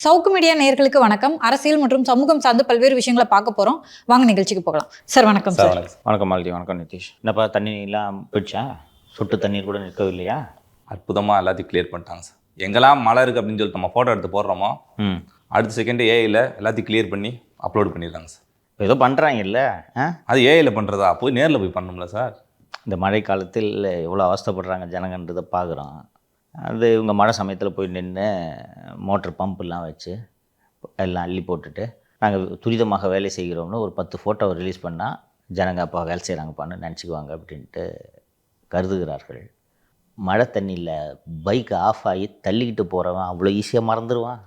சவுக்கு media நேயர்களுக்கு வணக்கம். அரசியல் மற்றும் சமூகம் சார்ந்து பல்வேறு விஷயங்களை பார்க்க போறோம். வாங்க நிகழ்ச்சிக்கு போகலாம். சார் வணக்கம். சார் வணக்கம் மாலதி. வணக்கம் நிதிஷ். என்னப்பா தண்ணிலாம் போயிடுச்சா? சொட்டு தண்ணீர் கூட நிற்கவில்லையா? அற்புதமாக எல்லாத்தையும் கிளியர் பண்ணிட்டாங்க சார். எங்கெல்லாம் மழை இருக்குது அப்படின்னு சொல்லிட்டு நம்ம ஃபோட்டோ எடுத்து போடுறோமோ அடுத்த செகண்ட் ஏஐயில் எல்லாத்தையும் கிளியர் பண்ணி அப்லோட் பண்ணிடுறாங்க சார். ஏதோ பண்ணுறாங்க இல்லை? அது ஏஐயில் பண்ணுறதா? போய் நேரில் போய் பண்ணணும்ல சார். இந்த மழை காலத்தில் எவ்வளோ அவஸ்தைப்படுறாங்க ஜனங்கன்றதை பார்க்குறோம். அது இவங்க மழை சமயத்தில் போய் நின்று மோட்டர் பம்பெலாம் வச்சு எல்லாம் அள்ளி போட்டுட்டு நாங்கள் துரிதமாக வேலை செய்கிறோம்னு ஒரு 10 ஃபோட்டோவை ரிலீஸ் பண்ணால் ஜனங்க அப்பா வேலை செய்கிறாங்கப்பான்னு நினச்சிக்குவாங்க அப்படின்ட்டு கருதுகிறார்கள். மழை தண்ணியில் பைக் ஆஃப் ஆகி தள்ளிக்கிட்டு போகிறவன் அவ்வளோ ஈஸியாக மறந்துடுவான்.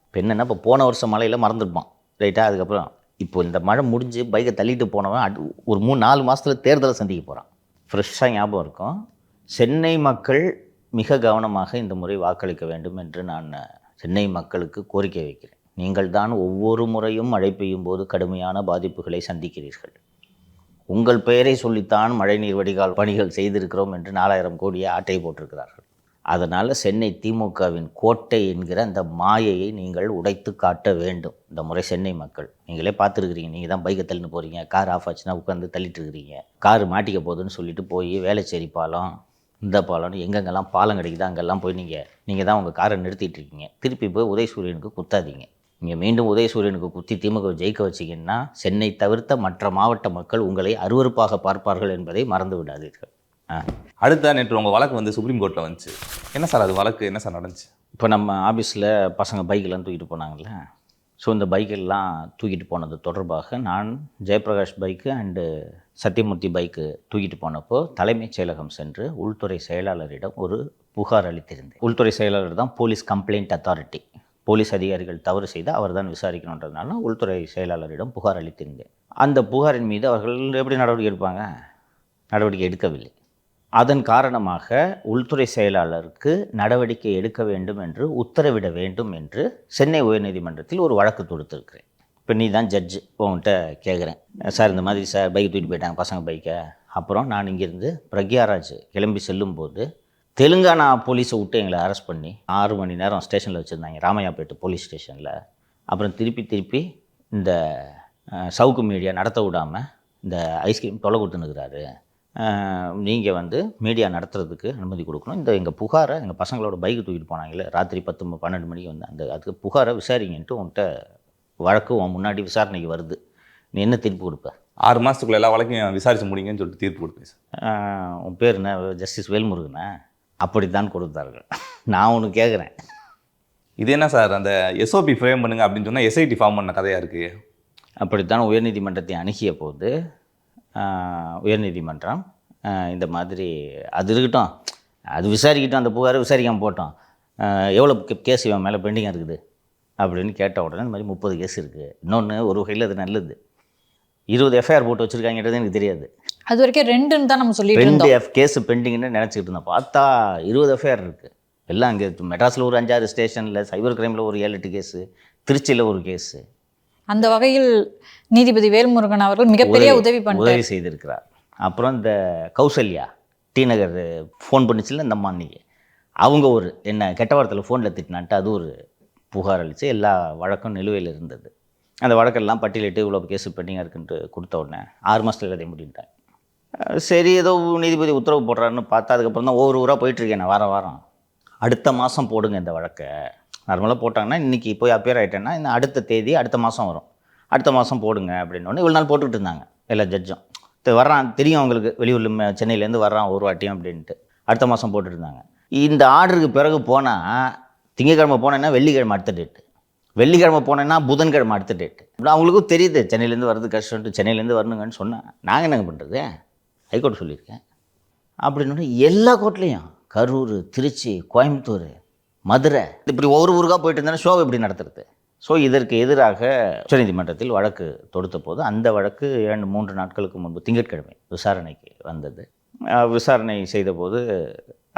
இப்போ என்னென்னா, இப்போ போன வருஷம் மழையில் மறந்துருப்பான் ரைட்டாக. அதுக்கப்புறம் இப்போ இந்த மழை முடிஞ்சு பைக்கை தள்ளிட்டு போனவன் ஒரு 3-4 மாதத்தில் தேர்தலை சந்திக்க போகிறான். ஃப்ரெஷ்ஷாக ஞாபகம் இருக்கும். சென்னை மக்கள் மிக கவனமாக இந்த முறை வாக்களிக்க வேண்டும் என்று நான் சென்னை மக்களுக்கு கோரிக்கை வைக்கிறேன். நீங்கள் தான் ஒவ்வொரு முறையும் மழை பெய்யும் போது கடுமையான பாதிப்புகளை சந்திக்கிறீர்கள். உங்கள் பெயரை சொல்லித்தான் மழைநீர் வடிகால் பணிகள் செய்திருக்கிறோம் என்று 4000 கோடியை ஆட்டை போட்டிருக்கிறார்கள். அதனால் சென்னை திமுகவின் கோட்டை என்கிற அந்த மாயையை நீங்கள் உடைத்து காட்ட வேண்டும். இந்த முறை சென்னை மக்கள் நீங்களே பார்த்துருக்குறீங்க. நீங்கள் தான் பைக்கை தள்ளின்னு போகிறீங்க, கார் ஆஃப் ஆச்சுன்னா உட்காந்து தள்ளிட்டு இருக்கிறீங்க. கார் மாட்டிக்க போகுதுன்னு சொல்லிட்டு போய் வேளச்சேரி பாலம், இந்த பாலம்னு எங்கெங்கெல்லாம் பாலம் கிடைக்குது அங்கெல்லாம் போய் நீங்கள் தான் உங்கள் காரை நிறுத்திட்டு இருக்கீங்க. திருப்பி போய் உதயசூரியனுக்கு குத்தாதீங்க. நீங்கள் மீண்டும் உதயசூரியனுக்கு குத்தி திமுக ஜெயிக்க வச்சிங்கன்னா சென்னை தவிர்த்த மற்ற மாவட்ட மக்கள் உங்களை அருவருப்பாக பார்ப்பார்கள் என்பதை மறந்து விடாதீர்கள். அடுத்த நேற்று உங்கள் வழக்கு வந்து சுப்ரீம் கோர்ட்டில் வந்துச்சு. என்ன சார் அது வழக்கு? என்ன சார் நடந்துச்சு? இப்போ நம்ம ஆஃபீஸில் பசங்க பைக்கெல்லாம் தூக்கிட்டு போனாங்கல்ல. ஸோ இந்த பைக்கெல்லாம் தூக்கிட்டு போனது தொடர்பாக நான் ஜெயபிரகாஷ் பைக்கு அண்டு சத்தியமூர்த்தி பைக்கு தூக்கிட்டு போனப்போ தலைமைச் செயலகம் சென்று உள்துறை செயலாளரிடம் ஒரு புகார் அளித்திருந்தேன். உள்துறை செயலாளர் தான் போலீஸ் கம்ப்ளைண்ட் அத்தாரிட்டி. போலீஸ் அதிகாரிகள் தவறு செய்து அவர் தான் விசாரிக்கணுன்றதுனால உள்துறை செயலாளரிடம் புகார் அளித்திருந்தேன். அந்த புகாரின் மீது அவர்கள் எப்படி நடவடிக்கை எடுப்பாங்க? நடவடிக்கை எடுக்கவில்லை. அதன் காரணமாக உள்துறை செயலாளருக்கு நடவடிக்கை எடுக்க வேண்டும் என்று உத்தரவிட வேண்டும் என்று சென்னை உயர்நீதிமன்றத்தில் ஒரு வழக்கு தொடுத்திருக்கிறேன். இப்போ நீ தான் ஜட்ஜு, உங்கள்கிட்ட கேட்குறேன். சார் இந்த மாதிரி சார் பைக் தூக்கிட்டு போயிட்டாங்க பசங்க பைக்கை. அப்புறம் நான் இங்கேருந்து பிரக்யாராஜ் கிளம்பி செல்லும்போது தெலுங்கானா போலீஸை விட்டு எங்களை அரெஸ்ட் பண்ணி 6 மணி நேரம் ஸ்டேஷனில் வச்சுருந்தாங்க, ராமையாப்பேட்டு போலீஸ் ஸ்டேஷனில். அப்புறம் திருப்பி இந்த சவுக்கு மீடியா நடத்த விடாமல் இந்த ஐஸ்கிரீம் தொலை கொடுத்துன்னுக்குறாரு. நீங்கள் வந்து மீடியா நடத்துறதுக்கு அனுமதி கொடுக்கணும். இந்த எங்கள் புகாரை எங்கள் பசங்களோட பைக்கு தூக்கிட்டு போனாங்களே ராத்திரி 10-12 மணிக்கு வந்து அதுக்கு புகாரை விசாரிங்கன்ட்டு உன்கிட்ட வழக்கு உன் முன்னாடி விசாரணைக்கு வருது. நீ என்ன தீர்ப்பு கொடுப்ப? 6 மாதத்துக்குள்ள எல்லா வழக்கையும் விசாரிச்சு முடிங்கன்னு சொல்லிட்டு தீர்ப்பு கொடுப்பேன் சார். உன் பேர் என்ன? ஜஸ்டிஸ் வேல்முருகனா? அப்படித்தான் கொடுத்தார்கள். நான் ஒன்று கேட்குறேன், இது என்ன சார் அந்த எஸ்ஓபி ஃப்ரேம் பண்ணுங்க அப்படின்னு சொன்னால் எஸ்ஐடி ஃபார்ம் பண்ண கதையாக இருக்குது. அப்படித்தான் உயர்நீதிமன்றத்தை அணுகிய போது உயர்நீதிமன்றம் இந்த மாதிரி அது இருக்கட்டும், அது விசாரிக்கட்டும், அந்த புகாரை விசாரிக்காமல் போட்டோம், எவ்வளோ கேஸ் இவன் மேலே பெண்டிங்காக இருக்குது அப்படின்னு கேட்ட உடனே இந்த மாதிரி 30 கேஸ் இருக்குது. இன்னொன்று ஒரு வகையில் அது நல்லது. 20 எஃப்ஐஆர் போட்டு வச்சுருக்காங்கிறது எனக்கு தெரியாது. அது வரைக்கும் 2ன்னு தான் நம்ம சொல்லிட்டு 2 கேஸ் பெண்டிங்னு நினச்சிக்கிட்டு இருந்தோம். பார்த்தா 20 எஃப்ஐஆர் இருக்குது. எல்லாம் அங்கே மெட்ராஸில் ஒரு 5-6 ஸ்டேஷனில், சைபர் கிரைமில் ஒரு 7-8 கேஸு, திருச்சியில் ஒரு கேஸு. அந்த வகையில் நீதிபதி வேல்முருகன் அவர்கள் மிகப்பெரிய உதவி செய்திருக்கிறார். அப்புறம் இந்த கௌசல்யா டி நகர் ஃபோன் பண்ணிச்சுல இந்த அம்மா, அன்றைக்கி அவங்க ஒரு என்ன கெட்ட வாரத்தில் ஃபோனில் திட்டினான்ட்டு அது ஒரு புகார் அளித்து எல்லா வழக்கும் நிலுவையில் இருந்தது. அந்த வழக்கெல்லாம் பட்டியலிட்டு இவ்வளோ கேஸு பெண்டிங்காக இருக்குன்ட்டு கொடுத்த உடனே 6 மாதத்தில் எல்லாத்தையும் முடிஞ்சிட்டேன். சரி, ஏதோ நீதிபதி உத்தரவு போடுறாருன்னு பார்த்தா அதுக்கப்புறம் தான் ஒவ்வொரு ஊராக போயிட்டுருக்கேன் நான் வாரம். அடுத்த மாதம் போடுங்க இந்த வழக்கை. நார்மலாக போட்டாங்கன்னா இன்றைக்கி போய் அப்பியர் ஆகிட்டேன்னா இந்த அடுத்த தேதி அடுத்த மாதம் வரும், அடுத்த மாதம் போடுங்க அப்படின்னோடனே இவ்வளோ நாள் போட்டுக்கிட்டு இருந்தாங்க எல்லா ஜட்ஜும். வர்றான் தெரியும் அவங்களுக்கு, வெளியூரில் சென்னையிலேருந்து வர்றான் ஒரு வாட்டியும் அப்படின்ட்டு அடுத்த மாதம் போட்டுட்டு இருந்தாங்க. இந்த ஆர்டருக்கு பிறகு போனால் திங்கக்கிழமை போனேன்னா வெள்ளிக்கிழமை அடுத்த டேட்டு, வெள்ளிக்கிழமை போனேன்னா புதன்கிழமை அடுத்த டேட்டு. இப்படி அவங்களுக்கும் தெரியுது சென்னையிலேருந்து வர்றது கஷ்டம்ட்டு சென்னையிலேருந்து வரணுங்கன்னு சொன்னேன். நாங்கள் என்னங்க பண்ணுறது? ஹைகோர்ட் சொல்லியிருக்கேன் அப்படின்னு எல்லா கோர்ட்லேயும் கரூர், திருச்சி, கோயம்புத்தூர், மதுரை இப்படி ஒவ்வொரு ஊருக்காக போயிட்டு இருந்தேன்னா ஷோவை எப்படி நடத்துறது? ஸோ இதற்கு எதிராக உச்சநீதிமன்றத்தில் வழக்கு தொடுத்த போது அந்த வழக்கு 2-3 நாட்களுக்கு முன்பு திங்கட்கிழமை விசாரணைக்கு வந்தது. விசாரணை செய்தபோது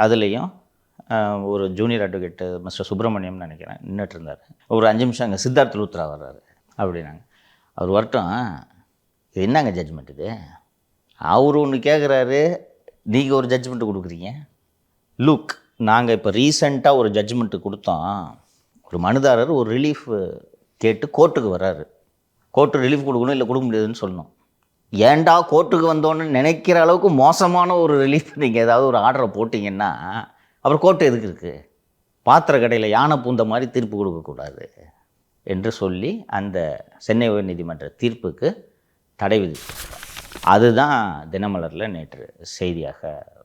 அதுலேயும் ஒரு ஜூனியர் அட்வொகேட்டு மிஸ்டர் சுப்பிரமணியம் நினைக்கிறேன் நின்றுட்டு இருந்தார். ஒரு 5 நிமிஷம் அங்கே சித்தார்த் லூத்ரா வர்றாரு அப்படின்னாங்க. அவர் வரட்டும், இது என்னங்க ஜட்ஜ்மெண்ட் இது? அவர் ஒன்று கேட்குறாரு, நீங்கள் ஒரு ஜட்ஜ்மெண்ட்டு கொடுக்குறீங்க. லுக், நாங்கள் இப்போ ரீசெண்டாக ஒரு ஜட்ஜ்மெண்ட்டு கொடுத்தோம், ஒரு மனுதாரர் ஒரு ரிலீஃப் கேட்டு கோர்ட்டுக்கு வர்றாரு. கோர்ட்டு ரிலீஃப் கொடுக்கணும், இல்லை கொடுக்க முடியாதுன்னு சொல்லணும். ஏன்டா கோர்ட்டுக்கு வந்தோன்னு நினைக்கிற அளவுக்கு மோசமான ஒரு ரிலீஃப் நீங்கள் ஏதாவது ஒரு ஆர்டரை போட்டிங்கன்னா அப்புறம் கோர்ட்டு எதுக்கு இருக்குது? பாத்திர கடையில் யானை பூந்த மாதிரி தீர்ப்பு கொடுக்கக்கூடாது என்று சொல்லி அந்த சென்னை உயர்நீதிமன்ற தீர்ப்புக்கு தடை விதிச்சிருக்காங்க. அதுதான் தினமலரில் நேற்று செய்தியாக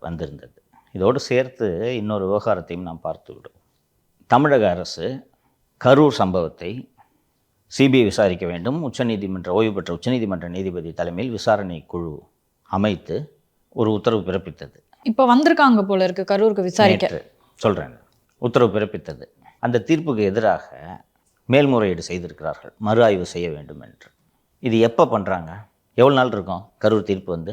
வந்திருந்தது. இதோடு சேர்த்து இன்னொரு விவகாரத்தையும் நாம் பார்த்து விடுவோம். தமிழக அரசு கரூர் சம்பவத்தை சிபிஐ விசாரிக்க வேண்டும், ஓய்வு பெற்ற உச்சநீதிமன்ற நீதிபதி தலைமையில் விசாரணை குழு அமைத்து ஒரு உத்தரவு பிறப்பித்தது. இப்போ வந்திருக்காங்க போல இருக்கு கரூருக்கு விசாரிக்க. சொல்கிறேன், உத்தரவு பிறப்பித்தது. அந்த தீர்ப்புக்கு எதிராக மேல்முறையீடு செய்திருக்கிறார்கள், மறு ஆய்வு செய்ய வேண்டும் என்று. இது எப்போ பண்ணுறாங்க? எவ்வளோ நாள் இருக்கும் கரூர் தீர்ப்பு வந்து?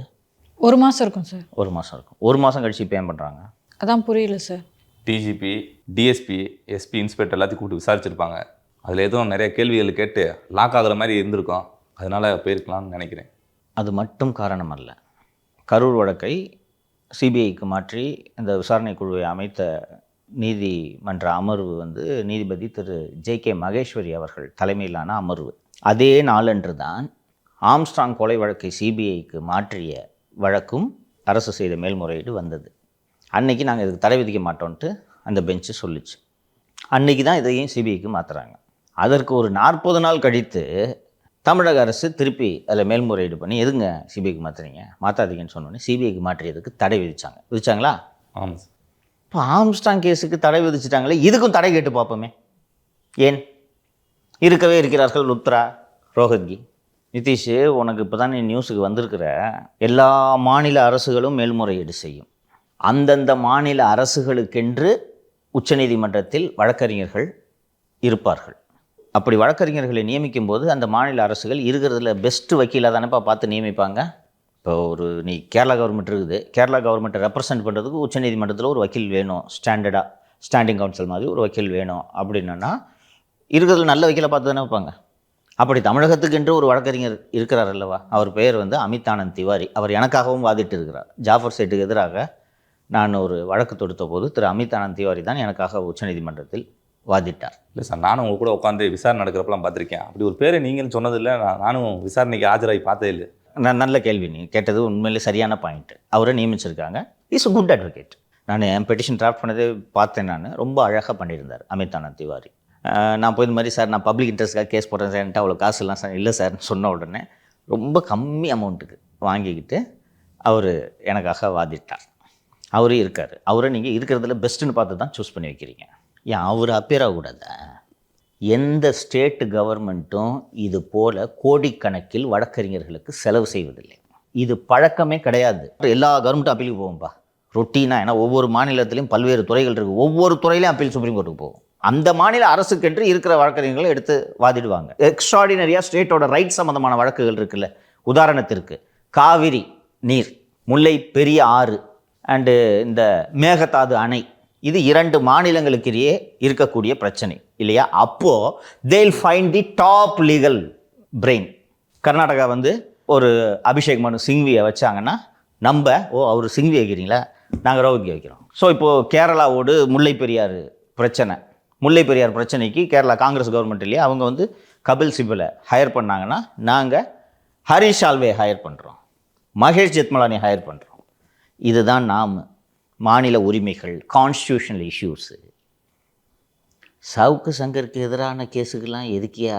1 மாதம் இருக்கும் சார். 1 மாதம் இருக்கும். 1 மாதம் கழிச்சு இப்போ ஏன் பண்ணுறாங்க? அதான் புரியல sir. DGP, DSP, SP, inspector எல்லாத்தையும் கூப்பிட்டு விசாரிச்சிருப்பாங்க. அதில் எதுவும் நிறைய கேள்விகள் கேட்டு லாக் ஆகுற மாதிரி இருந்திருக்கும். அதனால் போயிருக்கலாம்னு நினைக்கிறேன். அது மட்டும் காரணம் அல்ல. கரூர் வழக்கை சிபிஐக்கு மாற்றி இந்த விசாரணை குழுவை அமைத்த நீதிமன்ற அமர்வு வந்து நீதிபதி திரு ஜே.கே. மகேஸ்வரி அவர்கள் தலைமையிலான அமர்வு. அதே நாளன்று தான் ஆம்ஸ்ட்ராங் கொலை வழக்கை சிபிஐக்கு மாற்றிய வழக்கும் அரசு செய்த மேல்முறையீடு வந்தது. அன்னைக்கு நாங்கள் இதுக்கு தடை விதிக்க மாட்டோன்ட்டு அந்த பெஞ்சு சொல்லிச்சு. அன்னைக்கு தான் இதையும் சிபிஐக்கு மாற்றுறாங்க. அதற்கு ஒரு 40 நாள் கழித்து தமிழக அரசு திருப்பி அதில் மேல்முறையீடு பண்ணி எதுங்க சிபிஐக்கு மாற்றுறீங்க, மாற்றாதீங்கன்னு சொன்னோன்னே சிபிஐக்கு மாற்றியதுக்கு தடை விதிச்சாங்களா? ஆமாம் சார். இப்போ ஆம்ஸ்ட்ராங் கேஸுக்கு தடை விதிச்சிட்டாங்களே, இதுக்கும் தடை கேட்டு பார்ப்போமே. ஏன் இருக்கவே இருக்கிறார்கள் லுத்ரா, ரோஹத்கி. நிதிஷ், உனக்கு இப்போ தான் நீ நியூஸுக்கு வந்திருக்கிற, எல்லா மாநில அரசுகளும் மேல்முறையீடு செய்யும். அந்தந்த மாநில அரசுகளுக்கென்று உச்சநீதிமன்றத்தில் வழக்கறிஞர்கள் இருப்பார்கள். அப்படி வழக்கறிஞர்களை நியமிக்கும் போது அந்த மாநில அரசுகள் இருக்கிறதுல பெஸ்ட்டு வக்கீலாக தானேப்பா பார்த்து நியமிப்பாங்க. இப்போ நீ கேரளா கவர்மெண்ட் இருக்குது, கேரளா கவர்மெண்ட்டை ரெப்ரசன்ட் பண்ணுறதுக்கு உச்சநீதிமன்றத்தில் ஒரு வக்கீல் வேணும், ஸ்டாண்டிங் கவுன்சில் மாதிரி ஒரு வக்கீல் வேணும் அப்படின்னா இருக்கிறதுல நல்ல வக்கீலை பார்த்து தானே வைப்பாங்க. அப்படி தமிழகத்துக்கென்று ஒரு வழக்கறிஞர் இருக்கிறார் அல்லவா, அவர் பெயர் வந்து அமித் ஆனந்த் திவாரி. அவர் எனக்காகவும் வாதிட்டு இருக்கிறார். ஜாஃபர் சேட்டுக்கு எதிராக நான் ஒரு வழக்கு தொடுத்த போது திரு அமித் ஆனந்த் திவாரி தான் எனக்காக உச்சநீதிமன்றத்தில் வாதிட்டார். இல்லை சார், நானும் உங்கள் கூட உட்காந்து விசாரணை நடக்கிறப்பெல்லாம் பார்த்துருக்கேன். அப்படி ஒரு பேரை நீங்கள் சொன்னதில்லை, நானும் விசாரணைக்கு ஆஜராகி பார்த்ததே இல்லை. நல்ல கேள்வி நீ கேட்டது, உண்மையிலே சரியான பாயிண்ட்டு. அவரை நியமிச்சிருக்காங்க. Is good advocate. நான் என் பெட்டிஷன் டிராஃப்ட் பண்ணதே பார்த்தேன். நான் ரொம்ப அழகாக பண்ணியிருந்தார் அமித் ஆனந்த் திவாரி. நான் போய் இந்த மாதிரி சார் நான் பப்ளிக் இன்ட்ரெஸ்ட்காக கேஸ் போடுறேன் சார், என்கிட்ட அவ்வளோ காசுலாம் சார் இல்லை சார்னு சொன்ன உடனே ரொம்ப கம்மி அமௌண்ட்டுக்கு வாங்கிக்கிட்டு அவர் எனக்காக வாதிட்டார். அவரே இருக்கார். அவரை நீங்கள் இருக்கிறதுல பெஸ்ட்டுன்னு பார்த்து தான் சூஸ் பண்ணி வைக்கிறீங்க. ஏன் அவர் அப்பேர் ஆகக்கூடாதா? எந்த ஸ்டேட் கவர்மெண்ட்டும் இது போல் கோடிக்கணக்கில் வழக்கறிஞர்களுக்கு செலவு செய்வதில்லை. இது பழக்கமே கிடையாது. எல்லா கவர்மெண்ட்டும் அப்பீலுக்கு போகும்பா ரொட்டீனாக. ஏன்னா ஒவ்வொரு மாநிலத்திலையும் பல்வேறு துறைகள் இருக்குது. ஒவ்வொரு துறையிலையும் அப்பீல் சுப்ரீம் கோர்ட்டுக்கு போகும். அந்த மாநில அரசுக்கென்று இருக்கிற வழக்கறிஞர்களை எடுத்து வாதிடுவாங்க. எக்ஸ்ட்ராடினரியாக ஸ்டேட்டோட ரைட் சம்மந்தமான வழக்குகள் இருக்குல்ல. உதாரணத்திற்கு காவிரி நீர், முல்லை பெரிய ஆறு அண்டு இந்த மேகதாது அணை, இது 2 மாநிலங்களுக்கிடையே இருக்கக்கூடிய பிரச்சனை இல்லையா? அப்போது தேல் find the top legal brain. Karnataka வந்து ஒரு அபிஷேக் மனு சிங்வியை வச்சாங்கன்னா நம்ம அவர் சிங்வி வைக்கிறீங்களா, நாங்கள் ரோஹத்கி வைக்கிறோம். ஸோ இப்போது கேரளாவோடு முல்லை பெரியார் பிரச்சனைக்கு கேரளா காங்கிரஸ் கவர்மெண்ட் இல்லையா, அவங்க வந்து கபில் சிபலை ஹையர் பண்ணாங்கன்னா நாங்கள் ஹரிஷ் சால்வே ஹையர் பண்ணுறோம், மகேஷ் ஜெத்மலானி ஹையர் பண்ணுறோம். இதுதான் நாம் மாநில உரிமைகள், கான்ஸ்டியூஷனல் இஷ்யூஸு. சவுக்கு சங்கருக்கு எதிரான கேஸுக்கெல்லாம் எதுக்கியா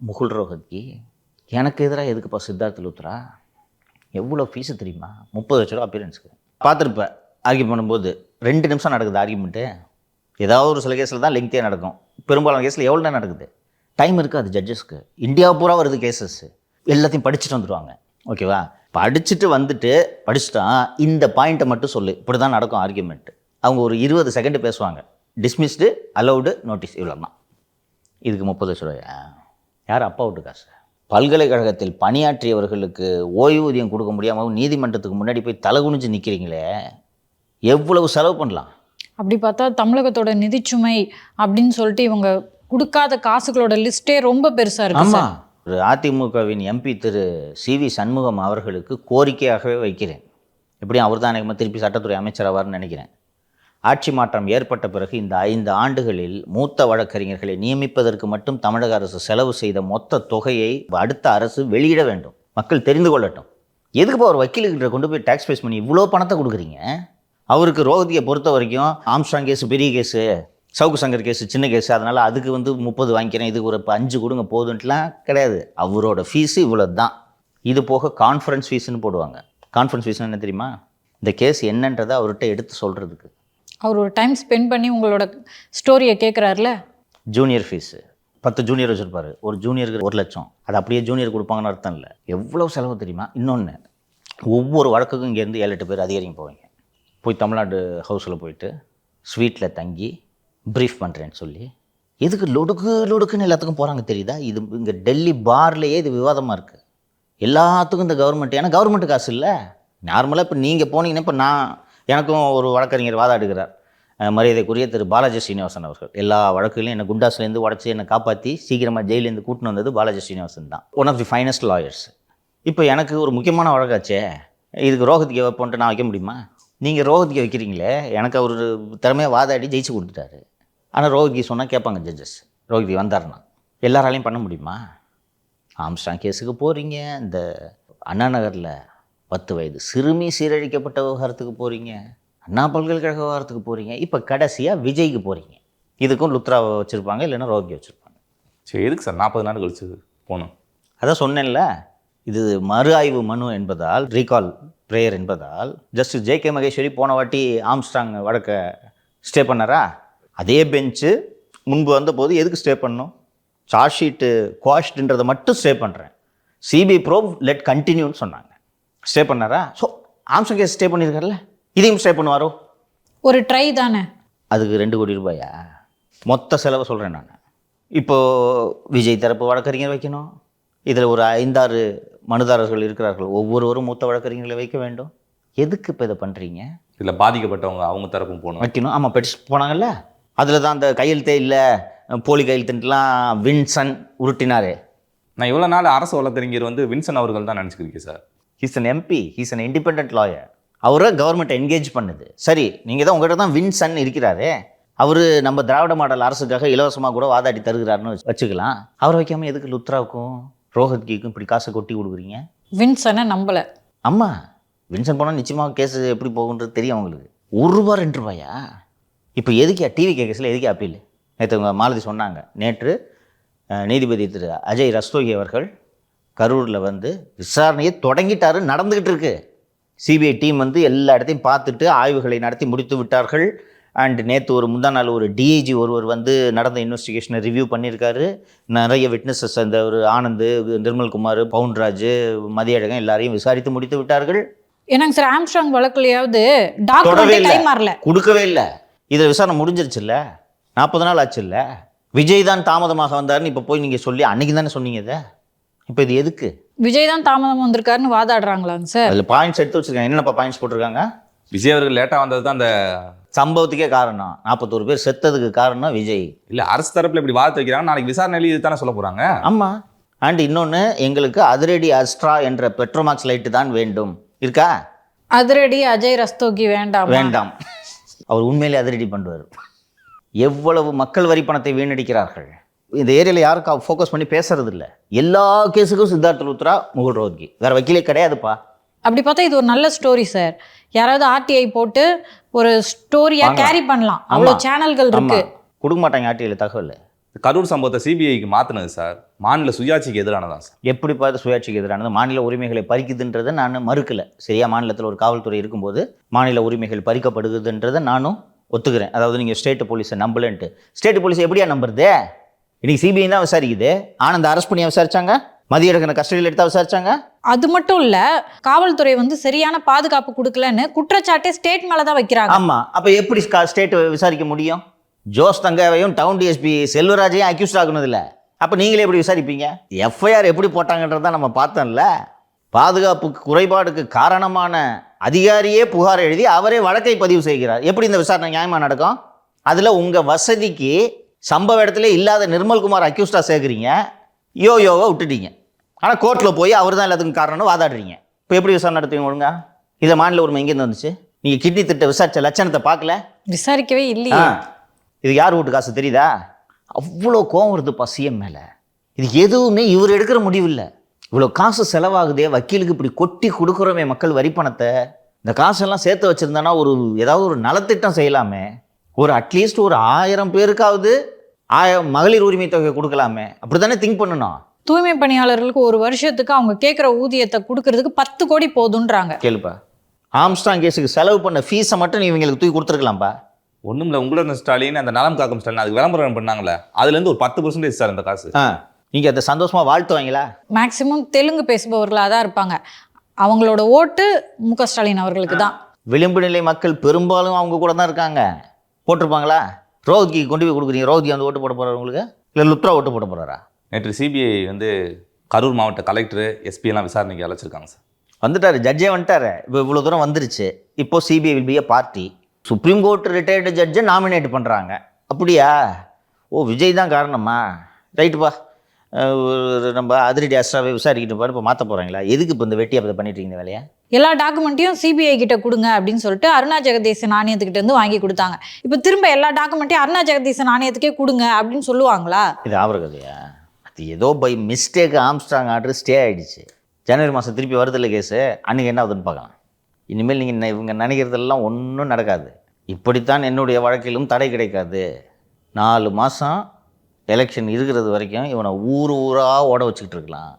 முகுல் ரோஹத்கி? எனக்கு எதிராக எதுக்குப்பா சித்தார்த் லுத்ரா? எவ்வளோ ஃபீஸு தெரியுமா? 30 லட்ச ரூபா அப்பியரன்ஸுக்கு. பார்த்துருப்பேன். ஆர்கியூ பண்ணும்போது 2 நிமிஷம் நடக்குது ஆர்கியூமெண்ட்டு. ஏதாவது ஒரு சில கேஸில் தான் லெங்க்தியாக நடக்கும். பெரும்பாலான கேஸில் எவ்வளோ நேரம் நடக்குது? டைம் இருக்காது ஜட்ஜஸ்க்கு. இந்தியா பூரா வருது கேசஸ். எல்லாத்தையும் படிச்சுட்டு வந்துடுவாங்க. ஓகேவா? படிச்சுட்டு படிச்சுட்டா இந்த பாயிண்ட்டை மட்டும் சொல்லு, இப்படி தான் நடக்கும் ஆர்கியூமெண்ட்டு. அவங்க ஒரு 20 செகண்டு பேசுவாங்க. டிஸ்மிஸ்டு, அலௌடு, நோட்டீஸ், இவ்வளோ தான். இதுக்கு 30 லட்ச ரூபாயா? யார் அப்பா விட்டு காசு? பல்கலைக்கழகத்தில் பணியாற்றியவர்களுக்கு ஓய்வூதியம் கொடுக்க முடியாமல் நீதிமன்றத்துக்கு முன்னாடி போய் தலை குனிஞ்சு நிற்கிறீங்களே, எவ்வளவு செலவு பண்ணலாம்? அப்படி பார்த்தா தமிழகத்தோட நிதிச்சுமை அப்படின்னு சொல்லிட்டு இவங்க கொடுக்காத காசுகளோட லிஸ்ட்டே ரொம்ப பெருசாக இருக்கு. ஆமாம். ஒரு அதிமுகவின் எம்பி திரு CV சண்முகம் அவர்களுக்கு கோரிக்கையாகவே வைக்கிறேன். எப்படியும் அவர் தான் எனக்கு திருப்பி சட்டத்துறை அமைச்சராவார்னு நினைக்கிறேன். ஆட்சி மாற்றம் ஏற்பட்ட பிறகு இந்த 5 ஆண்டுகளில் மூத்த வழக்கறிஞர்களை நியமிப்பதற்கு மட்டும் தமிழக அரசு செலவு செய்த மொத்த தொகையை அடுத்த அரசு வெளியிட வேண்டும், மக்கள் தெரிந்து கொள்ளட்டும். எதுக்குப்பா ஒரு வக்கீலுக்கிட்ட கொண்டு போய் டேக்ஸ் பேஸ் பண்ணி இவ்வளோ பணத்தை கொடுக்குறீங்க? அவருக்கு ரோஹத்கியை பொறுத்த வரைக்கும் ஆம்ஸ்ட்ராங் கேஸு பெரிய கேஸு, சவுக்கு சங்கர் கேஸு சின்ன கேஸு, அதனால் அதுக்கு 30 வாங்கிக்கிறேன், இதுக்கு ஒரு 5 கொடுங்க போதுன்ட்டுலாம் கிடையாது. அவரோட ஃபீஸு இவ்வளோ தான். இது போக கான்ஃபரன்ஸ் ஃபீஸ்னு போடுவாங்க. கான்ஃபரன்ஸ் ஃபீஸ்னு என்ன தெரியுமா? இந்த கேஸ் என்னன்றதை அவர்கிட்ட எடுத்து சொல்கிறதுக்கு. அவர் ஒரு டைம் ஸ்பெண்ட் பண்ணி உங்களோட ஸ்டோரியை கேட்குறாருல. ஜூனியர் ஃபீஸு 10 ஜூனியர் வச்சுருப்பாரு, ஒரு ஜூனியருக்கு 1 லட்சம். அது அப்படியே ஜூனியர் கொடுப்பாங்கன்னு அர்த்தம் இல்லை. எவ்வளோ செலவு தெரியுமா? இன்னொன்று, ஒவ்வொரு வழக்குக்கும் இங்கேருந்து 7-8 பேர் அதிகாரிங்க போவீங்க. போய் தமிழ்நாடு ஹவுஸில் போயிட்டு ஸ்வீட்டில் தங்கி ப்ரீஃப் பண்ணுறேன்னு சொல்லி எதுக்கு லொடுக்குன்னு எல்லாத்துக்கும் போகிறாங்க தெரியுதா? இது இங்கே டெல்லி பார்லேயே இது விவாதமாக இருக்குது. எல்லாத்துக்கும் இந்த கவர்மெண்ட், ஏன்னா கவர்மெண்ட் காசு இல்லை. நார்மலாக இப்போ நீங்கள் போனீங்கன்னா, இப்போ எனக்கும் ஒரு வழக்கறிஞர் வாதாடுகிறார், மரியாதைக்குரிய திரு பாலாஜி ஸ்ரீனிவாசன் அவர்கள். எல்லா வழக்குகளையும் என்னை குண்டாஸ்லேருந்து உடச்சி என்னை காப்பாற்றி சீக்கிரமாக ஜெயிலேருந்து கூட்டின்னு வந்தது பாலாஜி ஸ்ரீனிவாசன் தான், one of the finest lawyers. இப்போ எனக்கு ஒரு முக்கியமான வழக்காச்சே, இதுக்கு ரோஹத்கியை வைப்போன்ட்டு நான் வைக்க முடியுமா? நீங்கள் ரோஹத்கியை வைக்கிறீங்களே, எனக்கு அவர் திறமையாக வாதாடி ஜெயிச்சு கொடுத்துட்டாரு. ஆனால் ரோஹத்கி சொன்னால் கேட்பாங்க ஜட்ஜஸ், ரோஹத்கி வந்தாருன்னா. எல்லாராலையும் பண்ண முடியுமா? ஆம்ஸ்ட்ராங் கேஸுக்கு போகிறீங்க, இந்த அண்ணா நகரில் 10 வயது சிறுமி சீரழிக்கப்பட்ட விவகாரத்துக்கு போகிறீங்க, அண்ணா பல்கலைக்கழக விவகாரத்துக்கு போகிறீங்க, இப்போ கடைசியாக விஜய்க்கு போகிறீங்க. இதுக்கும் லுத்ராவை வச்சுருப்பாங்க, இல்லைன்னா ரோஹத்கி வச்சுருப்பாங்க. சரி, எதுக்கு சார் 40 நாள் கழிச்சு போகணும்? அதான் சொன்னேன்ல, இது மறு ஆய்வு மனு என்பதால், ரீகால் ப்ரேயர் என்பதால், ஜஸ்டிஸ் ஜே.கே. மகேஸ்வரி போன வாட்டி ஆம்ஸ்ட்ராங் வழக்கை ஸ்டே பண்ணாரா? அதே பெஞ்சு முன்பு வந்தபோது எதுக்கு ஸ்டே பண்ணணும்? சார்ஜ் ஷீட்டு குவாஷ்டுன்றதை மட்டும் ஸ்டே பண்ணுறேன், சிபிஐ ப்ரோப் லெட் கண்டினியூன்னு சொன்னாங்க. ஸ்டே பண்ணாரா? ஸோ ஆம்ஸ்ட்ராங் கேஸ் ஸ்டே பண்ணியிருக்காருல்ல, இதையும் ஸ்டே பண்ணுவாரோ? ஒரு ட்ரை தானே. அதுக்கு 2 கோடி ரூபாயா? மொத்த செலவை சொல்கிறேன் நான். இப்போது விஜய் தரப்பு வழக்கறிஞர் வைக்கணும், இதில் ஒரு 5-6 மனுதாரர்கள் இருக்கிறார்கள், ஒவ்வொருவரும் மூத்த வழக்கறிஞர்களை வைக்க வேண்டும். எதுக்கு இப்போ இதை பண்ணுறீங்க? இல்லை, பாதிக்கப்பட்டவங்க அவங்க தரப்பும் போகணும், வைக்கணும். ஆமாம், பெட்டிஷன் போனாங்கல்ல, அதில் தான் அந்த கையெழுத்தே இல்லை, போலி கையெழுத்துலாம் வின்சன் உருட்டினாரே. நான் இவ்வளோ நாள் அரசு வழக்கறிஞர் வின்சன் அவர்கள் தான் நினச்சிக்கிறீங்க sir. He's an MP, he's an independent lawyer. அவரை கவர்மெண்ட் என்கேஜ் பண்ணுது. சரி, நீங்கள் தான் உங்கள்கிட்ட தான் வின்சன் இருக்கிறாரு, அவர் நம்ம திராவிட மாடல் அரசுக்காக இலவசமாக கூட வாதாடி தருகிறாருன்னு வச்சுக்கலாம். அவரை வைக்காமல் எதுக்கு லுத்ராவுக்கும் ரோஹத்கிக்கும் இப்படி காசை கொட்டி கொடுக்குறீங்க? வின்சனை நம்பலை. ஆமாம், வின்சன் போனால் நிச்சயமாக கேஸு எப்படி போகுன்றது தெரியும் அவங்களுக்கு. ₹1 ₹2 இப்போ எதுக்கே டிவி கேஸில் எதுக்கே அப்பீல்? நேற்று உங்கள் மாலதி சொன்னாங்க, நேற்று நீதிபதி திரு அஜய் ரஸ்தோகி அவர்கள் கரூரில் விசாரணையை தொடங்கிட்டாரு, நடந்துக்கிட்டு இருக்கு. சிபிஐ டீம் எல்லா இடத்தையும் பார்த்துட்டு ஆய்வுகளை நடத்தி முடித்து விட்டார்கள். அண்ட் நேற்று முந்தா நாள் ஒரு டிஐஜி ஒருவர் நடந்த இன்வெஸ்டிகேஷனை ரிவ்யூ பண்ணியிருக்காரு. நிறைய விட்னஸஸ், அந்த ஒரு ஆனந்த், நிர்மல்குமார், பவுன்ராஜ், மதியழகன் எல்லாரையும் விசாரித்து முடித்து விட்டார்கள். என்னங்க சார், ஆம்ஸ்ட்ராங் வழக்குலையாவது டாக்டர் டைம் மாறல, கொடுக்கவே இல்லை. இதில் விசாரணை முடிஞ்சிருச்சுல்ல, 40 நாள் ஆச்சுல்ல. விஜய் தான் தாமதமாக வந்தாருன்னு இப்போ போய் நீங்கள் சொல்லி அன்னைக்கு தானே சொன்னீங்க இதை. இப்போ இது எதுக்கு? விஜய் தான் தாமதம் வந்திருக்காருன்னு வாதாடுறாங்களாங்க சார்? அதில் பாயிண்ட்ஸ் எடுத்து வச்சுருக்காங்க. என்னப்பா பாயிண்ட்ஸ் போட்டிருக்காங்க? விஜய் அவர்கள் லேட்டாக வந்தது தான் அந்த சம்பவத்துக்கே காரணம். 41 பேர் செத்ததுக்கு காரணம் விஜய். இல்லை, அரசு தரப்பில் இப்படி வாதத்தை வைக்கிறாங்க, நாளைக்கு விசாரணையில் இது தானே சொல்ல போகிறாங்க. ஆமாம். அண்ட் இன்னொன்று, எங்களுக்கு அதிரடி அஸ்ட்ரா என்ற பெட்ரோமாக்ஸ் லைட்டு தான் வேண்டும் இருக்கா? அதிரடி அஜய் ரஸ்தோகி வேண்டாம். அவர் உண்மையிலே அதிரடி பண்ணுவார். எவ்வளவு மக்கள் வரி பணத்தை வீணடிக்கிறார்கள். இந்த ஏரியாவில் யாருக்கும் ஃபோக்கஸ் பண்ணி பேசுறது இல்லை. எல்லா கேஸுக்கும் சித்தார்த் லுத்ரா, முகுல் ரோஹத்கி, வேறு வக்கீலே கிடையாதுப்பா. அப்படி பார்த்தா இது ஒரு நல்ல ஸ்டோரி சார். யாராவது ஆர்டிஐ போட்டு ஒரு ஸ்டோரியா கேரி பண்ணலாம். அவ்வளோ சேனல்கள் இருக்கு. கொடுக்க மாட்டாங்க ஆர்டிஐல தகவல். கரூர் சம்பவத்தை சிபிஐக்கு மாற்றினது சார் மாநில சுயாட்சிக்கு எதிரானதான் சார். எப்படி பார்த்து சுயாட்சிக்கு எதிரானது? மாநில உரிமைகளை பறிக்குதுன்றதை நான் மறுக்கலை. சரியா, மாநிலத்தில் ஒரு காவல்துறை இருக்கும்போது மாநில உரிமைகள் பறிக்கப்படுகுதுன்றதை நானும் ஒத்துக்கிறேன். அதாவது நீங்கள் ஸ்டேட் போலீஸை நம்பலன்ட்டு. ஸ்டேட் போலீஸ் எப்படியா நம்புறது? இன்னைக்கு சிபிஐ தான் விசாரிக்குது. ஆனந்த் அரெஸ்ட் பண்ணி விசாரிச்சாங்க, மதியழகனை கஸ்டடியில் எடுத்தா விசாரிச்சாங்க. அது மட்டும் இல்ல, காவல்துறை சரியான பாதுகாப்பு கொடுக்கலன்னு குற்றச்சாட்டே ஸ்டேட் மேல தான் வைக்கிறாங்க. ஆமா, அப்ப எப்படி ஸ்டேட் விசாரிக்க முடியும்? ஜோஸ் தங்காவையும் டவுன் டிஎஸ்பி செல்வராஜையும் அக்யூஸ்ட் ஆகுனது இல்லை. அப்ப நீங்களே எப்படி விசாரிப்பீங்க? எஃப்ஐஆர் எப்படி போட்டாங்கன்றதான் நம்ம பார்த்தோம்ல. பாதுகாப்புக்கு குறைபாடுக்கு காரணமான அதிகாரியே புகார் எழுதி அவரே வழக்கை பதிவு செய்கிறார். எப்படி இந்த விசாரணை நியாயமா நடக்கும்? அதுல உங்க வசதிக்கு சம்பவ இடத்துல இல்லாத நிர்மல்குமார் அக்யூஸ்டா சேர்க்குறீங்க, யோவை விட்டுட்டீங்க. ஆனால் கோர்ட்டில் போய் அவர் தான் எல்லாத்துக்கும் காரணம்னு வாதாடுறீங்க. இப்போ எப்படி விசாரணை நடத்துவீங்க ஒழுங்கா? இதை மாநில உரிமை எங்கேருந்து வந்துச்சு? நீங்கள் கிட்னி திட்ட விசாரிச்ச லட்சணத்தை பார்க்கல? விசாரிக்கவே இல்லையே. இது யார் வீட்டு காசு தெரியுதா? அவ்வளோ கோவம் வருதுப்பா சிஎம் மேலே. இது எதுவுமே இவர் எடுக்கிற முடிவு இல்லை. இவ்வளோ காசு செலவாகுதே, வக்கீலுக்கு இப்படி கொட்டி கொடுக்குறோமே மக்கள் வரி பணத்தை. இந்த காசெல்லாம் சேர்த்து வச்சுருந்தானா ஏதாவது ஒரு நலத்திட்டம் செய்யலாமே. அட்லீஸ்ட் ஒரு 1000 பேருக்காவது மகளிர் உரிமை தொகை கொடுக்கலாமே. அப்படி தானே திங்க் பண்ணணும். தூய்மை பணியாளர்களுக்கு ஒரு வருஷத்துக்கு அவங்க கேட்குற ஊதியத்தை கொடுக்கறதுக்கு 10 கோடி போதுன்றாங்க. கேளுப்பா, ஆம்ஸ்டாங் கேஸுக்கு செலவு பண்ண ஃபீஸை மட்டும் நீ இவங்களுக்கு தூக்கி கொடுத்துருக்கலாம்ப்பா. ஒன்றும் இல்லை, உங்களுடன் ஸ்டாலின் அந்த நலம் காக்கும் ஸ்டாலின் அதுக்கு விளம்பரம் பண்ணாங்களே, அதுலேருந்து ஒரு 10% சார் இந்த காசு. நீங்கள் அதை சந்தோஷமாக வாழ்த்துவாங்களா? மேக்சிமம் தெலுங்கு பேசுபவர்களாக தான் இருப்பாங்க. அவங்களோட ஓட்டு மு.க. ஸ்டாலின் அவர்களுக்கு தான். விளிம்பு நிலை மக்கள் பெரும்பாலும் அவங்க கூட தான் இருக்காங்க. போட்டிருப்பாங்களா? ரோஹித்க்கு கொண்டு போய் கொடுக்குறீங்க, ரோஹித்க்கு வந்து ஓட்டு போட போகிறார் உங்களுக்கு, இல்லை லுத்ரா ஓட்டு போட போகிறாரா? நேற்று சிபிஐ வந்து கரூர் மாவட்ட கலெக்டர் எஸ்பி எல்லாம் விசாரணைக்கு அழைச்சிருக்காங்க சார். வந்துட்டார், ஜட்ஜே வந்துட்டார். இப்போ இவ்வளோ தூரம் வந்துருச்சு. இப்போது CBI will be a party. Supreme court retired ஜட்ஜை நாமினேட் பண்ணுறாங்க. அப்படியா? ஓ, விஜய் தான் காரணமா? ரைட்டுப்பா, நம்ம அதிரடி அஸ்ராவே விசாரிக்கிட்டு பாரு. இப்போ மாற்ற போகிறாங்களா? எதுக்கு இப்போ இந்த வெட்டி அப்படி பண்ணிட்டு இருக்கீங்க வேலையா? எல்லா டாக்குமெண்ட்டையும் சிபிஐ கிட்ட கொடுங்க அப்படின்னு சொல்லிட்டு அருணா ஜெகதீசன் ஆணையத்துக்கிட்ட இருந்து வாங்கி கொடுத்தாங்க. இப்போ திரும்ப எல்லா டாக்குமெண்ட்டையும் அருணா ஜெகதீசன் ஆணையத்துக்கே கொடுங்க அப்படின்னு சொல்லுவாங்களா? இது ஆவர கதையா? அது ஏதோ by mistake Armstrong order stay ஆகிடுச்சு. ஜனவரி மாதம் திருப்பி வருதில்ல கேஸு. அன்றைக்கி என்ன ஆகுதுன்னு பார்க்கலாம். இனிமேல் நீங்கள் இவங்க நினைக்கிறதெல்லாம் ஒன்றும் நடக்காது. இப்படித்தான் என்னுடைய வழக்கிலும் தடை கிடைக்காது. 4 மாதம் எலெக்ஷன் இருக்கிறது வரைக்கும் இவனை ஊராக ஓட வச்சுக்கிட்டு இருக்கலாம்.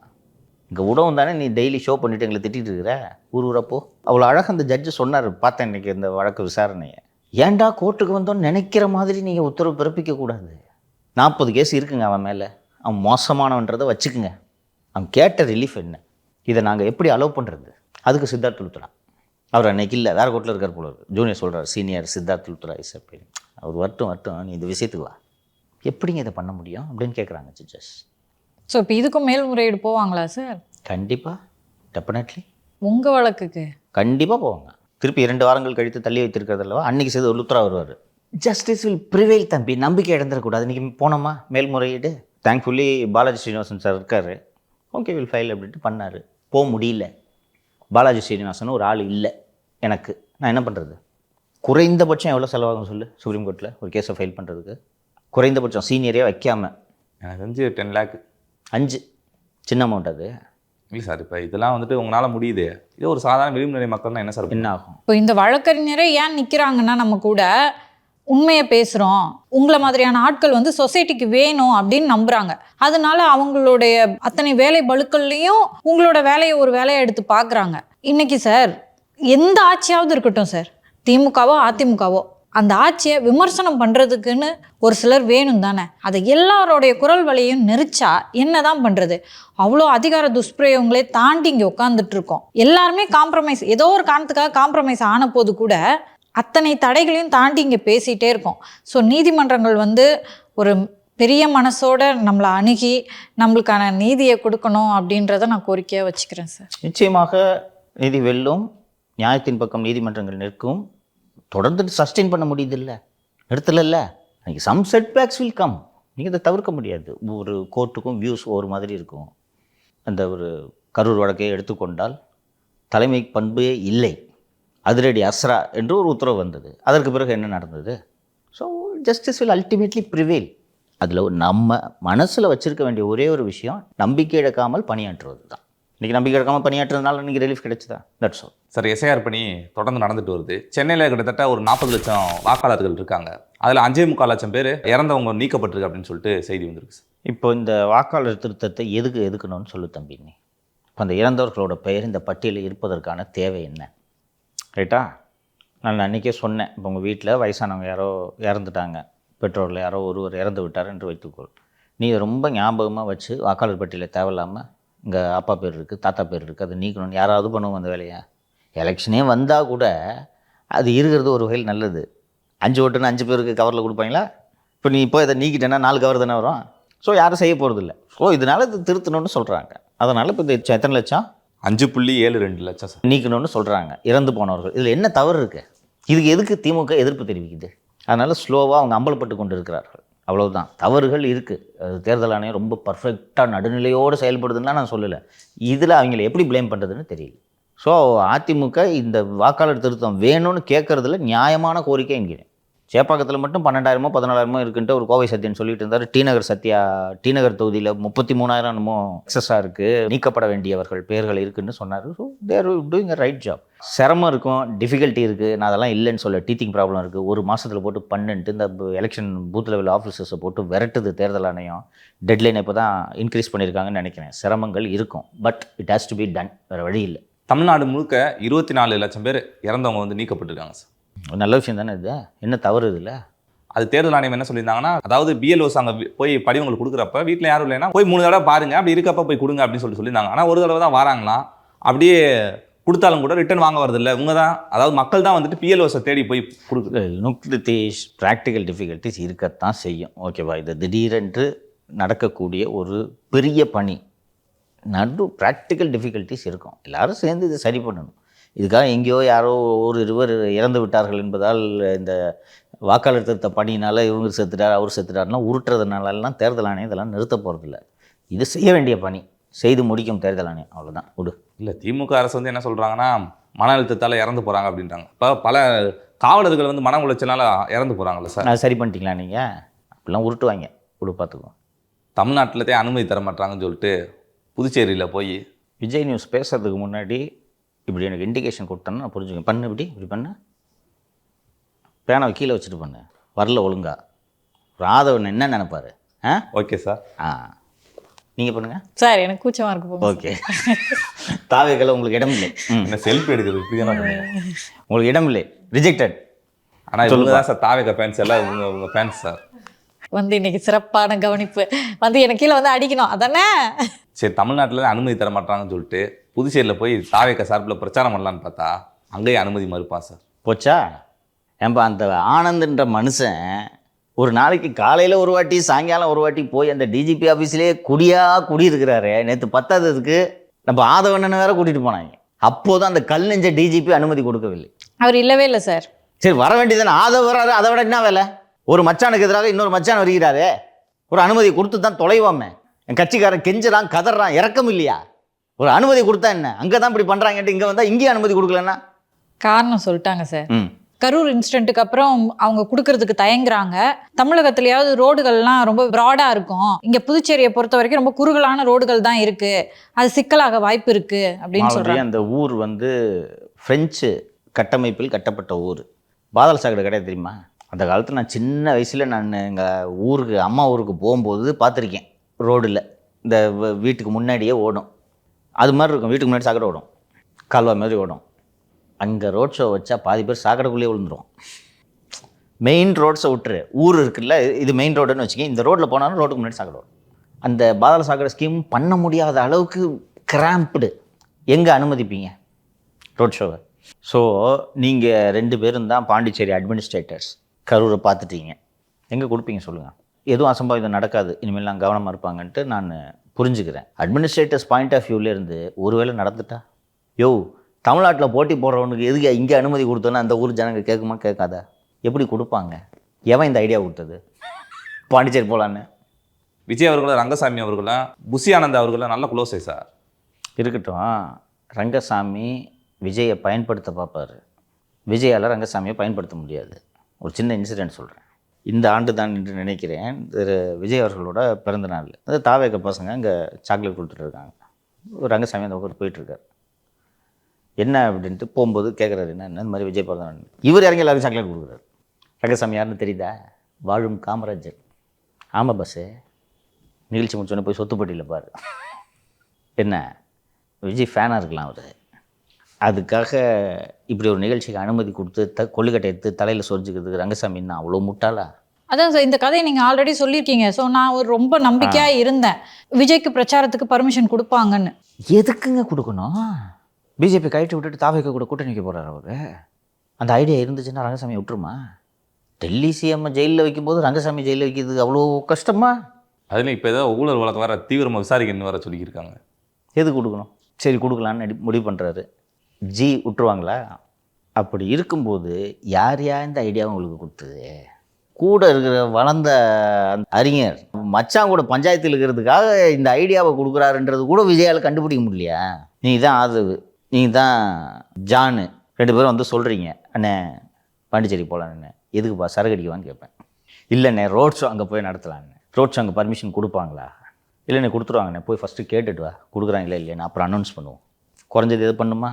இங்கே உடவும் தானே நீ டெய்லி ஷோ பண்ணிவிட்டு எங்களை திட்டிகிட்டு இருக்கிற. ஊரப்போ அவ்வளோ அழகாக அந்த ஜட்ஜு சொன்னார். பார்த்தேன் இன்றைக்கி இந்த வழக்கு விசாரணையை. ஏன்டா கோர்ட்டுக்கு வந்தோன்னு நினைக்கிற மாதிரி நீங்கள் உத்தரவு பிறப்பிக்கக்கூடாது. 40 கேஸ் இருக்குங்க அவன் மேலே. அவன் மோசமானவன்றதை வச்சுக்குங்க. அவன் கேட்ட ரிலீஃப் என்ன? இதை நாங்கள் எப்படி அலோவ் பண்ணுறது? அதுக்கு சித்தார்த் லுத்ரா அவர் அன்னைக்கு இல்லை, வேறு கோர்ட்டில் இருக்கார் போல இருக்கு. ஜூனியர் சொல்கிறார், சீனியர் சித்தார்த் லுத்ரா இஸ் அப்படின்னு. அவர் வரட்டும் நீ இந்த விஷயத்துக்கு வா, எப்படிங்க இதை பண்ண முடியும் அப்படின்னு கேட்குறாங்க ஜட்ஜஸ். ஸோ இப்போ இதுக்கும் மேல்முறையீடு போவாங்களா சார்? கண்டிப்பாக, டெஃபினெட்லி. உங்கள் வழக்குக்கு கண்டிப்பாக போவாங்க. திருப்பி 2 வாரங்கள் கழித்து தள்ளி வைத்திருக்கிறது அல்லவா, அன்றைக்கி செய்து லுத்ரா வருவார். ஜஸ்டிஸ் வில் ப்ரிவைல் தம்பி, நம்பிக்கை இழந்துடக்கூடாது. இன்றைக்கி போனோமா மேல்முறையீடு. தேங்க்ஃபுல்லி பாலாஜி ஸ்ரீனிவாசன் சார் இருக்கார். ஓகே வில் ஃபைல் அப்படின்ட்டு பண்ணார். போக முடியல. பாலாஜி ஸ்ரீனிவாசன் ஒரு ஆள் இல்லை எனக்கு. நான் என்ன பண்ணுறது? குறைந்தபட்சம் எவ்வளோ செலவாகும் சொல்லு சுப்ரீம் கோர்ட்டில் ஒரு கேஸை ஃபைல் பண்ணுறதுக்கு? குறைந்தபட்சம் சீனியரே வைக்காமல் எனக்கு தெரிஞ்சு 10 lakh. 5 சின்ன அமௌண்ட் அது இல்லை சார். இப்போ இதெல்லாம் வந்துட்டு உங்களால் முடியுது. இதே ஒரு சாதாரண விளிம்பு நிலை மக்கள்னா என்ன சார் என்ன ஆகும்? இப்போ இந்த வழக்கறிஞரே ஏன் நிற்கிறாங்கன்னா, நம்ம கூட உண்மையை பேசுகிறோம், உங்களை மாதிரியான ஆட்கள் வந்து சொசைட்டிக்கு வேணும் அப்படின்னு நம்புகிறாங்க. அதனால அவங்களுடைய அத்தனை வேலை பளுக்கள்லையும் உங்களோட வேலையை ஒரு வேலையை எடுத்து பார்க்குறாங்க. இன்னைக்கு சார் எந்த ஆட்சியாவது இருக்கட்டும் சார், திமுகவோ அதிமுகவோ, அந்த ஆட்சியை விமர்சனம் பண்ணுறதுக்குன்னு ஒரு சிலர் வேணும் தானே. அதை எல்லாரோடைய குரல் வலையும் நெரிச்சா என்ன தான் பண்ணுறது? அவ்வளோ அதிகார துஷ்பிரயோகங்களே தாண்டி இங்கே உட்காந்துட்டு இருக்கோம். எல்லாருமே காம்ப்ரமைஸ், ஏதோ ஒரு காரணத்துக்காக காம்ப்ரமைஸ் ஆன போது கூட அத்தனை தடைகளையும் தாண்டி இங்கே பேசிகிட்டே இருக்கோம். ஸோ நீதிமன்றங்கள் வந்து ஒரு பெரிய மனசோட நம்மளை அணுகி நம்மளுக்கான நீதியை கொடுக்கணும் அப்படின்றத நான் கோரிக்கையாக வச்சுக்கிறேன் சார். நிச்சயமாக நீதி வெல்லும், நியாயத்தின் பக்கம் நீதிமன்றங்கள் நிற்கும். தொடர்ந்து சஸ்டெயின் பண்ண முடியுது இல்லை, நிறுத்தல. அன்றைக்கி சம் செட்பேக்ஸ் வில் கம். நீங்கள் இதை தவிர்க்க முடியாது. ஒரு கோர்ட்டுக்கும் வியூஸ் ஒரு மாதிரி இருக்கும். அந்த ஒரு கரூர் வழக்கை எடுத்துக்கொண்டால் தலைமை பண்பே இல்லை, அதிரடி அஸ்ரா என்று ஒரு உத்தரவு வந்தது. அதற்கு பிறகு என்ன நடந்தது? So justice will ultimately prevail. அதில் நம்ம மனசில் வச்சுருக்க வேண்டிய ஒரே ஒரு விஷயம், நம்பிக்கை இழக்காமல் பணியாற்றுவது தான். இன்றைக்கி நம்பிக்கை இழக்காமல் பணியாற்றுறதுனால இன்றைக்கி ரிலீஃப் கிடைச்சதா? That's all sir. எஸ்ஐஆர் பணி தொடர்ந்து நடந்துட்டு வருது. சென்னையில் கிட்டத்தட்ட ஒரு 40 லட்சம் வாக்காளர்கள் இருக்காங்க. அதில் 5.25 லட்சம் பேர் இறந்தவங்க நீக்கப்பட்டிருக்கு அப்படின்னு சொல்லிட்டு செய்தி வந்திருக்கு சார். இப்போ இந்த வாக்காளர் திருத்தத்தை எதுக்கணும்னு சொல்லு தம்பி. நீ இப்போ அந்த இறந்தவர்களோட பெயர் இந்த பட்டியலில் இருப்பதற்கான தேவை என்ன? ரைட்டா? நான் அன்றைக்கே சொன்னேன். இப்போ உங்கள் வீட்டில் வயசானவங்க யாரோ இறந்துட்டாங்க, பெற்றோரில் யாரோ ஒருவர் இறந்து விட்டார் என்று வைத்துக்கொள். நீ ரொம்ப ஞாபகமாக வச்சு வாக்காளர் பட்டியலில் தேவையில்லாமல் இங்கே அப்பா பேர் இருக்குது, தாத்தா பேர் இருக்குது, அதை நீக்கணும்னு யாராவது பண்ணுவோம் அந்த வேலையை? எலெக்ஷனே வந்தால் கூட அது இருக்கிறது ஒரு வகையில் நல்லது. 5 ஓட்டுன்னு 5 பேருக்கு கவரில் கொடுப்பாங்களா? இப்போ நீ இப்போ இதை நீக்கிட்டேன்னா 4 கவர் தானே வரும். ஸோ யாரும் செய்ய போகிறதில்ல. ஸோ இதனால் இது திருத்தணும்னு சொல்கிறாங்க. அதனால் இப்போ இது எத்தனை லட்சம்? 5.72 லட்சம் சார் நீக்கணும்னு சொல்கிறாங்க இறந்து போனவர்கள். இதில் என்ன தவறு இருக்குது? இதுக்கு எதுக்கு திமுக எதிர்ப்பு தெரிவிக்குது? அதனால் ஸ்லோவாக அவங்க அம்பலப்பட்டு கொண்டு இருக்கிறார்கள். அவ்வளவுதான். தவறுகள் இருக்குது. அது தேர்தல் ஆணையம் ரொம்ப பர்ஃபெக்டாக நடுநிலையோடு செயல்படுதுன்னா நான் சொல்லலை. இதில் அவங்கள எப்படி ப்ளேம் பண்ணுறதுன்னு தெரியல. ஸோ அதிமுக இந்த வாக்காளர் திருத்தம் வேணும்னு கேட்குறதுல நியாயமான கோரிக்கை என்கிறேன். சேப்பாக்கத்தில் மட்டும் 12,000 14,000 இருக்குன்ட்டு ஒரு கோவை சத்யன் சொல்லிட்டு இருந்தார். டி நகர் தொகுதியில் 33,000 என்னமோ எக்ஸஸாக இருக்குது, நீக்கப்பட வேண்டியவர்கள் பேர்கள் இருக்குன்னு சொன்னார். So they're doing a right job. சிரமம் இருக்கும், டிஃபிகல்ட்டி இருக்குது, நான் அதெல்லாம் இல்லைன்னு சொல்ல. டீச்சிங் ப்ராப்ளம் இருக்குது. ஒரு மாதத்தில் போட்டு பண்ணிட்டு இந்த எலெக்ஷன் பூத் லெவல் ஆஃபீஸர்ஸை போட்டு விரட்டுது தேர்தல் ஆணையம். டெட்லைன் இப்போ தான் இன்க்ரீஸ் பண்ணியிருக்காங்கன்னு நினைக்கிறேன். சிரமங்கள் இருக்கும், but it has to be done. வேறு வழி இல்லை. தமிழ்நாடு முழுக்க 24 லட்சம் பேர் இறந்தவங்க வந்து நீக்கப்பட்டிருக்காங்க சார். நல்ல விஷயம் தானே இது, என்ன தவறு இதில்? அது தேர்தல் ஆணையம் என்ன சொல்லியிருந்தாங்கன்னா, அதாவது பிஎல்ஓஸ் அங்கே போய் படிவங்கள் கொடுக்குறப்ப வீட்டில் யாரும் இல்லைன்னா போய் 3 தடவை பாருங்க, அப்படி இருக்கப்ப போய் கொடுங்க அப்படின்னு சொல்லியிருந்தாங்க. ஆனால் ஒரு தடவை தான் வராங்களாம். அப்படியே கொடுத்தாலும் கூட ரிட்டர்ன் வாங்க வரதில்லை. இவங்க தான், அதாவது மக்கள் தான் வந்துட்டு பிஎல்ஓஸை தேடி போய் கொடுக்குறது. நியூக்ளியஸ் ப்ராக்டிக்கல் டிஃபிகல்ட்டிஸ் இருக்கத்தான் செய்யும். ஓகேவா? இது திடீரென்று நடக்கக்கூடிய ஒரு பெரிய பணி. ப்ராக்டிக்கல் டிஃபிகல்ட்டிஸ் இருக்கும். எல்லாரும் சேர்ந்து இதை சரி பண்ணணும். இதுக்காக எங்கேயோ யாரோ ஒரு இருவர் இறந்து விட்டார்கள் என்பதால் இந்த வாக்காளர் திருத்த பணியினால் இவங்க செத்துட்டார் அவர் செத்துட்டார்னா உருட்டுறதுனாலலாம் தேர்தல் ஆணையம் இதெல்லாம் நிறுத்த போகிறதில்ல. இது செய்ய வேண்டிய பணி, செய்து முடிக்கும் தேர்தல் ஆணையம். அவ்வளோதான். விடு. இல்லை, திமுக அரசு வந்து என்ன சொல்கிறாங்கன்னா, மன அழுத்தத்தால் இறந்து போகிறாங்க அப்படின்றாங்க. இப்போ பல காவலர்கள் வந்து மன உளைச்சலால் இறந்து போகிறாங்கல்ல சார், அது சரி பண்ணிட்டீங்களா நீங்கள்? அப்படிலாம் உருட்டுவாங்க. விடு, பார்த்துக்குவோம். தமிழ்நாட்டில் அனுமதி தர மாட்டாங்கன்னு சொல்லிட்டு புதுச்சேரியில் போய் விஜய் நியூஸ் பேசுறதுக்கு முன்னாடி இப்படி எனக்கு இண்டிகேஷன் கொடுத்தேன்னு நான் புரிஞ்சுக்கேன். பண்ணு, இப்படி பண்ணு, பேனாவை கீழே வச்சுட்டு பண்ணு, வரல ஒழுங்கா. ராதவன் என்ன நினைப்பாரு? Okay sir. நீங்கள் பண்ணுங்க சார். எனக்கு கூச்சமாக இருக்கு. ஓகே. தாவேக்கல உங்களுக்கு இடம் இல்லை. என்ன செல்ஃபி எடுக்கிறது இப்படி தானே உங்களுக்கு இடம் இல்லை, ரிஜெக்டட். ஆனால் இவங்க தான் சார் தாவேக்க ஃபேன்ஸ், எல்லாம் உங்க ஃபேன்ஸ் சார். வந்து இன்னைக்கு சிறப்பான கவனிப்பு. வந்து எனக்கு கீழே வந்து அடிக்கணும் அதானே. சரி, தமிழ்நாட்டில் அனுமதி தர மாட்டாங்கன்னு சொல்லிட்டு புதுச்சேரியில் போய் தாவேக்க சார்பில் பிரச்சாரம் பண்ணலான்னு பார்த்தா அங்கேயே அனுமதி மறுப்பான் சார். போச்சா? ஏன்பா அந்த ஆனந்த்ன்ற மனுஷன் ஒரு நாளைக்கு காலையில் ஒரு வாட்டி சாயங்காலம் ஒரு வாட்டி போய் அந்த டிஜிபி ஆஃபீஸ்லேயே குடியிருக்கிறாரு. நேற்று 10ஆவதுக்கு நம்ம ஆதவண்ணனை வேற கூட்டிகிட்டு போனாங்க. அப்போதான் அந்த கல் நெஞ்ச டிஜிபி அனுமதி கொடுக்கவில்லை. அவர் இல்லவே இல்லை சார். சரி, வர வேண்டியதானே. ஆதவ வராரு, அதை விட என்ன வேலை? ஒரு மச்சானுக்கு எதிராக இன்னொரு மச்சான் வருகிறாரு, ஒரு அனுமதி கொடுத்து தான் தொலைவாமே. என் கட்சிக்காரன் கெஞ்சுறான், கதறான், இறக்கம் இல்லையா? ஒரு அனுமதி கொடுத்தா என்ன? அங்கே தான் இப்படி பண்ணுறாங்கன்ட்டு இங்கே வந்தால் இங்கேயும் அனுமதி கொடுக்கலன்னா காரணம் சொல்லிட்டாங்க சார். கரூர் இன்சிடென்ட்டுக்கு அப்புறம் அவங்க கொடுக்கறதுக்கு தயங்குறாங்க. தமிழகத்திலேயாவது ரோடுகள்லாம் ரொம்ப ப்ராடாக இருக்கும், இங்கே புதுச்சேரியை பொறுத்த வரைக்கும் ரொம்ப குறுகலான ரோடுகள் தான் இருக்குது, அது சிக்கலாக வாய்ப்பு இருக்குது அப்படின்னு சொல்கிறாங்க. அந்த ஊர் வந்து ஃப்ரெஞ்சு கட்டமைப்பில் கட்டப்பட்ட ஊர். பாதாள சாக்கடை கிடையாது தெரியுமா? அந்த காலத்தில் நான் சின்ன வயசில் நான் எங்கள் ஊருக்கு அம்மா ஊருக்கு போகும்போது பார்த்துருக்கேன். ரோடில் இந்த வீட்டுக்கு முன்னாடியே ஓடும், அது மாதிரி இருக்கும். வீட்டுக்கு முன்னாடி சாக்கடை ஓடும், கால்வா மாதிரி ஓடும். அங்கே ரோட் ஷோ வச்சா பாதி பேர் சாக்கடைக்குள்ளேயே விழுந்துருவோம். மெயின் ரோட்ஸை விட்டுரு, ஊர் இருக்குல்ல, இது மெயின் ரோடுன்னு வச்சுக்கேன். இந்த ரோட்டில் போனாலும் ரோட்டுக்கு முன்னாடி சாக்கடை வரும். அந்த பாதாள சாக்கடை ஸ்கீம் பண்ண முடியாத அளவுக்கு கிராம்ப்டு. எங்கே அனுமதிப்பீங்க ரோட் ஷோவை? ஸோ நீங்கள் 2 பேரும் தான் பாண்டிச்சேரி அட்மினிஸ்ட்ரேட்டர்ஸ். கரூரை பார்த்துட்டீங்க, எங்கே கொடுப்பீங்க சொல்லுங்கள்? எதுவும் அசம்பாவிதம் நடக்காது, இனிமேல் நான் கவனமாக இருப்பாங்கன்ட்டு நான் புரிஞ்சுக்கிறேன். அட்மினிஸ்ட்ரேட்டர்ஸ் பாயிண்ட் ஆஃப் வியூலேருந்து ஒருவேளை நடந்துட்டா, தமிழ்நாட்டில் போட்டி போடுறவனுக்கு எதுக்கு இங்கே அனுமதி கொடுத்தோன்னா அந்த ஊர் ஜனங்க கேட்குமா கேட்காதா? எப்படி கொடுப்பாங்க? எவன் இந்த ஐடியா கொடுத்தது பாண்டிச்சேரி போகலான்னு? விஜய் அவர்களும் ரங்கசாமி அவர்களும் புஷி ஆனந்த் அவர்களும் நல்ல க்ளோஸே சார். இருக்கட்டும், ரங்கசாமி விஜயை பயன்படுத்த பார்ப்பார், விஜயால் ரங்கசாமியை பயன்படுத்த முடியாது. ஒரு சின்ன இன்சிடென்ட் சொல்கிறேன். இந்த ஆண்டு தான் என்று நினைக்கிறேன், திரு விஜய் அவர்களோட பிறந்த நாள். அது தாவேக்க பசங்க இங்கே சாக்லேட் கொடுத்துட்டு இருக்காங்க. ரங்கசாமி அந்த பக்கம் போயிட்டுருக்கார். என்ன அப்படின்ட்டு போகும்போது கேட்குறாரு, என்ன இந்த மாதிரி விஜய் பிறந்த நாள். இவர் இறங்கி எல்லாருக்கும் சாக்லேட் கொடுக்குறாரு. ரங்கசாமி யாருன்னு தெரியுதா? வாழும் காமராஜர். ஆமாம் பஸ்ஸு, நிகழ்ச்சி முடிச்சோன்னே போய் சொத்துப்பட்டியில் பாரு. என்ன விஜய் ஃபேனாக இருக்கலாம் அவர். அதுக்காக இப்படி ஒரு நிகழ்ச்சிக்கு அனுமதி கொடுத்து கொள்ளுக்கட்டை எடுத்து தலையில் சொரிஞ்சுக்கிறதுக்கு ரங்கசாமின்னா அவ்வளோ முட்டாளா? அதான் சார், இந்த கதையை நீங்கள் ஆல்ரெடி சொல்லியிருக்கீங்க. ஸோ நான் ஒரு ரொம்ப நம்பிக்கையாக இருந்தேன் விஜய்க்கு பிரச்சாரத்துக்கு பர்மிஷன் கொடுப்பாங்கன்னு. எதுக்குங்க கொடுக்கணும்? பிஜேபி கைட்டு விட்டுட்டு தாவேக்க கூட கூட்டணி வைக்க போகிறார் அவர். அந்த ஐடியா இருந்துச்சுன்னா ரங்கசாமி விட்டுருமா? டெல்லி சிஎம் ஜெயிலில் வைக்கும்போது ரங்கசாமி ஜெயிலில் வைக்கிறதுக்கு அவ்வளோ கஷ்டமா? அதில் இப்போ ஏதோ ஊழல் வழக்கு வர தீவிரமாக விசாரிக்கணும்னு வர சொல்லியிருக்காங்க. எது கொடுக்கணும்? சரி கொடுக்கலான்னு முடிவு பண்ணுறாரு. விட்டுருவாங்களா? அப்படி இருக்கும்போது யார் இந்த ஐடியாவை உங்களுக்கு கொடுத்தது? கூட இருக்கிற வளர்ந்த அறிஞர் மச்சான் கூட பஞ்சாயத்தில் இருக்கிறதுக்காக இந்த ஐடியாவை கொடுக்குறாருன்றது கூட விஜயால் கண்டுபிடிக்க முடியலையா? நீ தான் ஆதவு, நீ தான் ஜானு, 2 பேரும் வந்து சொல்கிறீங்க அண்ணே பாண்டிச்சேரி போகலான்னு. எதுக்குப்பா சரக்கு அடிக்குவான்னு கேட்பேன். இல்லைண்ணே ரோட் ஷோ அங்கே போய் நடத்தலான்னு. ரோட் ஷோ அங்கே பர்மிஷன் கொடுப்பாங்களா? இல்லைண்ணே கொடுத்துருவாங்கண்ணே, போய் ஃபஸ்ட்டு கேட்டுட்டு வா, கொடுக்குறாங்களா இல்லைண்ணே அப்புறம் அனௌன்ஸ் பண்ணுவோம். குறைஞ்சது எது பண்ணுமா?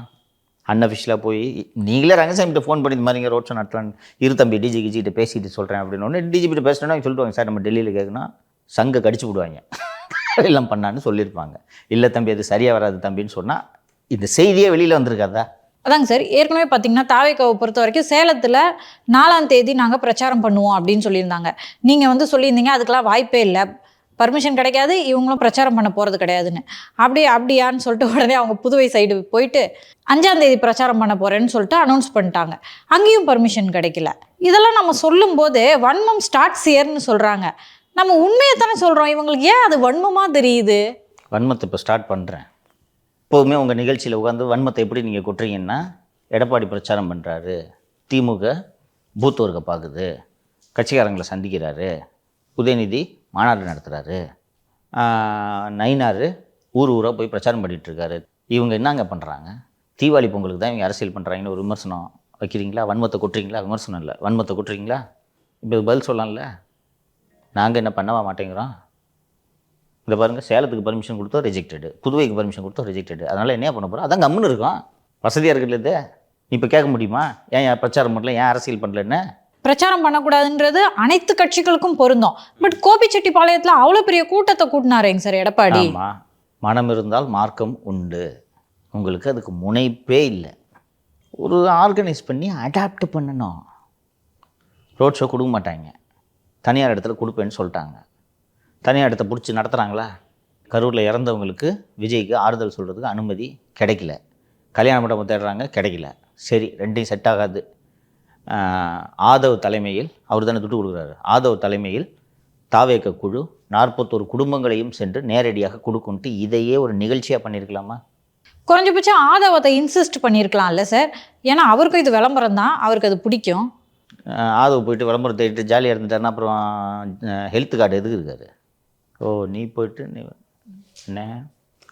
அன்அஃபிஷியலாக போய் நீங்களே ரங்கசாமிகிட்ட ஃபோன் பண்ணி இந்த மாதிரிங்க ரோட் ஷோ நடத்தலான்னு இரு தம்பி டிஜி கிட்ட பேசிட்டு சொல்கிறேன் அப்படின்னு ஒன்று டிஜிபிட்ட பேசினோன்னா சொல்லிட்டு சார் நம்ம டெல்லியில் கேட்கணும் சங்கை கடிச்சு விடுவாங்க எல்லாம் பண்ணான்னு சொல்லியிருப்பாங்க. இல்லை தம்பி அது சரியாக வராது தம்பின்னு சொன்னால் இந்த செய்தியே வெளியில் வந்திருக்காதா? அதாங்க சார், ஏற்கனவே பார்த்தீங்கன்னா தாவேக்காவை பொறுத்த வரைக்கும் சேலத்தில் 4ஆம் தேதி நாங்கள் பிரச்சாரம் பண்ணுவோம் அப்படின்னு சொல்லியிருந்தாங்க. நீங்கள் வந்து சொல்லியிருந்தீங்க அதுக்கெல்லாம் வாய்ப்பே இல்லை, பர்மிஷன் கிடைக்காது, இவங்களும் பிரச்சாரம் பண்ண போகிறது கிடையாதுன்னு. அப்படியான்னு சொல்லிட்டு உடனே அவங்க புதுவை சைடு போயிட்டு 5ஆம் தேதி பிரச்சாரம் பண்ண போகிறேன்னு சொல்லிட்டு அனௌன்ஸ் பண்ணிட்டாங்க. அங்கேயும் பர்மிஷன் கிடைக்கல. இதெல்லாம் நம்ம சொல்லும்போது வன்மம் ஸ்டார்ட்ஸ் ஹியர்னு சொல்கிறாங்க. நம்ம உண்மையை தானே சொல்கிறோம், இவங்களுக்கு ஏன் அது வன்மமாக தெரியுது? வன்மத்தை இப்போ ஸ்டார்ட் பண்ணுறேன். எப்போவுமே உங்கள் நிகழ்ச்சியில் உட்காந்து வன்மத்தை எப்படி நீங்கள் கொட்டுறீங்கன்னா, எடப்பாடி பிரச்சாரம் பண்ணுறாரு, திமுக பூத் ஒர்க்கை பார்க்குது, கட்சிக்காரங்களை சந்திக்கிறாரு, உதயநிதி மாநாடு நடத்துகிறாரு, நயினார் ஊராக போய் பிரச்சாரம் பண்ணிகிட்ருக்காரு, இவங்க என்னங்க பண்ணுறாங்க? தீபாவளி பொங்கலுக்கு தான் இவங்க அரசியல் பண்ணுறாங்கன்னு ஒரு விமர்சனம் வைக்கிறீங்களா? வன்மத்தை கொட்டுறீங்களா? விமர்சனம் இல்லை, வன்மத்தை கொட்டுறீங்களா? இப்போ பதில் சொல்லலாம்ல. நாங்கள் என்ன பண்ணவா மாட்டேங்கிறோம்? இந்த பாருங்கள், சேலத்துக்கு பர்மிஷன் கொடுத்தோம் ரிஜெக்டடு, புதுவைக்கு பர்மிஷன் கொடுத்தோம் ரிஜெக்டடு. அதனால் என்ன பண்ண போகிறோம்? அதான் கம்முன்னு இருக்கும், வசதியாக இருக்கிறது. இப்போ கேட்க முடியுமா ஏன் பிரச்சாரம் பண்ணல, ஏன் அரசியல் பண்ணலன்னு? பிரச்சாரம் பண்ணக்கூடாதுன்றது அனைத்து கட்சிகளுக்கும் பொருந்தும். பட் கோபிச்செட்டிப்பாளையத்தில் அவ்வளோ பெரிய கூட்டத்தை கூட்டினாரேங்க சார் எடப்பாடி. ஆமாம், மனம் இருந்தால் மார்க்கம் உண்டு. உங்களுக்கு அதுக்கு முனைப்பே இல்லை. ஒரு ஆர்கனைஸ் பண்ணி அடாப்ட் பண்ணணும். ரோட் ஷோ கொடுக்க மாட்டாங்க, தனியார் இடத்துல கொடுப்பேன்னு சொல்லிட்டாங்க. தனியார் இடத்த பிடிச்சி நடத்துகிறாங்களா? கரூரில் இறந்தவங்களுக்கு விஜய்க்கு ஆறுதல் சொல்கிறதுக்கு அனுமதி கிடைக்கல. கல்யாண மண்டபம் தேடுறாங்க, கிடைக்கல. சரி, ரெண்டையும் செட் ஆகாது. ஆதவ் தலைமையில், அவர் தானே துட்டு கொடுக்குறாரு, ஆதவ் தலைமையில் தாவேக்க குழு 41 குடும்பங்களையும் சென்று நேரடியாக கொடுக்குன்ட்டு இதையே ஒரு நிகழ்ச்சியாக பண்ணியிருக்கலாமா? குறைஞ்சபட்சம் ஆதவத்தை இன்சிஸ்ட் பண்ணியிருக்கலாம்ல சார். ஏன்னா அவருக்கும் இது விளம்பரம் தான், அவருக்கு அது பிடிக்கும். ஆதவ் போயிட்டு விளம்பரம் தேடிட்டு ஜாலியாக இருந்துட்டாருன்னா அப்புறம் ஹெல்த் கார்டு எதுக்கு இருக்காரு? ஓ, நீ போயிட்டு நீ என்ன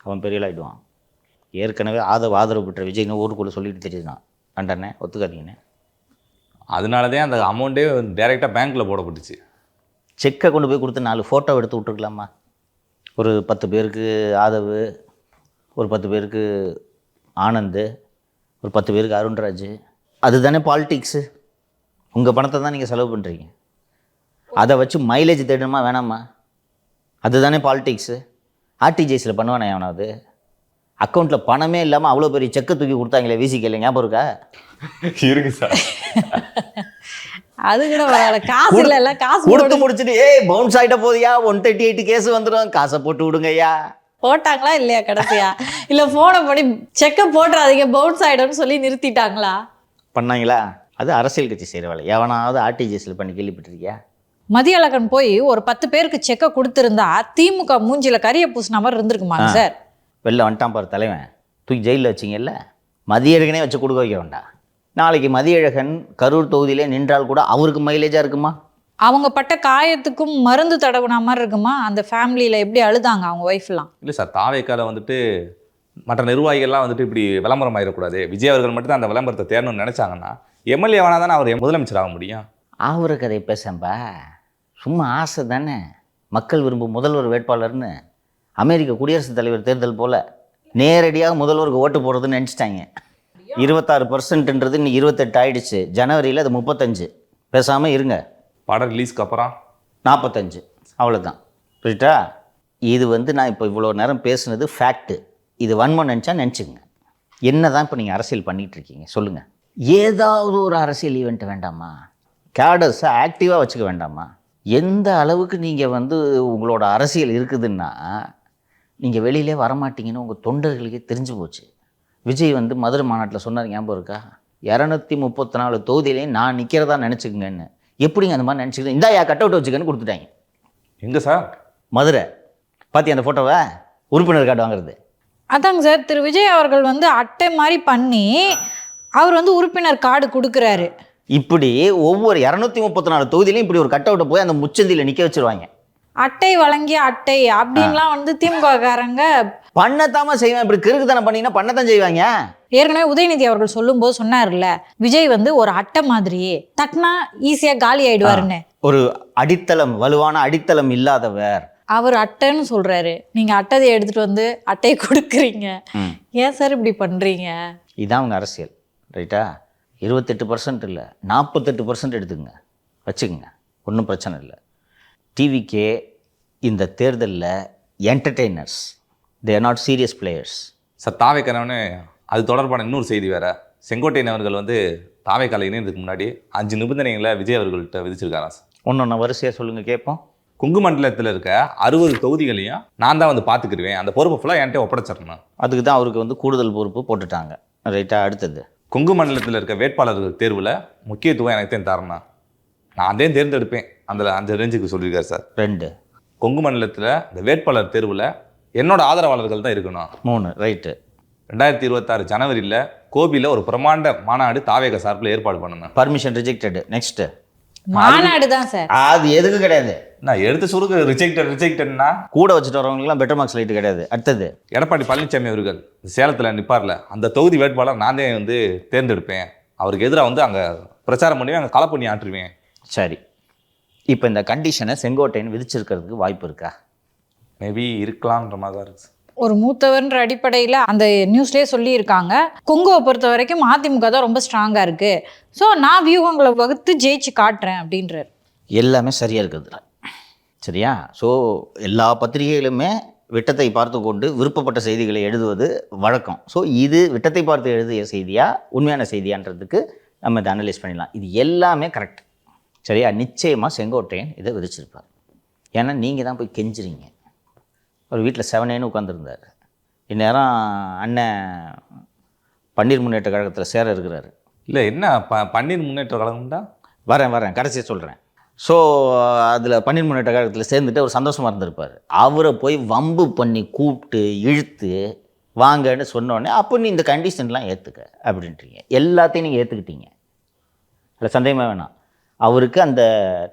அவன் பெரியலாகிடுவான். ஏற்கனவே ஆதரவு பெற்ற விஜய்னு ஊருக்குள்ளே சொல்லிட்டு தெரியுதுண்ணா, வேண்டாண்ணே ஒத்துக்காதீங்கண்ணே. அதனால தான் அந்த அமௌண்ட்டே டைரெக்டாக பேங்க்கில் போடப்பட்டுச்சு. செக்கை கொண்டு போய் கொடுத்து 4 ஃபோட்டோ எடுத்து விட்டுருக்கலாமா? ஒரு 10 பேருக்கு ஆதவ், ஒரு 10 பேருக்கு ஆனந்த், ஒரு 10 பேருக்கு அருண்ராஜ். அதுதானே பாலிடிக்ஸு. உங்கள் பணத்தை தான் நீங்கள் செலவு பண்ணுறீங்க. அதை வச்சு மைலேஜ் தேடணுமா வேணாமா? அதுதானே பாலிடிக்ஸு. ஆர்டிஜிஎஸில் பண்ணுவானே அவனாவது? அக்கௌண்ட்டில் பணமே இல்லாமல் அவ்வளோ பெரிய செக்கை தூக்கி கொடுத்தாங்களே விசிக்கல, ஞாபகம் இருக்கா? இருக்கு சார். அது கூட பரவாயில்ல, காசு இல்லை, காசு கொடுத்து முடிச்சுட்டு பவுன்ஸ் ஆகிட்ட போதியா 138 கேஸ் வந்துடும், காசை போட்டு விடுங்க ஐயா. போட்டாங்களா இல்லையா கடைசியா? இல்லை ஃபோனை பண்ணி செக்கை போட்டுறாதீங்க பவுன்ஸ் ஆகிடும்னு சொல்லி நிறுத்திட்டாங்களா? பண்ணாங்களா? அது அரசியல் கட்சி செய்கிற வேலை. எவனாவது ஆர்டிஜிஎஸில் பண்ணி கேள்விப்பட்டிருக்கியா? மதியழகன் போய் ஒரு 10 பேருக்கு செக்கை கொடுத்துருந்தா திமுக மூஞ்சில கரிய பூசின மாதிரி இருந்திருக்குமாங்க சார்? வெளில வந்துட்டான் பாரு தலைவன், தூக்கி ஜெயிலில் வச்சிங்கல்ல. மதியழகனே வச்சு கொடுக்க வைக்க வேண்டாம். நாளைக்கு மதியழகன் கரூர் தொகுதியிலே நின்றால் கூட அவருக்கு மைலேஜாக இருக்குமா? அவங்க பட்ட காயத்துக்கும் மருந்து தடவுன மாதிரி இருக்குமா? அந்த ஃபேமிலியில் எப்படி அழுதாங்க அவங்க ஒய்ஃப்லாம்? இல்லை சார், தாவேக்கால வந்துட்டு மற்ற நிர்வாகிகள்லாம் வந்துட்டு இப்படி விளம்பரம் ஆகிடக்கூடாது, விஜய் அவர்கள் மட்டும் தான் அந்த விளம்பரத்தை தேடணும்னு நினச்சாங்கன்னா எம்எல்ஏ வேணா தானே அவர் முதலமைச்சர் ஆக முடியும். ஆவுற கதை பேசம்பா, சும்மா ஆசை தானே. மக்கள் விரும்பும் முதல்வர் வேட்பாளர்னு அமெரிக்க குடியரசுத் தலைவர் தேர்தல் போல் நேரடியாக முதல்வருக்கு ஓட்டு போடுறதுன்னு நினச்சிட்டாங்க. 26%ன்றது இன்னைக்கு 28 ஆயிடுச்சு. ஜனவரியில் அது 35. பேசாமல் இருங்க. படம் ரிலீஸ்க்கு அப்புறம் 45, அவ்வளோதான். புரியுதா? இது நான் இப்போ இவ்வளோ நேரம் பேசுனது ஃபேக்ட்டு. இது வன்மம் நினச்சா நினச்சிங்க. என்ன தான் இப்போ நீங்கள் அரசியல் பண்ணிகிட்ருக்கீங்க சொல்லுங்கள். ஏதாவது ஒரு அரசியல் ஈவெண்ட் வேண்டாமா? கேடர்ஸை ஆக்டிவாக வச்சுக்க வேண்டாமா? எந்த அளவுக்கு நீங்கள் உங்களோட அரசியல் இருக்குதுன்னா நீங்கள் வெளியிலே வரமாட்டீங்கன்னு உங்கள் தொண்டர்களுக்கே தெரிஞ்சு போச்சு. விஜய் மதுரை மாநாட்டில் சொன்னார், ஞாபகம் இருக்கா? 234 தொகுதியிலையும் நான் நிற்கிறதா நினச்சிக்கங்கன்னு. எப்படிங்க அந்த மாதிரி நினச்சிக்கிட்டு இந்தா கட் அவுட் வச்சுக்கன்னு கொடுத்துட்டாங்க. எங்கே சார்? மதுரை. பார்த்தியா அந்த ஃபோட்டோவை? உறுப்பினர் கார்டு வாங்குறது. அதாங்க சார், திரு விஜய் அவர்கள் அட்டை மாதிரி பண்ணி அவர் உறுப்பினர் கார்டு கொடுக்குறாரு. இப்படி ஒவ்வொரு 234 தொகுதியிலையும் இப்படி ஒரு கட் அவுட்டை போய் அந்த முச்சந்தியில் நிற்க வச்சுருவாங்க. அட்டை வழங்கிய அட்டை அப்படின்லாம் வந்து திமுக காரங்க பண்ணத்தாம செய்வேன். இப்படி கிறுக்குத்தனம் பண்ணீங்கன்னா பண்ணத்தான் செய்வாங்க. ஏற்கனவே உதயநிதி அவர்கள் சொல்லும்போது சொன்னார்ல, விஜய் வந்து ஒரு அட்டை மாதிரியே தட்டினா ஈஸியா காலி ஆயிடுவாருன்னு. ஒரு அடித்தளம், வலுவான அடித்தளம் இல்லாதவர். அவர் அட்டைன்னு சொல்றாரு, நீங்க அட்டையை எடுத்துட்டு வந்து அட்டையை கொடுக்குறீங்க. ஏன் சார் இப்படி பண்றீங்க? இதான் அவங்க அரசியல், ரைட்டா? 28% இல்லை, 48% எடுத்துக்கங்க, வச்சுக்கோங்க, ஒன்றும் பிரச்சனை இல்லை. டிவிக்கே இந்த தேர்தலில் entertainers, they are not serious players. Sir தாவேக்கனவனே அது தொடர்பான இன்னொரு செய்தி வேறு. செங்கோட்டையன் அவர்கள் வந்து தாவேக்கால இணையதுக்கு முன்னாடி 5 நிபந்தனைகளை விஜய் அவர்கள்ட்ட விதிச்சிருக்காரா சார்? ஒன்று வரிசையாக சொல்லுங்கள் கேட்போம். கொங்கு மண்டலத்தில் இருக்க 60 தொகுதிகளையும் நான் தான் வந்து பார்த்துக்கிடுவேன், அந்த பொறுப்பு ஃபுல்லாக என்கிட்ட ஒப்படைச்சிடணும். அதுக்கு தான் அவருக்கு வந்து கூடுதல் பொறுப்பு போட்டுட்டாங்க, ரைட்டா? அடுத்தது, கொங்கு மண்டலத்தில் இருக்க வேட்பாளர்கள் தேர்வில் முக்கியத்துவம் எனக்கு தான் தரணும், நான் தான் தேர்ந்தெடுப்பேன், அந்த ரேஞ்சுக்கு சொல்லியிருக்காரு சார். 2, கொங்கு மண்டலத்தில் இந்த வேட்பாளர் தேர்வில் என்னோட ஆதரவாளர்கள் தான் இருக்கணும். 3, ரைட்டு. 2026 ஜனவரியில் கோபியில் ஒரு பிரமாண்ட மாநாடு தாவேக சார்பில் ஏற்பாடு பண்ணணும். Permission rejected. நெக்ஸ்ட்டு, மாநாடு தான் சார். அது எதுக்கு கிடையாது, நான் எடுத்து சுருக்கு ரிஜெக்டட்னா கூட வச்சுட்டு வரவங்களுக்குலாம் பெட்டர் மார்க்ஸ் லைட்டு கிடையாது. அடுத்தது, எடப்பாடி பழனிசாமி அவர்கள் சேலத்தில் நிற்பார்ல, அந்த தொகுதி வேட்பாளர் நான் தான் வந்து தேர்ந்தெடுப்பேன், அவருக்கு எதிராக வந்து அங்கே பிரச்சாரம் பண்ணுவேன், அங்கே களை பண்ணி ஆற்றுவேன். சரி, இப்போ இந்த கண்டிஷனை செங்கோட்டையன் விதிச்சிருக்கிறதுக்கு வாய்ப்பு இருக்கா? மேபி இருக்கலாம்ன்ற மாதிரி தான் இருக்குது. ஒரு மூத்தவர்ன்ற அடிப்படையில் அந்த நியூஸ்லேயே சொல்லியிருக்காங்க, கொங்குவை பொறுத்த வரைக்கும் அதிமுக தான் ரொம்ப ஸ்ட்ராங்காக இருக்குது, ஸோ நான் வியூகங்களை வகுத்து ஜெயிச்சு காட்டுறேன் அப்படின்றார். எல்லாமே சரியாக இருக்குது, சரியா? ஸோ எல்லா பத்திரிகைகளுமே விட்டத்தை பார்த்து கொண்டு விருப்பப்பட்ட செய்திகளை எழுதுவது வழக்கம். ஸோ இது விட்டத்தை பார்த்து எழுதிய செய்தியா உண்மையான செய்தியான்றதுக்கு நம்ம இதை அனலைஸ் பண்ணிடலாம். இது எல்லாமே கரெக்ட், சரியா? நிச்சயமாக செங்கோட்டையன் இதை விதிச்சிருப்பார். ஏன்னா நீங்கள் தான் போய் கெஞ்சுறீங்க. ஒரு வீட்டில் 7 உட்காந்துருந்தார். இந்நேரம் அண்ணன் பன்னீர் முன்னேற்ற கழகத்தில் சேர இருக்கிறாரு. இல்லை என்ன பன்னீர் முன்னேற்ற கழகம்டா? வரேன் கடைசியாக சொல்கிறேன். ஸோ அதில் பன்னீர் முன்னேற்ற கழகத்தில் சேர்ந்துட்டு அவர் சந்தோஷமாக இருந்திருப்பார். அவரை போய் வம்பு பண்ணி கூப்பிட்டு இழுத்து வாங்கன்னு சொன்னோடனே அப்போ நீ இந்த கண்டிஷன்லாம் ஏற்றுக்க அப்படின்றீங்க. எல்லாத்தையும் நீங்கள் ஏற்றுக்கிட்டீங்க, அதில் சந்தேகமே வேணாம். அவருக்கு அந்த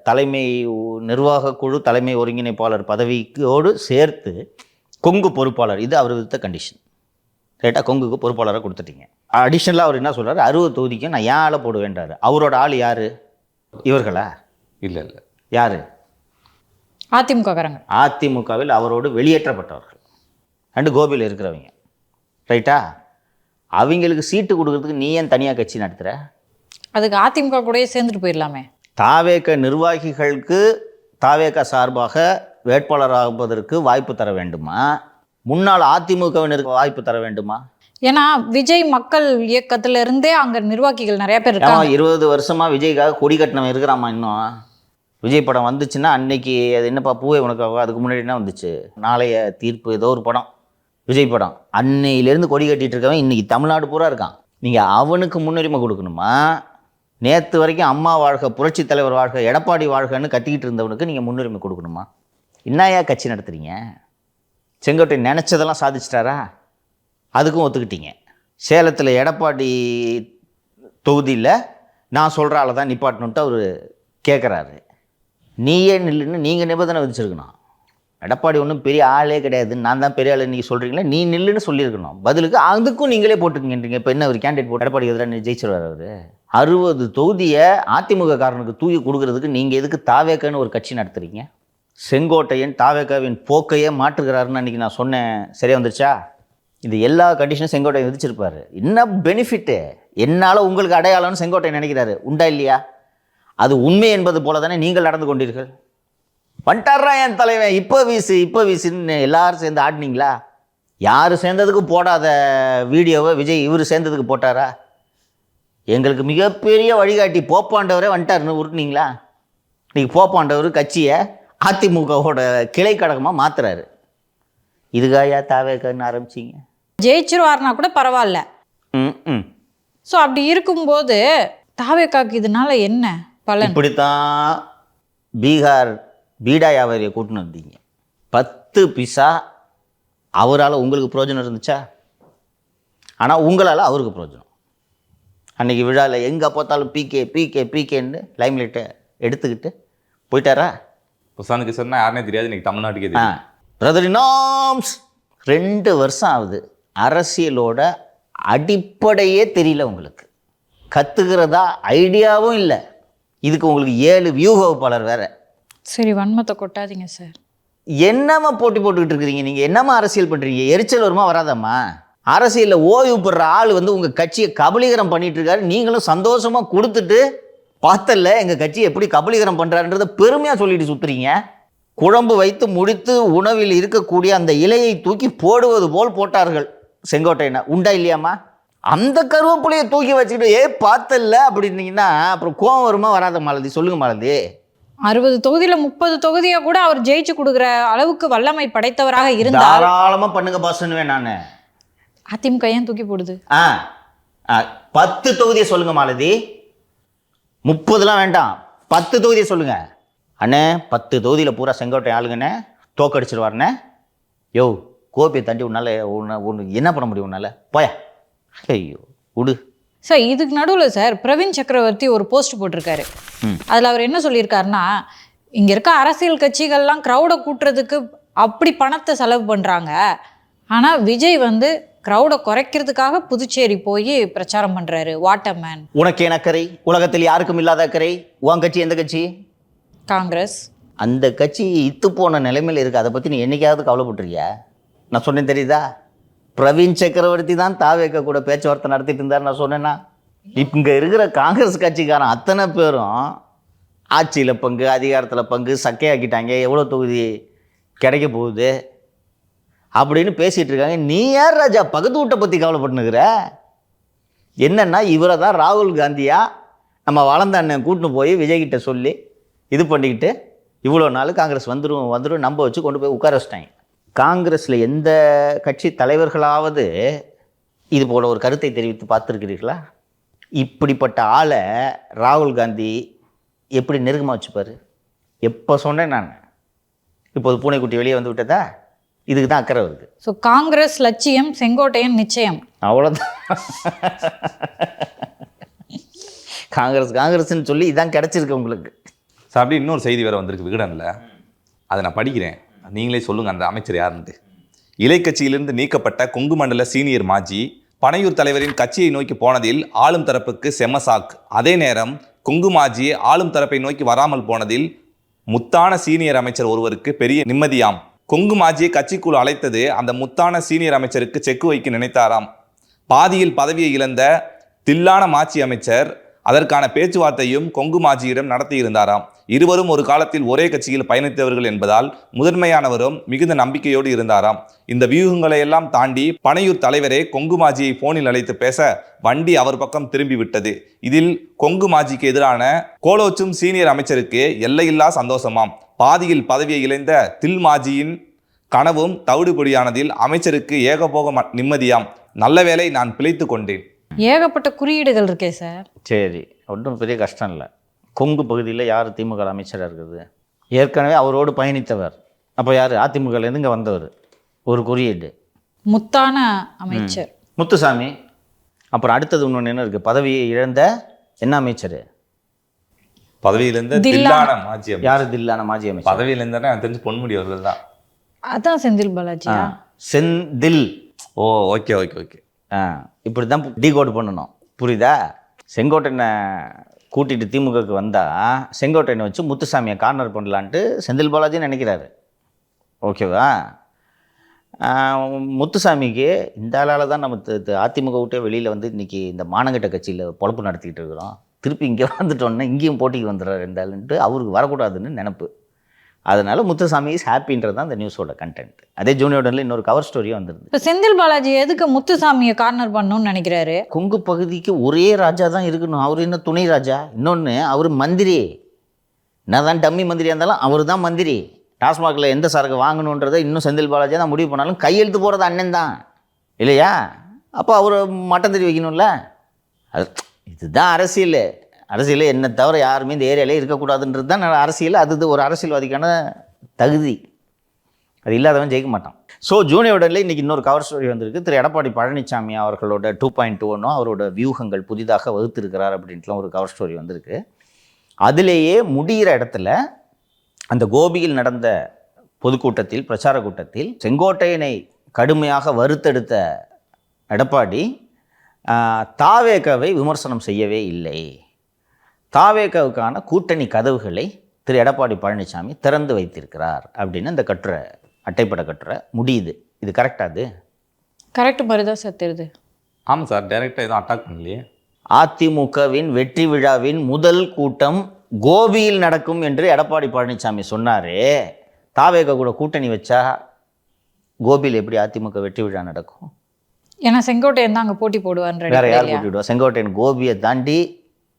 தலைமை நிர்வாக குழு தலைமை ஒருங்கிணைப்பாளர் பதவிக்கோடு சேர்த்து கொங்கு பொறுப்பாளர், இது அவர் விதித்த கண்டிஷன், ரைட்டாக? கொங்குக்கு பொறுப்பாளராக கொடுத்துட்டீங்க. அடிஷ்னலாக அவர் என்ன சொல்கிறார், 60 தொகுதிக்கும் நான் ஏன் ஆளை போடுவேன்றார். அவரோட ஆள் யார்? இவர்களா? இல்லை யார்? அதிமுக காரங்க. அதிமுகவில் அவரோடு வெளியேற்றப்பட்டவர்கள், 2 கோபியில் இருக்கிறவங்க, ரைட்டா? அவங்களுக்கு சீட்டு கொடுக்கறதுக்கு நீ ஏன் தனியாக கட்சி நடத்துகிற? அதுக்கு அதிமுக கூடயே சேர்ந்துட்டு போயிடலாமே. தாவேக நிர்வாகிகளுக்கு தாவேக சார்பாக வேட்பாளராகுவதற்கு வாய்ப்பு தர வேண்டுமா? முன்னாள் அதிமுகவினருக்கு வாய்ப்பு தர வேண்டுமா? ஏன்னா விஜய் மக்கள் இயக்கத்துல இருந்தே அங்க நிர்வாகிகள் நிறைய பேர் இருக்காங்க. 20 வருஷமா விஜய்க்காக கொடி கட்டணம் இருக்கிறாமா? இன்னும் விஜய் படம் வந்துச்சுன்னா அன்னைக்கு அது என்னப்பா பூவே உனக்காக, அதுக்கு முன்னாடி என்ன வந்துச்சு, நாளைய தீர்ப்பு, ஏதோ ஒரு படம், விஜய் படம், அன்னையிலேருந்து கொடி கட்டிகிட்டு இருக்கவன் இன்றைக்கி தமிழ்நாடு பூரா இருக்கான். நீங்கள் அவனுக்கு முன்னுரிமை கொடுக்கணுமா? நேற்று வரைக்கும் அம்மா வாழ்க, புரட்சி தலைவர் வாழ்க, எடப்பாடி வாழ்கன்னு கத்திக்கிட்டு இருந்தவனுக்கு நீங்கள் முன்னுரிமை கொடுக்கணுமா? என்னையா கட்சி நடத்துகிறீங்க? செங்கோட்டை நினச்சதெல்லாம் சாதிச்சிட்டாரா? அதுக்கும் ஒத்துக்கிட்டீங்க. சேலத்தில் எடப்பாடி தொகுதியில் நான் சொல்கிற ஆளை தான் நிப்பாட்டணுன்ட்டு அவர் கேட்குறாரு. நீயே நில்லுன்னு நீங்கள் நிபந்தனை விதிச்சிருக்கணும். எடப்பாடி ஒன்றும் பெரிய ஆளே கிடையாது, நான் தான் பெரிய ஆள் நீங்கள் சொல்கிறீங்களே, நீ நில்லுன்னு சொல்லியிருக்கணும். பதிலுக்கு அதுக்கும் நீங்களே போட்டுக்கங்கன்றீங்க. இப்போ என்ன ஒரு கேண்டிடேட் போட்டு எடப்பாடி எதிராக ஜெயிச்சிருவார் அவர்? 60 தொகுதியை அதிமுக காரனுக்கு தூக்கி கொடுக்கறதுக்கு நீங்கள் எதுக்கு தாவேக்கன்னு ஒரு கட்சி நடத்துறீங்க? செங்கோட்டையன் தாவேக்காவின் போக்கையே மாற்றுகிறாருன்னு அன்றைக்கி நான் சொன்னேன், சரியாக வந்துருச்சா? இது எல்லா கண்டிஷனும் செங்கோட்டையன் விதிச்சிருப்பார். என்ன பெனிஃபிட்டு? என்னால் உங்களுக்கு அடையாளம்னு செங்கோட்டையன் நினைக்கிறாரு, உண்டா இல்லையா? அது உண்மை என்பது போல தானே நீங்கள் நடந்து கொண்டீர்கள். வந்துட்டாரா என் தலைவன், இப்போ வீசுன்னு எல்லாரும் சேர்ந்து ஆடினீங்களா? யார் சேர்ந்ததுக்கு போடாத வீடியோவை விஜய் இவர் சேர்ந்ததுக்கு போட்டாரா? எங்களுக்கு மிகப்பெரிய வழிகாட்டி போப்பாண்டவரே வந்துட்டாருன்னு உருட்டுனீங்களா? இன்றைக்கி போப்பாண்டவர் கட்சியை அதிமுகவோட கிளை கழகமாக மாற்றுறாரு. இதுக்காயா தாவேக்கன்னு ஆரம்பிச்சிங்க? ஜெயிச்சிருவார்னா கூட பரவாயில்ல. ஸோ அப்படி இருக்கும்போது தாவேக்காக்கு இதனால என்ன பலன்? இப்படித்தான் பீகார் பீடா வியாபாரியை கூட்டின்னு வந்தீங்க. 10 பைசா அவரால் உங்களுக்கு பிரயோஜனம் இருந்துச்சா? ஆனால் உங்களால் அவருக்கு பிரயோஜனம். அன்றைக்கி விழாவில் எங்கே பார்த்தாலும் பிகேன்னு லைம்லைட்டை எடுத்துக்கிட்டு போயிட்டாரா? பிரசாந்த் கிஷோர்னா யாருனே தெரியாது, இன்னைக்கு தமிழ்நாட்டுக்கே தெரியும். பிரதர் நாம்ஸ் 2 வருஷம் ஆகுது. அரசியலோட அடிப்படையே தெரியல உங்களுக்கு. கற்றுக்கிறதா ஐடியாவும் இல்லை. இதுக்கு உங்களுக்கு 7 வியூக வகுப்பாளர் வேற. சரி, வன்மத்தை கொட்டாதீங்க சார். என்னம்மா போட்டி போட்டுக்கிட்டு இருக்கிறீங்க நீங்கள்? என்னம்மா அரசியல் பண்ணுறீங்க? எரிச்சல் வருமா வராதம்மா? அரசியலில் ஓய்வு பெற ஆள் வந்து உங்கள் கட்சியை கபலீகரம் பண்ணிட்டு இருக்காரு. நீங்களும் சந்தோஷமாக கொடுத்துட்டு பார்த்தல எங்கள் கட்சியை எப்படி கபலீகரம் பண்ணுறாருன்றதை பெருமையாக சொல்லிட்டு சுற்றுறீங்க. குழம்பு வைத்து முடித்து உணவில் இருக்கக்கூடிய அந்த இலையை தூக்கி போடுவது போல் போட்டார்கள் செங்கோட்டையனை. உண்டா இல்லையாம்மா? அந்த கருவேப்பிலையை தூக்கி வச்சுக்கிட்டு பார்த்தல அப்படின்னீங்கன்னா அப்புறம் கோவம் வருமா வராத மாலதி? சொல்லுங்க மாலதி. 60 தொகுதியில 30 தொகுதியை கூட அவர் ஜெயிச்சு கொடுக்குற அளவுக்கு வல்லமை படைத்தவராக இருந்தால் தாராளமாக பண்ணுங்க பாஸ்ன்னு நான். அதிமுக ஏன் தூக்கி போடுது? 10 தொகுதியை சொல்லுங்க மாலதி. 30லாம் வேண்டாம், 10 தொகுதியை சொல்லுங்க அண்ணே. 10 தொகுதியில் பூரா செங்கோட்டை ஆளுங்கண்ணே தோக்கடிச்சிருவாருண்ணே. யோ கோபியை தண்டி உன்னால ஒன்று என்ன பண்ண முடியும் உன்னால? போய. ஐயோ விடு சார். இதுக்கு நடுவில் சார் பிரவீன் சக்கரவர்த்தி ஒரு போஸ்ட் போட்டிருக்காரு. அதில் அவர் என்ன சொல்லியிருக்காருன்னா, இங்கே இருக்க அரசியல் கட்சிகள்லாம் க்ரௌடை கூட்டுறதுக்கு அப்படி பணத்தை செலவு பண்ணுறாங்க, ஆனால் விஜய் வந்து க்ரௌடை குறைக்கிறதுக்காக புதுச்சேரி போய் பிரச்சாரம் பண்ணுறாரு. What a man. உனக்கு என்ன அக்கறை? உலகத்தில் யாருக்கும் இல்லாத அக்கறை. உன் கட்சி எந்த கட்சி? காங்கிரஸ். அந்த கட்சி இத்து போன நிலைமையில் இருக்குது. அதை பற்றி நீ என்னைக்காவது கவலைப்பட்டுருக்கியா? நான் சொன்னேன் தெரியுதா? பிரவீன் சக்கரவர்த்தி தான் தாவேக்க கூட பேச்சுவார்த்தை நடத்திட்டு இருந்தார். நான் சொன்னேன்னா இங்கே இருக்கிற காங்கிரஸ் கட்சிக்காரன் அத்தனை பேரும் ஆட்சியில் பங்கு, அதிகாரத்தில் பங்கு சக்கையாக்கிட்டாங்க, எவ்வளோ தொகுதி கிடைக்க போகுது அப்படின்னு பேசிகிட்டு இருக்காங்க. நீ யார் ராஜா பக்கத்து வீட்டை பற்றி கவலைப்பட்டுனுக்கிற? என்னென்னா இவரை தான் ராகுல் காந்தியா நம்ம வளர்ந்த அண்ணன் கூட்டின்னு போய் விஜய்கிட்ட சொல்லி இது பண்ணிக்கிட்டு இவ்வளோ நாள் காங்கிரஸ் வந்துடும் நம்ப வச்சு கொண்டு போய் உட்கார வச்சிட்டாங்க. காங்கிரஸில் எந்த கட்சி தலைவர்களாவது இது போல் ஒரு கருத்தை தெரிவித்து பார்த்துருக்கிறீர்களா? இப்படிப்பட்ட ஆளை ராகுல் காந்தி எப்படி நெருக்கமாக வச்சுப்பார்? எப்போ சொன்னேன் நான், இப்போது பூனைக்குட்டி வெளியே வந்து விட்டதா? இதுக்கு தான் அக்கறை வருது. ஸோ காங்கிரஸ் லட்சியம், செங்கோட்டையன் நிச்சயம். அவ்வளோதான். காங்கிரஸ்ன்னு சொல்லி இதான் கிடச்சிருக்கு உங்களுக்கு. ஸோ அப்படி இன்னொரு செய்தி வேறு வந்திருக்கு விகடனில். அதை நான் படிக்கிறேன், நீங்களே சொல்லுங்கள் அந்த அமைச்சர் யாருன்ட்டு. இலை கட்சியிலிருந்து நீக்கப்பட்ட கொங்கு மண்டல சீனியர் மாஜி பனையூர் தலைவரின் கட்சியை நோக்கி போனதில் ஆளும் தரப்புக்கு செமசாக். அதே நேரம் கொங்கு மாஜி ஆளும் தரப்பை நோக்கி வராமல் போனதில் முத்தான சீனியர் அமைச்சர் ஒருவருக்கு பெரிய நிம்மதியாம். கொங்கு மாஜியை கட்சிக்குள் அழைத்தது அந்த முத்தான சீனியர் அமைச்சருக்கு செக்கு வைக்க நினைத்தாராம். பாதியில் பதவியை இழந்த தில்லான மாச்சி அமைச்சர் அதற்கான பேச்சுவார்த்தையும் கொங்கு மாஜியிடம் நடத்தியிருந்தாராம். இருவரும் ஒரு காலத்தில் ஒரே கட்சியில் பயணித்தவர்கள் என்பதால் முதன்மையானவரும் மிகுந்த நம்பிக்கையோடு இருந்தாராம். இந்த வியூகங்களை எல்லாம் தாண்டி பனையூர் தலைவரே கொங்கு மாஜியை போனில் அழைத்து பேச வண்டி அவர் பக்கம் திரும்பி விட்டது. இதில் கொங்கு மாஜிக்கு எதிரான கோலோச்சும் சீனியர் அமைச்சருக்கு எல்லையில்லா சந்தோஷமாம். பாதியில் பதவியை இழந்த தில் மாஜியின் கனவும் தவிடுபொடியானதில் அமைச்சருக்கு ஏகபோக நிம்மதியாம். நல்ல வேளை நான் பிழைத்து கொண்டேன். ஏகப்பட்ட குறியீடுகள் இருக்கே சார். சரி, ஒன்றும் பெரிய கஷ்டம் இல்லை. கொங்கு பகுதியில் யார் திமுக அமைச்சராக இருக்குது? ஏற்கனவே அவரோடு பயணித்தவர். அப்போ யார்? அதிமுகலேருந்து இங்கே வந்தவர். ஒரு குறியீடு முத்தான அமைச்சர் முத்துசாமி. அப்புறம் அடுத்தது இன்னொன்று என்ன இருக்குது? பதவியை இழந்த என்ன அமைச்சர்? பதவியிலிருந்த தில்லான மாஜி. யார் தில்லான மாஜி அமைச்சர்? பதவியிலிருந்தானே எனக்கு தெரிஞ்சு பொன்முடி அவர்கள் தான். அதான் செந்தில் பாலாஜியா? செந்தில். ஓ ஓகே ஓகே ஓகே. இப்படி தான் டீகோட் பண்ணணும், புரியுதா? செங்கோட்டையனை கூட்டிகிட்டு திமுகவுக்கு வந்தால் செங்கோட்டையனை வச்சு முத்துசாமியை கார்னர் பண்ணலான்ட்டு செந்தில் பாலாஜின்னு நினைக்கிறாரு. ஓகேவா? முத்துசாமிக்கு இந்த ஆளால் தான் நம்ம அதிமுக விட்டே வெளியில் வந்து இன்றைக்கி இந்த மானங்கட்ட கட்சியில் பொழப்பு நடத்திக்கிட்டு இருக்கிறோம். திருப்பி இங்கே வந்துட்டோன்னே இங்கேயும் போட்டிக்கு வந்துடுறாரு இருந்தாலுன்ட்டு அவருக்கு வரக்கூடாதுன்னு நினப்பு. அதனால் முத்துசாமி இஸ் ஹாப்பின்றது தான் இந்த நியூஸோட கண்டென்ட். அதே ஜூனியோடனில் இன்னொரு கவர் ஸ்டோரியும் வந்துருது. இப்போ செந்தில் பாலாஜி எதுக்கு முத்துசாமியை கார்னர் பண்ணணும்னு நினைக்கிறாரு? கொங்கு பகுதிக்கு ஒரே ராஜா தான் இருக்கணும். அவர் என்ன துணை ராஜா? இன்னொன்று அவர் மந்திரி. என்ன தான் டம்மி மந்திரியாக இருந்தாலும் அவர் தான் மந்திரி. டாஸ்மாகில் எந்த சரக்கு வாங்கணுன்றதை இன்னும் செந்தில் பாலாஜி தான் முடிவு பண்ணாலும் கையெழுத்து போகிறது அண்ணன் தான் இல்லையா? அப்போ அவர் மட்டம் தெரி வைக்கணும்ல. அது இதுதான் அரசியல். அரசியல் என்ன தவிர யாருமே இந்த ஏரியாவிலே இருக்கக்கூடாதுன்றது தான் அரசியல். அது ஒரு அரசியல்வாதிக்கான தகுதி. அது இல்லாதவன் ஜெயிக்க மாட்டான். ஸோ ஜூனியோடனில் இன்றைக்கி இன்னொரு கவர் ஸ்டோரி வந்திருக்கு. திரு எடப்பாடி பழனிசாமி அவர்களோட 2.21 அவரோட வியூகங்கள் புதிதாக வகுத்திருக்கிறார் அப்படின்ட்டுலாம் ஒரு கவர் ஸ்டோரி வந்திருக்கு. அதிலேயே முடிகிற இடத்துல அந்த கோபியில் நடந்த பொதுக்கூட்டத்தில், பிரச்சார கூட்டத்தில் செங்கோட்டையனை கடுமையாக வறுத்தெடுத்த எடப்பாடி தாவேகாவை விமர்சனம் செய்யவே இல்லை. தாவேகாவுக்கான கூட்டணி கதவுகளை திரு எடப்பாடி பழனிசாமி திறந்து வைத்திருக்கிறார் அப்படின்னு அந்த கட்டுரை, அட்டைப்பட கட்டுரை முடியுது. இது கரெக்டாக? அது கரெக்ட் மாதிரி தான் சார் தெரியுது. ஆமாம் சார், டைரெக்டாக எதுவும் அட்டாக் பண்ணலையே. அதிமுகவின் வெற்றி விழாவின் முதல் கூட்டம் கோபியில் நடக்கும் என்று எடப்பாடி பழனிசாமி சொன்னாரே. தாவேகா கூட கூட்டணி வச்சா கோபியில் எப்படி அதிமுக வெற்றி விழா நடக்கும்? ஏன்னா செங்கோட்டையன் தான் அங்கே போட்டி போடுவான்னு வேற யார் போட்டி விடுவா? செங்கோட்டையன் கோபியை தாண்டி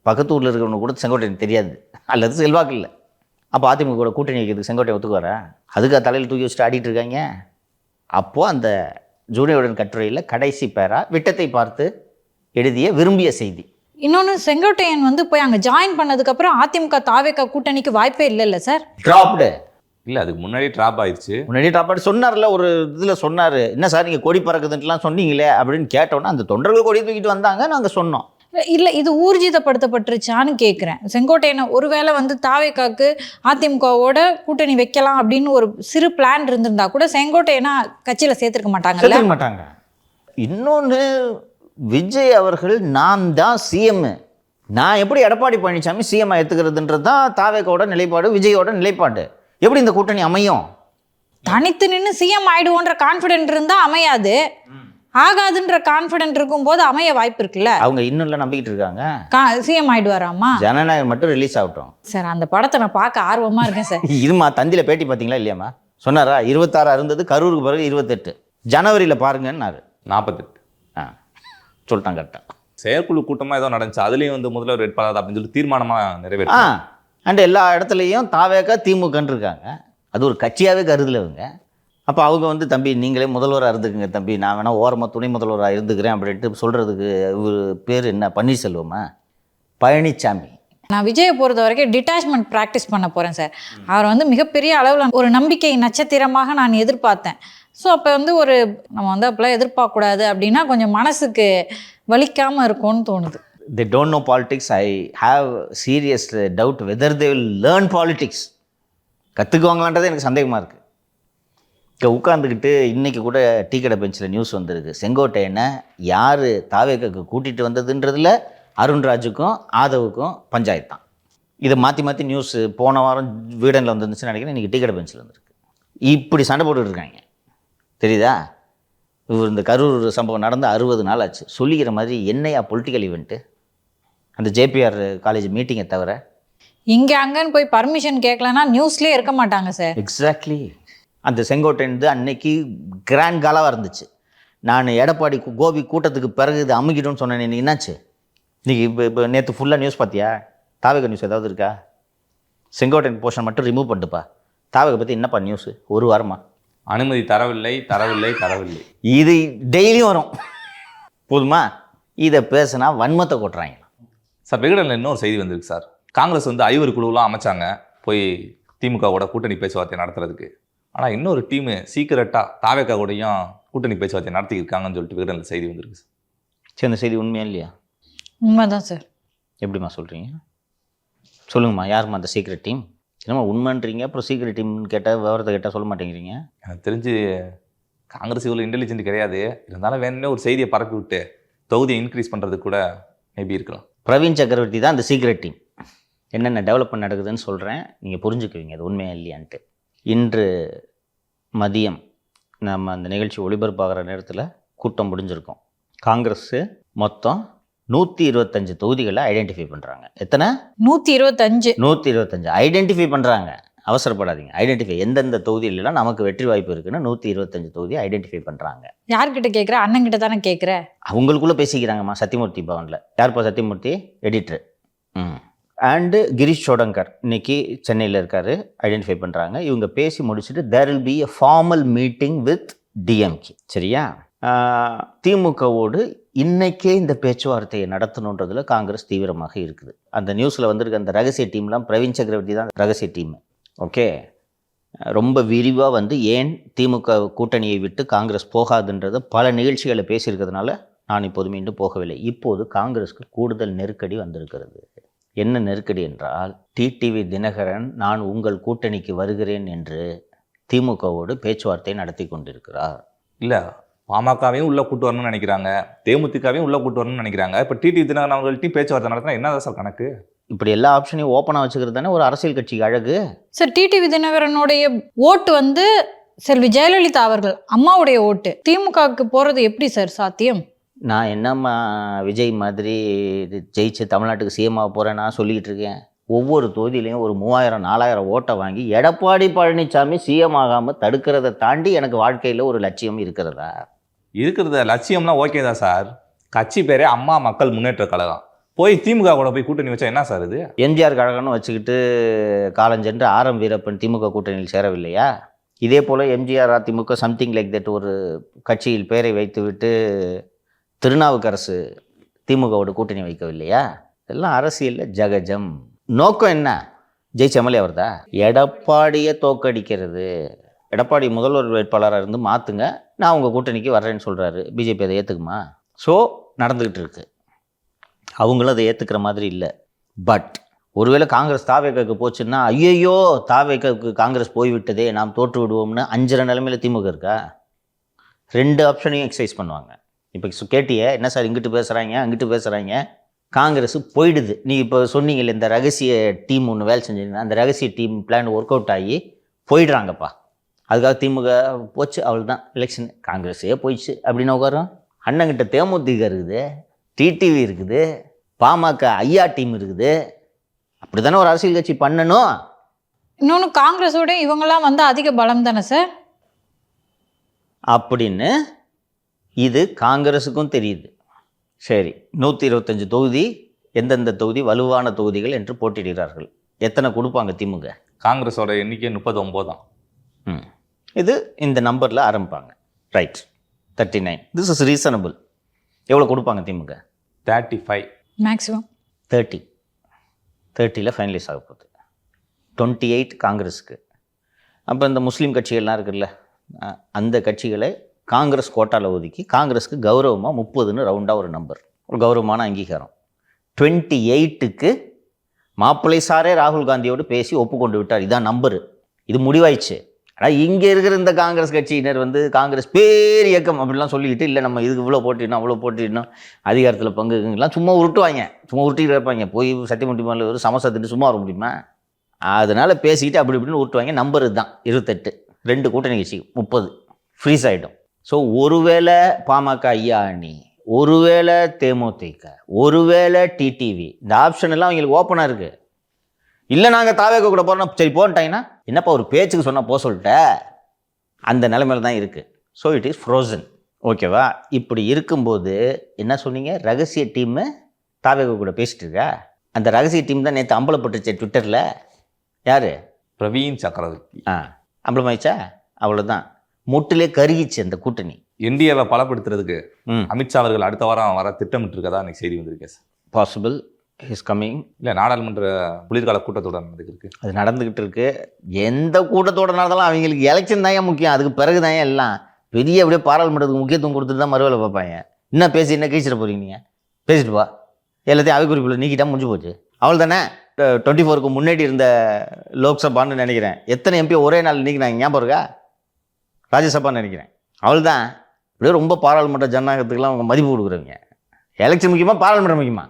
பக்கத்து ஊரில் இருக்கிறவங்க கூட செங்கோட்டையன் தெரியாது, அல்லது செல்வாக்கு இல்லை. அப்போ அதிமுக கூட கூட்டணி வைக்கிறதுக்கு செங்கோட்டையன் ஒத்துக்குவாரா? அதுக்காக தலையில் தூக்கி வச்சுட்டு ஆடிட்டு இருக்காங்க. அப்போது அந்த ஜூனியருடன் கட்டுரையில் கடைசி பேரா விட்டத்தை பார்த்து எழுதிய விரும்பிய செய்தி. இன்னொன்று, செங்கோட்டையன் வந்து போய் அங்கே ஜாயின் பண்ணதுக்கப்புறம் அதிமுக தாவேகா கூட்டணிக்கு வாய்ப்பே இல்லைல்ல சார்? ட்ராப்டு இல்லை, அதுக்கு முன்னாடி ட்ராப் ஆயிடுச்சு. முன்னாடி ட்ராப் சொன்னார்ல, ஒரு இதில் சொன்னார், என்ன சார் நீங்கள் கொடி பறக்குதுன்ட்டுலாம் சொன்னீங்களே அப்படின்னு கேட்டோன்னா, அந்த தொண்டர்கள் கொடி தூக்கிட்டு வந்தாங்க, நாங்கள் சொன்னோம். இல்லை, இது ஊர்ஜிதப்படுத்தப்பட்டுருச்சான்னு கேட்குறேன். செங்கோட்டையனை ஒருவேளை வந்து தாவேகாக்கு அதிமுகவோட கூட்டணி வைக்கலாம் அப்படின்னு ஒரு சிறு பிளான் இருந்திருந்தா கூட செங்கோட்டையனா கட்சியில் சேர்த்துருக்க மாட்டாங்க. இன்னொன்று, விஜய் அவர்கள் நான் தான் சிஎம், நான் எப்படி எடப்பாடி பழனிசாமி சிஎம் எடுத்துக்கிறதுன்றது தான் தாவேகாவோட நிலைப்பாடு, விஜயோட நிலைப்பாடு. எப்படி இந்த கூட்டணி அமையும்? தனித்து நின்று சிஎம் ஆயிடுவோன்ற கான்ஃபிடென்ட் இருந்தால் அமையாது, ஆகாதுன்ற கான்ஃபிடென்ட் இருக்கும்போது அமைய வாய்ப்பு இருக்குல்ல. அவங்க இன்னும் நம்பிக்கிட்டு இருக்காங்க சிஎம் ஆயிடுவாராமா. ஜனநாயகம் மட்டும் ரிலீஸ் ஆகட்டும் சார். அந்த படத்தை நான் பார்க்க ஆர்வமா இருக்கேன் சார். இதுமா தந்தியில பேட்டி பார்த்தீங்களா இல்லையாம்மா? சொன்னாரா 26 இருந்தது, கரூருக்கு பிறகு 28, ஜனவரியில் பாருங்கன்னாரு. 48 சொல்லிட்டாங்க கரெக்டாக. செயற்குழு கூட்டமாக ஏதோ நடந்துச்சு, அதுலேயும் வந்து முதல்வர் வேட்பாளர் அப்படின்னு சொல்லி தீர்மானமாக நிறைவேற்ற. அண்ட் எல்லா இடத்துலையும் தாவேகா திமுகன்னு இருக்காங்க. அது ஒரு கட்சியாகவே கருதல இவங்க. அப்போ அவங்க வந்து தம்பி நீங்களே முதல்வராக இருந்துக்குங்க தம்பி, நான் வேணால் ஓரமாக துணை முதல்வராக இருந்துக்கிறேன் அப்படின்ட்டு சொல்கிறதுக்கு இவர் பேர் என்ன? பன்னீர்செல்வமா? பழனிசாமி. நான் விஜயை பொறுத்த வரைக்கும் டிட்டாச்மெண்ட் ப்ராக்டிஸ் பண்ண போகிறேன் சார். அவர் வந்து மிகப்பெரிய அளவில் ஒரு நம்பிக்கை நட்சத்திரமாக நான் எதிர்பார்த்தேன். ஸோ அப்போ வந்து ஒரு நம்ம வந்து அப்போலாம் எதிர்பார்க்கக்கூடாது அப்படின்னா கொஞ்சம் மனசுக்கு வலிக்காமல் இருக்கும்னு தோணுது. They don't know politics. I have serious doubt whether they will learn politics. கற்றுக்குவாங்களான்றது எனக்கு சந்தேகமாக இருக்குது. இங்கே உட்காந்துக்கிட்டு இன்றைக்கி கூட டீ கடை பெஞ்சில் நியூஸ் வந்திருக்கு. செங்கோட்டையனை யார் தாவேகாக்கு கூட்டிகிட்டு வந்ததுன்றதில் அருண்ராஜுக்கும் ஆதவுக்கும் பஞ்சாயத்து தான். இதை மாற்றி மாற்றி நியூஸ் போன வாரம் வீடனில் வந்துருந்துச்சுன்னு நினைக்கிறேன், இன்றைக்கி டீ கடை பெஞ்சில் வந்துருக்கு. இப்படி சண்டை போட்டுட்டு இருக்காங்க, தெரியுதா? இவர் இந்த கரூர் சம்பவம் நடந்து 60 நாள் ஆச்சு. சொல்லிக்கிற மாதிரி என்னையா பொலிட்டிக்கல் ஈவெண்ட்டு? அந்த ஜேபிஆர் காலேஜ் மீட்டிங்கை தவிர இங்கே அங்கன்னு போய் பர்மிஷன் கேட்கலன்னா நியூஸ்லேயே இருக்க மாட்டாங்க சார். எக்ஸாக்ட்லி. அந்த செங்கோட்டையன் அன்னைக்கு கிராண்ட் காலாவாக இருந்துச்சு. நான் எடப்பாடி கோபி கூட்டத்துக்கு பிறகு இது அமுக்கிட்டோன்னு சொன்னேன். இன்னைக்கு என்னாச்சு? இன்றைக்கி இப்போ நேற்று ஃபுல்லாக நியூஸ் பார்த்தியா? தாவேகா நியூஸ் ஏதாவது இருக்கா? செங்கோட்டையன் போர்ஷன் மட்டும் ரிமூவ் பண்ணிட்டுப்பா. தாவேகா பற்றி என்னப்பா நியூஸு? ஒரு வாரமா அனுமதி தரவில்லை தரவில்லை தரவில்லை, இது டெய்லியும் வரும். போதுமா? இதை பேசுனா வன்மத்தை கொட்டுறாங்க. சார் விகடனில் இன்னொரு செய்தி வந்திருக்கு சார். காங்கிரஸ் வந்து 5 குழுவெலாம் அமைச்சாங்க போய் திமுகவோட கூட்டணி பேச்சுவார்த்தை நடத்துறதுக்கு. ஆனால் இன்னொரு டீமு சீக்கிரட்டாக தாவேகா கூடயும் கூட்டணி பேச்சுவார்த்தை நடத்தியிருக்காங்கன்னு சொல்லிட்டு விகடனில் செய்தி வந்திருக்கு சார். சரி, அந்த செய்தி உண்மையா இல்லையா? உண்மைதான் சார். எப்படிம்மா சொல்கிறீங்க? சொல்லுங்கம்மா, யாரும்மா அந்த சீக்ரெட் டீம்? என்னம்மா உண்மைன்றீங்க, அப்புறம் சீக்ரெட் டீம்னு கேட்டால் விவரத்தை கேட்டால் சொல்ல மாட்டேங்கிறீங்க. எனக்கு தெரிஞ்சு காங்கிரஸ் இவ்வளோ இன்டெலிஜென்ட் கிடையாது. இருந்தாலும் வேணும்னே ஒரு செய்தியை பரப்பி விட்டு தொகுதியை இன்க்ரீஸ் பண்ணுறதுக்கு கூட மேபி இருக்கலாம். பிரவீன் சக்கரவர்த்தி தான் அந்த சீக்ரெட் டீம். என்னென்ன டெவலப்மெண்ட் நடக்குதுன்னு சொல்கிறேன், நீங்கள் புரிஞ்சுக்குவீங்க அது உண்மையா இல்லையான்ட்டு. இன்று மதியம் நம்ம அந்த நிகழ்ச்சி ஒளிபரப்பாகிற நேரத்தில் கூட்டம் முடிஞ்சிருக்கோம். காங்கிரஸு மொத்தம் 125 தொகுதிகளை ஐடென்டிஃபை பண்ணுறாங்க. எத்தனை? 125 ஐடென்டிஃபை பண்ணுறாங்க. அவசரப்படாதீங்க. ஐடென்டிஃபை எந்தெந்த தொகுதியிலலாம் நமக்கு வெற்றி வாய்ப்பு இருக்குன்னு 125 தொகுதியை ஐடென்டிஃபை பண்ணுறாங்க. யார்கிட்ட கேட்குற? அண்ணங்கிட்ட தானே கேட்குற? அவங்களுக்குள்ளே பேசிக்கிறாங்கம்மா. சத்தியமூர்த்தி பவனில். யார்ப்பா சத்தியமூர்த்தி? எடிட்டர். அண்டு கிரீஷ் சோடங்கர் இன்னைக்கு சென்னையில் இருக்கார். ஐடென்டிஃபை பண்ணுறாங்க. இவங்க பேசி முடிச்சுட்டு there will be a formal meeting with DMK. சரியா? திமுகவோடு இன்னைக்கே இந்த பேச்சுவார்த்தையை நடத்தணுன்றதுல காங்கிரஸ் தீவிரமாக இருக்குது. அந்த நியூஸில் வந்திருக்க அந்த ரகசிய டீம்லாம் பிரவீன் சக்கரவர்த்தி தான் ரகசிய டீம். ஓகே, ரொம்ப விரிவாக வந்து ஏன் திமுக கூட்டணியை விட்டு காங்கிரஸ் போகாதுன்றது பல நிகழ்ச்சிகளை பேசியிருக்கிறதுனால நான் இப்போது மீண்டும் போகவில்லை. இப்போது காங்கிரஸுக்கு கூடுதல் நெருக்கடி வந்திருக்கிறது. என்ன நெருக்கடி என்றால் டிடிவி தினகரன் நான் உங்கள் கூட்டணிக்கு வருகிறேன் என்று திமுகவோடு பேச்சுவார்த்தை நடத்தி கொண்டிருக்கிறார். இல்லை, பாமகவையும் உள்ள கூட்டு வரணும்னு நினைக்கிறாங்க, தேமுதிகவையும் உள்ள கூட்டு வரணும்னு நினைக்கிறாங்க. இப்போ டிடிவி தினகரன் அவங்கள்ட்டையும் பேச்சுவார்த்தை நடத்தினா என்னதான் சார் கணக்கு? இப்படி எல்லா ஆப்ஷனையும் ஓப்பனாக வச்சுக்கிறது தானே ஒரு அரசியல் கட்சிக்கு அழகு. சார், டிடிவி தினகரனுடைய ஓட்டு வந்து செல்வி ஜெயலலிதா அவர்கள் அம்மாவுடைய ஓட்டு திமுகவுக்கு போறது எப்படி சார் சாத்தியம்? நான் என்னம்மா விஜய் மாதிரி ஜெயிச்சு தமிழ்நாட்டுக்கு சிஎம்மாக போகிறேன் நான் சொல்லிக்கிட்டு இருக்கேன். ஒவ்வொரு தொகுதியிலையும் ஒரு 3000-4000 ஓட்டை வாங்கி எடப்பாடி பழனிசாமி சிஎம் ஆகாமல் தடுக்கிறத தாண்டி எனக்கு வாழ்க்கையில் ஒரு லட்சியம் இருக்கிறதா? இருக்கிறத லட்சியம்லாம் ஓகே தான் சார். கட்சி பேரே அம்மா மக்கள் முன்னேற்ற கழகம். போய் திமுக கூட போய் கூட்டணி வச்சா என்ன சார் இது? எம்ஜிஆர் கழகம்னு வச்சுக்கிட்டு காலஞ்சென்று ஆர்.எம். வீரப்பன் திமுக கூட்டணியில் சேரவில்லையா? இதே போல் MGR AIADMK something like that ஒரு கட்சியில் பெயரை வைத்துவிட்டு திருநாவுக்கரசு திமுகவோட கூட்டணி வைக்கவில்லையா? இதெல்லாம் அரசியலில் ஜகஜம். நோக்கம் என்ன? ஜெயிச்ச எம்எல்ஏ வருதா? எடப்பாடியை தோக்கடிக்கிறது. எடப்பாடி முதல்வர் வேட்பாளராக இருந்து மாற்றுங்க, நான் உங்கள் கூட்டணிக்கு வர்றேன்னு சொல்கிறாரு. பிஜேபி அதை ஏற்றுக்குமா? ஸோ நடந்துக்கிட்டு இருக்கு. அவங்களும் அதை ஏற்றுக்கிற மாதிரி இல்லை. பட் ஒருவேளை காங்கிரஸ் தாவேக்காவுக்கு போச்சுன்னா ஐயையோ தாவேக்காவுக்கு காங்கிரஸ் போய்விட்டதே நாம் தோற்று விடுவோம்னு அஞ்சுற நிலைமையில் திமுக இருக்கா? 2 ஆப்ஷனையும் எக்ஸசைஸ் பண்ணுவாங்க. இப்போ கேட்டிய என்ன சார் இங்கிட்டு பேசுகிறாங்க அங்கிட்டு பேசுகிறாங்க, காங்கிரஸ் போயிடுது. நீ இப்போ சொன்னீங்கல்ல இந்த ரகசிய டீம் ஒன்று வேலை செஞ்சீங்கன்னா அந்த ரகசிய டீம் பிளான் ஒர்க் அவுட் ஆகி போயிடுறாங்கப்பா. அதுக்காக திமுக போச்சு அவ்வளோதான் எலெக்ஷன், காங்கிரஸே போயிடுச்சு அப்படின்னு உட்காரோம். அண்ணங்கிட்ட தேமுதிக இருக்குது, டிடிவி இருக்குது, பாமக ஐயா டீம் இருக்குது. அப்படி தானே ஒரு அரசியல் கட்சி பண்ணணும். இன்னொன்று காங்கிரஸோட இவங்கெல்லாம் வந்து அதிக பலம் தானே சார் அப்படின்னு இது காங்கிரஸுக்கும் தெரியுது. சரி, 125 தொகுதி, எந்தெந்த தொகுதி வலுவான தொகுதிகள் என்று போட்டியிடுகிறார்கள். எத்தனை கொடுப்பாங்க திமுக? காங்கிரஸோட எண்ணிக்கை 39 தான். இது இந்த நம்பரில் ஆரம்பிப்பாங்க. ரைட், 39. This is reasonable. எவ்வளோ கொடுப்பாங்க திமுக? 35 மேக்ஸிமம். 30ல் ஃபைனலைஸ் ஆக போகுது. 28 காங்கிரஸுக்கு. அப்போ இந்த முஸ்லீம் கட்சிகள்லாம் இருக்குல்ல, அந்த கட்சிகளை காங்கிரஸ் கோட்டாவில் ஒதுக்கி காங்கிரஸுக்கு கௌரவமாக 30ன்னு ரவுண்டாக ஒரு நம்பர், ஒரு கௌரவமான அங்கீகாரம். 28க்கு மாப்பிள்ளை சாரே ராகுல் காந்தியோடு பேசி ஒப்புக்கொண்டு விட்டார். இதான் நம்பரு. இது முடிவாயிடுச்சு. ஆனால் இங்கே இருக்கிற இந்த காங்கிரஸ் கட்சியினர் வந்து காங்கிரஸ் பேர் இயக்கம் அப்படிலாம் சொல்லிக்கிட்டு இல்லை நம்ம இதுக்கு இவ்வளோ போட்டிடணும் அவ்வளோ போட்டிடணும் அதிகாரத்தில் பங்குலாம் சும்மா உருட்டுவாங்க, சும்மா உருட்டிட்டு இருப்பாங்க. போய் சத்தியமூர்த்தி மேலே ஒரு சமசத்துட்டு சும்மா வர முடியுமா? அதனால் பேசிக்கிட்டு அப்படி இப்படின்னு உருட்டுவாங்க. நம்பர் தான் 28. 2 கூட்டணி கட்சி 30 ஃப்ரீஸ் ஆகிடும். ஸோ ஒருவேளை பாமக ஐயா அணி, ஒருவேளை தேமுதிக, ஒருவேளை டிடிவி, இந்த ஆப்ஷன் எல்லாம் அவங்களுக்கு ஓப்பனாக இருக்குது. இல்லை நாங்கள் தாவேக்க கூட போகிறோம், சரி போன்ட்டாங்கன்னா என்னப்பா ஒரு பேச்சுக்கு சொன்னால் போக சொல்லிட்ட, அந்த நிலைமையில தான் இருக்குது. So it is frozen. ஓகேவா? இப்படி இருக்கும்போது என்ன சொன்னீங்க, ரகசிய டீமு தாவேக்க கூட பேசிட்டு இருக்கா? அந்த ரகசிய டீம் தான் நேற்று அம்பலப்பட்டுச்சு ட்விட்டரில். யார்? பிரவீன் சக்கரவர்த்தி. அம்பலமாயிச்சா? அவ்வளோதான், முட்டிலே கருகிச்சு அந்த கூட்டணி. இந்தியாவை பலப்படுத்துறதுக்கு அமித்ஷா அவர்கள் அடுத்த வாரம் வர திட்டமிட்டு இருக்கதா எனக்கு செய்தி வந்திருக்கேன் சார். Possible is coming. இல்லை, நாடாளுமன்ற குளிர்கால கூட்டத்தோட நடந்துருக்கு. அது நடந்துக்கிட்டு இருக்கு. எந்த கூட்டத்தோட நடந்தாலும் அவங்களுக்கு எலெக்ஷன் தான் முக்கியம். அதுக்கு பிறகு தான் எல்லாம் பெரிய அப்படியே பாராளுமன்றத்துக்கு முக்கியத்துவம் கொடுத்துட்டு தான் மறுவேலை பார்ப்பாங்க. என்ன பேசி என்ன கழிச்சிட போகிறீங்க? நீங்கள் பேசிட்டு பா, எல்லாத்தையும் அவை குறிப்பில் நீக்கிட்டா முடிஞ்சு போச்சு. அவள் தானே 24க்கு முன்னாடி இருந்த லோக்சபான்னு நினைக்கிறேன். எத்தனை எம்பி ஒரே நாள் நீக்கினாங்க ஞாபகம் இருக்கா? ராஜ்யசபான்னு நினைக்கிறேன். அவள் தான் அப்படியே ரொம்ப பாராளுமன்ற ஜனநாயகத்துக்கெல்லாம் அவங்க மதிப்பு கொடுக்குறவங்க. எலெக்ஷன் முக்கியமா பாராளுமன்றம் முக்கியமா?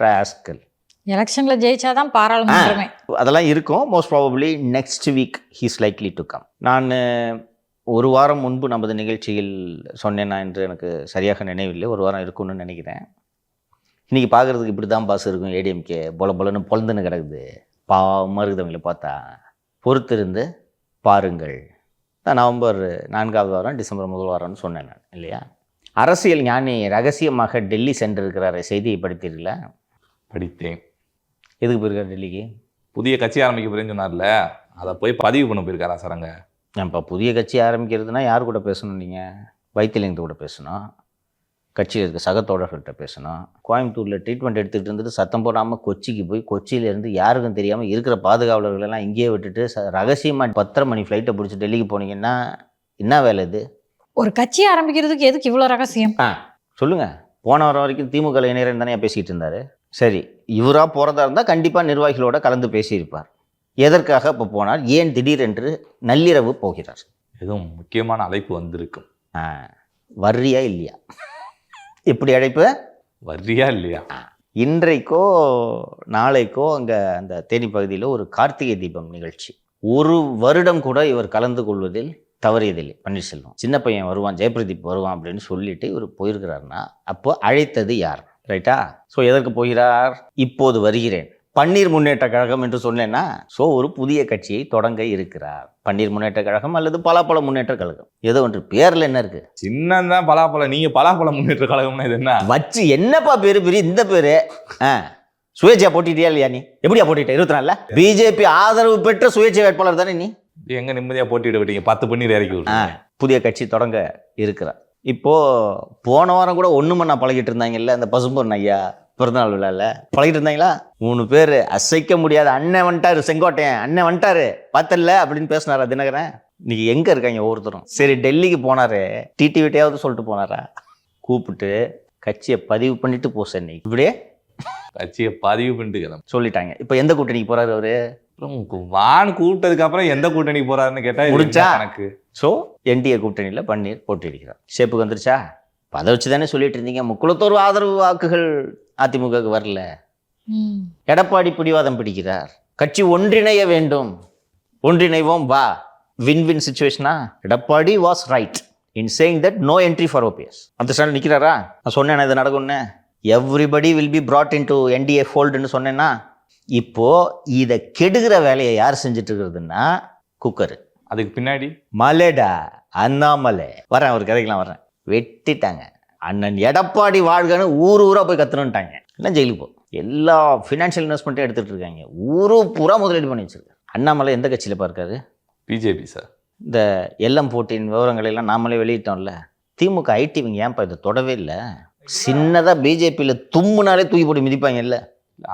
ராஸ்கல். எலெக்ஷன்ல ஜெயிச்சாதான் பாராளுமன்றமே. அதெல்லாம் இருக்கும். Most probably next week he's likely to come. நான் ஒரு வாரம் முன்பு நமது நிகழ்ச்சியில் சொன்னேன்னா என்று எனக்கு சரியாக நினைவில்லை. ஒரு வாரம் இருக்கும்னு நினைக்கிறேன். இன்றைக்கி பார்க்குறதுக்கு இப்படி தான் பாஸ் இருக்கும். ஏடிஎம்கே பொல பொலன்னு பொழுதுன்னு கிடக்குது. பாவமாக இருக்குதுவங்களை பார்த்தா. பொறுத்திருந்து பாருங்கள். நவம்பர் 4வது வாரம் டிசம்பர் 1 வாரம்னு சொன்னேன் நான், இல்லையா? அரசியல் ஞானி ரகசியமாக டெல்லி சென்றிருக்கிறார். செய்தியை படித்தீர்களா? படித்தேன். எதுக்கு போயிருக்காரு டெல்லிக்கு? புதிய கட்சி ஆரம்பிக்க போகிறேன்னு சொன்னார்ல, அதை போய் பதிவு பண்ண போயிருக்காரா சார்? அங்கே இப்போ புதிய கட்சி ஆரம்பிக்கிறதுனா யார் கூட பேசணும்? நீங்கள் வைத்தியலிங்கத்தை கூட பேசணும், கட்சியில் இருக்க சகத்தோழர்கள்ட்ட பேசணும். கோயம்புத்தூரில் ட்ரீட்மெண்ட் எடுத்துகிட்டு இருந்துட்டு சத்தம் போடாமல் கொச்சிக்கு போய் கொச்சியிலேருந்து யாருக்கும் தெரியாமல் இருக்கிற பாதுகாவலர்களெல்லாம் இங்கேயே விட்டுட்டு ரகசியமாக 10:30 மணி ஃப்ளைட்டை பிடிச்சி டெல்லிக்கு போனீங்கன்னா என்ன வேலை இது? ஒரு கட்சி ஆரம்பிக்கிறதுக்கு எதுக்கு இவ்வளோ ரகசியம்? சொல்லுங்கள். போன வாரம் வரைக்கும் திமுக இணையரன் தானே பேசிகிட்டு இருந்தார். சரி, இவராக போகிறதா இருந்தால் கண்டிப்பாக நிர்வாகிகளோட கலந்து பேசியிருப்பார். எதற்காக இப்போ போனார்? ஏன் திடீரென்று நள்ளிரவு போகிறார்? எதுவும் முக்கியமான அழைப்பு வந்திருக்கும். வர்றியா இல்லையா? எப்படி அழைப்பு? வர்றியா இல்லையா? இன்றைக்கோ நாளைக்கோ அங்கே அந்த தேனி பகுதியில் ஒரு கார்த்திகை தீபம் நிகழ்ச்சி. ஒரு வருடம் கூட இவர் கலந்து கொள்வதில் தவறியதில்லை. பன்னீர்செல்வம் சின்ன பையன் வருவான், ஜெயபிரதீப் வருவான் அப்படின்னு சொல்லிட்டு இவர் போயிருக்கிறாருன்னா அப்போ அழைத்தது யார்? ரைட்டா? ஸோ எதற்கு போகிறார்? இப்போது வருகிறேன், பன்னீர் முன்னேற்ற கழகம் என்று சொன்னேன்னா, ஸோ ஒரு புதிய கட்சியை தொடங்க இருக்கிறார். பன்னீர் முன்னேற்ற கழகம் அல்லது பலாப்பழ முன்னேற்ற கழகம், ஏதோ ஒன்று. பேரில் என்ன இருக்கு? சின்னதான் பலாப்பழம். நீங்க பலாப்பழம் முன்னேற்ற கழகம்னா இது என்ன வச்சு என்னப்பா பேரு பெரிய இந்த பேரு? சுயேட்சையா போட்டிட்டியா இல்லையா? நீ எப்படியா போட்டிட்ட? 24 பிஜேபி ஆதரவு பெற்ற சுயேட்சை வேட்பாளர் தானே நீ? எங்க நிம்மதியா போட்டியிட விட்டீங்க? 10 பன்னீர் இறக்கி விட்டு. புதிய கட்சி தொடங்க இருக்கிறார். இப்போ போன வாரம் கூட ஒண்ணுமண்ணா பழகிட்டு இருந்தாங்கல்ல, அந்த பசும்பொன் ஐயா பிறந்தநாள் விழாவில் பழகிட்டு இருந்தாங்களா? 3 பேர் அசைக்க முடியாத அண்ணன் வந்துட்டாரு, செங்கோட்டையன் அண்ணன் வந்துட்டாரு பார்த்தல அப்படின்னு பேசினாரா தினகரன்? இன்னைக்கு எங்க இருக்காங்க ஒவ்வொருத்தரும்? சரி, டெல்லிக்கு போனாரு, டிடிவிட்டையாவது சொல்லிட்டு போனாரா? கூப்பிட்டு கட்சியை பதிவு பண்ணிட்டு போ சென்னை, இப்படியே கட்சியை பதிவு பண்ணிட்டு சொல்லிட்டாங்க. இப்போ எந்த கூட்டணிக்கு போறாரு அவரு? வான் கூப்பிட்டதுக்கு அப்புறம் எந்த கூட்டணிக்கு போறாருன்னு கேட்டா முடிச்சா எனக்கு. ஸோ என்டிஏ கூட்டணியில் பன்னீர் போட்டியிருக்கிறார். ஷேப்புக்கு வந்துருச்சா? அதை வச்சு தானே சொல்லிட்டு இருந்தீங்க முக்குளத்தோர் ஆதரவு வாக்குகள் அதிமுகவுக்கு வரல. எடப்பாடி பிடிவாதம் பிடிக்கிறார், கட்சி ஒன்றிணைய வேண்டும், ஒன்றிணைவோம் வா, வின் வின் சுச்சுவேஷனா? Edappadi was right in saying that no entry for OPS. அந்த ஸ்டாண்ட் நிற்கிறாரா? நான் சொன்னேன் இது நடக்கும்னு. Everybody will be brought into NDA ஃபோல்டுன்னு சொன்னேன்னா, இப்போ இதை கெடுகிற வேலையை யார் செஞ்சுட்டு இருக்கிறதுன்னா குக்கர். அதுக்கு பின்னாடி மலைடா அண்ணாமலை. வரேன், ஒரு கதைக்கெல்லாம் வரேன். வெட்டிட்டாங்க. அண்ணன் எடப்பாடி வாழ்கன்னு ஊரா போய் கத்துனுட்டாங்க. எல்லாம் ஜெயிலுக்கு போ. எல்லா ஃபினான்ஷியல் இன்வெஸ்ட்மெண்ட்டும் எடுத்துட்டு இருக்காங்க. ஊரு பூரா முதலீடு பண்ணி வச்சிருக்காங்க. அண்ணாமலை எந்த கட்சியில் பார்க்காரு? BJP sir. இந்த எல்எம் போட்டியின் விவரங்களை எல்லாம் நாமளே வெளியிட்டோம்ல. திமுக ஐடி இவங்க ஏன்ப்பா இதை தொடவே இல்லை? சின்னதாக பிஜேபியில் தும்முனாலே தூக்கி போட்டு மிதிப்பாங்க இல்லை?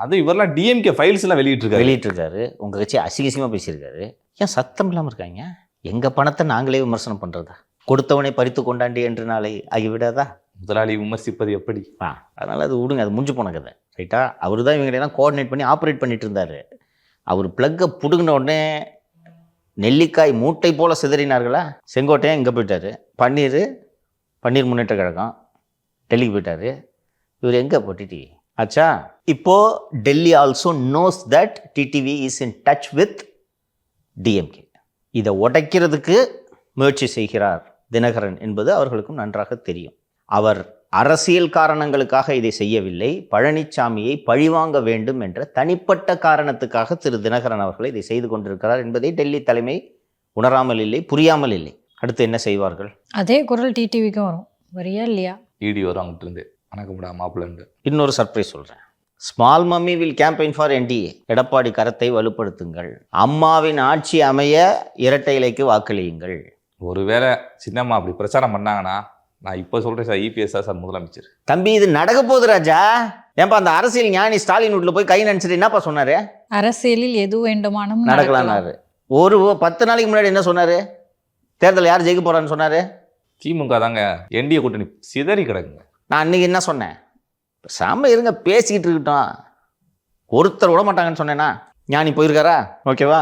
அது இவரெல்லாம் டிஎம்கே ஃபைல்ஸ் எல்லாம் வெளியிட்டிருக்காரு. உங்கள் கட்சி அசிங்கசியமாக பேசியிருக்காரு. ஏன் சத்தம் இல்லாமல் இருக்காங்க? எங்கள் பணத்தை நாங்களே விமர்சனம் பண்ணுறதா? கொடுத்தவனை பறித்து கொண்டாண்டி என்று நாளை ஆகிவிடாதா? முதலாளி விமர்சிப்பது எப்படி? அதனால் அது விடுங்க, அது முடிஞ்சு போன கதை. ரைட்டா? அவர் தான் இவங்களெல்லாம் கோஆர்டினேட் பண்ணி ஆப்ரேட் பண்ணிட்டு இருந்தார். அவர் பிளக்கை பிடுங்கின உடனே நெல்லிக்காய் மூட்டை போல சிதறினார்களா? செங்கோட்டையன் இங்கே போயிட்டார், பன்னீர் முன்னேற்ற கழகம் டெல்லிக்கு போயிட்டார். இவர் எங்கே போட்டிட்டி ஆச்சா? இப்போ Delhi also knows that TTV is in touch with DMK. இதை உடைக்கிறதுக்கு முயற்சி செய்கிறார் தினகரன் என்பது அவர்களுக்கும் நன்றாக தெரியும். அவர் அரசியல் காரணங்களுக்காக இதை செய்யவில்லை, பழனிசாமியை பழிவாங்க வேண்டும் என்ற தனிப்பட்ட காரணத்துக்காக திரு தினகரன் அவர்கள் இதை செய்து கொண்டிருக்கிறார் என்பதை டெல்லி தலைமை உணராமல் இல்லை, புரியாமல் இல்லை. அடுத்து என்ன செய்வார்கள்? அதே குரல் டிடிவிக்கும் வரும். வரியா இல்லையா? இடி வரும் அங்கிட்டு இருந்து. வணக்கம்டா மாப்பிள்ளை. இன்னொரு சர்ப்ரைஸ் சொல்கிறேன். Small mummy will campaign for NDA. Edappadi கரத்தை வலுப்படுத்துங்கள், அம்மாவின் ஆட்சி அமைய இரட்டை இலைக்கு வாக்களியுங்கள். ஒருவேளை சின்னம்மா அப்படி பிரச்சாரம் பண்ணாங்கன்னா, நான் இப்போ சொல்கிறேன் சார், இபிஎஸ் சார் முதலமைச்சர். தம்பி இது நடக்க போகுது ராஜா. ஏன்பா அந்த அரசியல் ஞானி ஸ்டாலின் வீட்டில் போய் கை நினைச்சிட்டு என்னப்பா சொன்னாரு? அரசியலில் எது வேண்டுமானும் நடக்கலாம்னாரு. ஒரு 10 நாளைக்கு முன்னாடி என்ன சொன்னாரு? தேர்தல் யார் ஜெயிக்க போறான்னு சொன்னாரு? திமுக தாங்க. என்டிஏ கூட்டணி சிதறி கிடக்குங்க. நான் அன்னைக்கு என்ன சொன்னேன்? சாம இருங்க, பேசிக்கிட்டு இருக்கட்டும், ஒருத்தர் விட மாட்டாங்கன்னு சொன்னேன்னா. ஞானி போயிருக்காரா? ஓகேவா?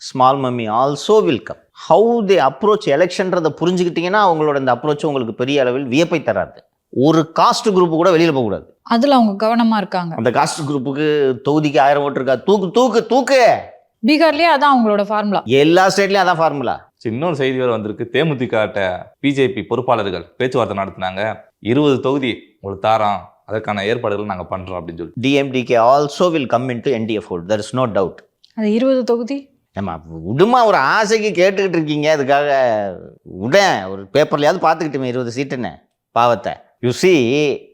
Small mummy also welcome. How they approach எலெக்ஷன்றதை புரிஞ்சுக்கிட்டீங்கன்னா அவங்களோட இந்த அப்ரோச் உங்களுக்கு பெரிய அளவில் வியப்பை தராது. ஒரு காஸ்ட் குரூப் கூட வெளியில் போகக்கூடாது. அதில் அவங்க கவனமாக இருக்காங்க. அந்த காஸ்ட் குரூப்புக்கு தொகுதிக்கு 1000 ஓட்டு இருக்கா? தூக்கு தூக்கு தூக்கு. பீகார்லேயே அதான் அவங்களோட ஃபார்முலா, எல்லா ஸ்டேட்லேயும் அதான் ஃபார்முலா. இன்னொரு செய்தி வேறு வந்திருக்கு. தேமுதிக பிஜேபி பொறுப்பாளர்கள் பேச்சுவார்த்தை நடத்தினாங்க. 20 தொகுதி உங்களுக்கு தாரோம், அதற்கான ஏற்பாடுகள் நாங்கள் பண்ணுறோம் அப்படின்னு சொல்லி. DMDK also will come in to NDA fold. There is no doubt. அது 20 தொகுதி. ஏமா விடுமா, ஒரு ஆசைக்கு கேட்டுக்கிட்டு இருக்கீங்க, அதுக்காக விட ஒரு பேப்பர்லையாவது பார்த்துக்கிட்டுமே 20 சீட்டுன்னு பாவத்தை. யூசி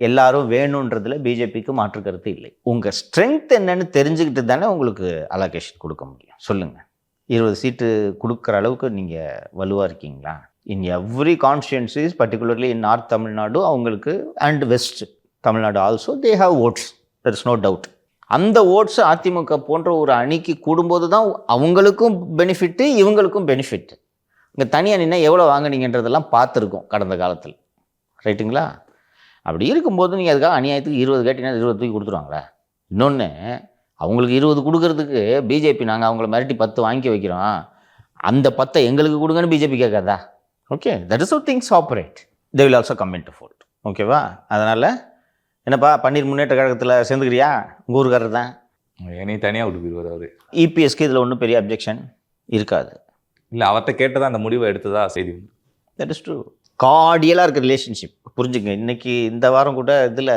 எல்லாரும் வேணுன்றதுல பிஜேபிக்கு மாற்று கருத்து இல்லை. உங்கள் ஸ்ட்ரென்த் என்னன்னு தெரிஞ்சுக்கிட்டு தானே உங்களுக்கு அலோகேஷன் கொடுக்க முடியும். சொல்லுங்கள், 20 சீட்டு கொடுக்குற அளவுக்கு நீங்கள் வலுவாக இருக்கீங்களா? In every constituencies, particularly in north Tamil Nadu அவங்களுக்கு and west Tamil Nadu also they have votes, there is no doubt. அந்த ஓட்ஸ் அதிமுக போன்ற ஒரு அணிக்கு கூடும்போது தான் அவங்களுக்கும் பெனிஃபிட்டு, இவங்களுக்கும் பெனிஃபிட்டு. இங்கே தனியாக நின்று எவ்வளோ வாங்கினீங்கன்றதெல்லாம் பார்த்துருக்கோம் கடந்த காலத்தில். ரைட்டுங்களா? அப்படி இருக்கும்போது நீங்கள் அதுக்காக அநியாயத்துக்கு 20 கேட்டீங்கன்னா 20 தூக்கி கொடுத்துருவாங்களா? இன்னொன்று, அவங்களுக்கு 20 கொடுக்கறதுக்கு பிஜேபி நாங்கள் அவங்கள மிரட்டி 10 வாங்கி வைக்கிறோம், அந்த 10 எங்களுக்கு கொடுங்கன்னு பிஜேபி கேட்காதா? Okay, that is how things operate. they will also come into fold. ஓகேவா? அதனால் என்னப்பா பன்னீர் முன்னேற்ற கழகத்தில் சேர்ந்துக்கிறியா? உங்கள் ஊருக்காரர் தான். என்னையும் தனியாக விட்டு போயிடுவார் அவர். இபிஎஸ்க்கு இதில் ஒன்றும் பெரிய அப்ஜெக்ஷன் இருக்காது. இல்லை, அவர்கிட்ட கேட்டதான் அந்த முடிவை எடுத்ததா செய்தி. That is true. கார்டியலாக இருக்க ரிலேஷன்ஷிப். புரிஞ்சுங்க, இன்றைக்கி இந்த வாரம் கூட இதில்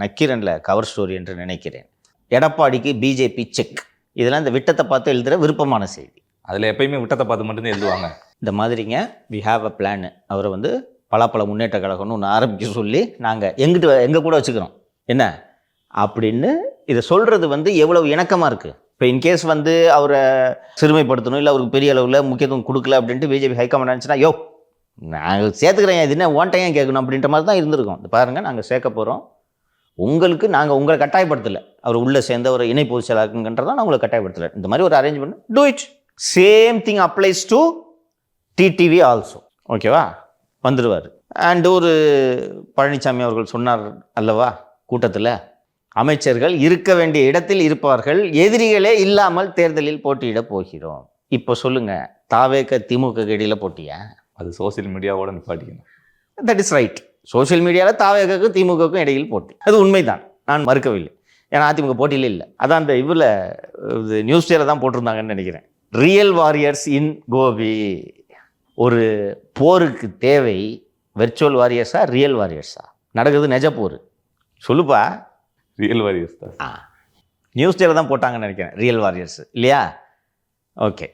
நக்கீரனில் கவர் ஸ்டோரி என்று நினைக்கிறேன், எடப்பாடிக்கு பிஜேபி செக். இதெல்லாம் இந்த விட்டத்தை பார்த்து எழுதுகிற விருப்பமான செய்தி. அதில் எப்பயுமே விட்டத்தை பார்த்து மட்டும்தான் எழுதுவாங்க. இந்த மாதிரிங்க, வி ஹாவ் அ பிளான். அவரை வந்து பலாப்பழ முன்னேற்ற கழகம்னு ஒன்று ஆரம்பிக்க சொல்லி நாங்கள் எங்கள் கூட வச்சுக்கிறோம் என்ன அப்படின்னு இதை சொல்கிறது வந்து எவ்வளவு இணக்கமாக இருக்குது. இப்போ இன்கேஸ் வந்து அவரை சிறுமைப்படுத்தணும், இல்லை அவருக்கு பெரிய அளவில் முக்கியத்துவம் கொடுக்கல அப்படின்ட்டு பிஜேபி ஹைகமாண்ட் நினச்சினா, யோ நாங்கள் சேர்த்துக்கிறேன், இது என்ன ஒன் டைம் கேட்கணும் அப்படின்ற மாதிரி தான் இருந்திருக்கோம். இது பாருங்கள், நாங்கள் சேர்க்க போகிறோம் உங்களுக்கு, நாங்கள் உங்களை கட்டாயப்படுத்தலை. அவர் உள்ளே சேர்ந்த ஒரு இணை பொதுச் செயலாளருங்கன்றதான் நான் உங்களை கட்டாயப்படுத்தலை. இந்த மாதிரி ஒரு arrangement do it. Same thing applies to TTV also. ஓகேவா? வந்துடுவார். அண்ட் ஒரு பழனிசாமி அவர்கள் சொன்னார் அல்லவா கூட்டத்தில், அமைச்சர்கள் இருக்க வேண்டிய இடத்தில் இருப்பார்கள், எதிரிகளே இல்லாமல் தேர்தலில் போட்டியிட போகிறோம். இப்போ சொல்லுங்கள், தாவேக திமுக இடையில் போட்டியா? அது சோசியல் மீடியாவோட நிப்பாட்டிக்கணும். That is right. சோஷியல் மீடியாவில் தாவேகக்கும் திமுகவுக்கும் இடையில் போட்டி, அது உண்மைதான், நான் மறுக்கவில்லை. ஏன்னா அதிமுக போட்டியில் இல்லை. அதான் அந்த இதில் நியூஸ் சேனல் தான் போட்டிருந்தாங்கன்னு நினைக்கிறேன். ரியல் வாரியர்ஸ் இன் கோபி. ஒரு போருக்கு தேவை வெர்ச்சுவல் வாரியர்ஸா ரியல் வாரியர்ஸா? நடக்குது நிஜ போர். சொல்லுப்பா. ரியல் வாரியர்ஸ் தான். நியூஸ் சேனல் தான் போட்டாங்கன்னு நினைக்கிறேன், ரியல் வாரியர்ஸ் இல்லையா? ஓகே,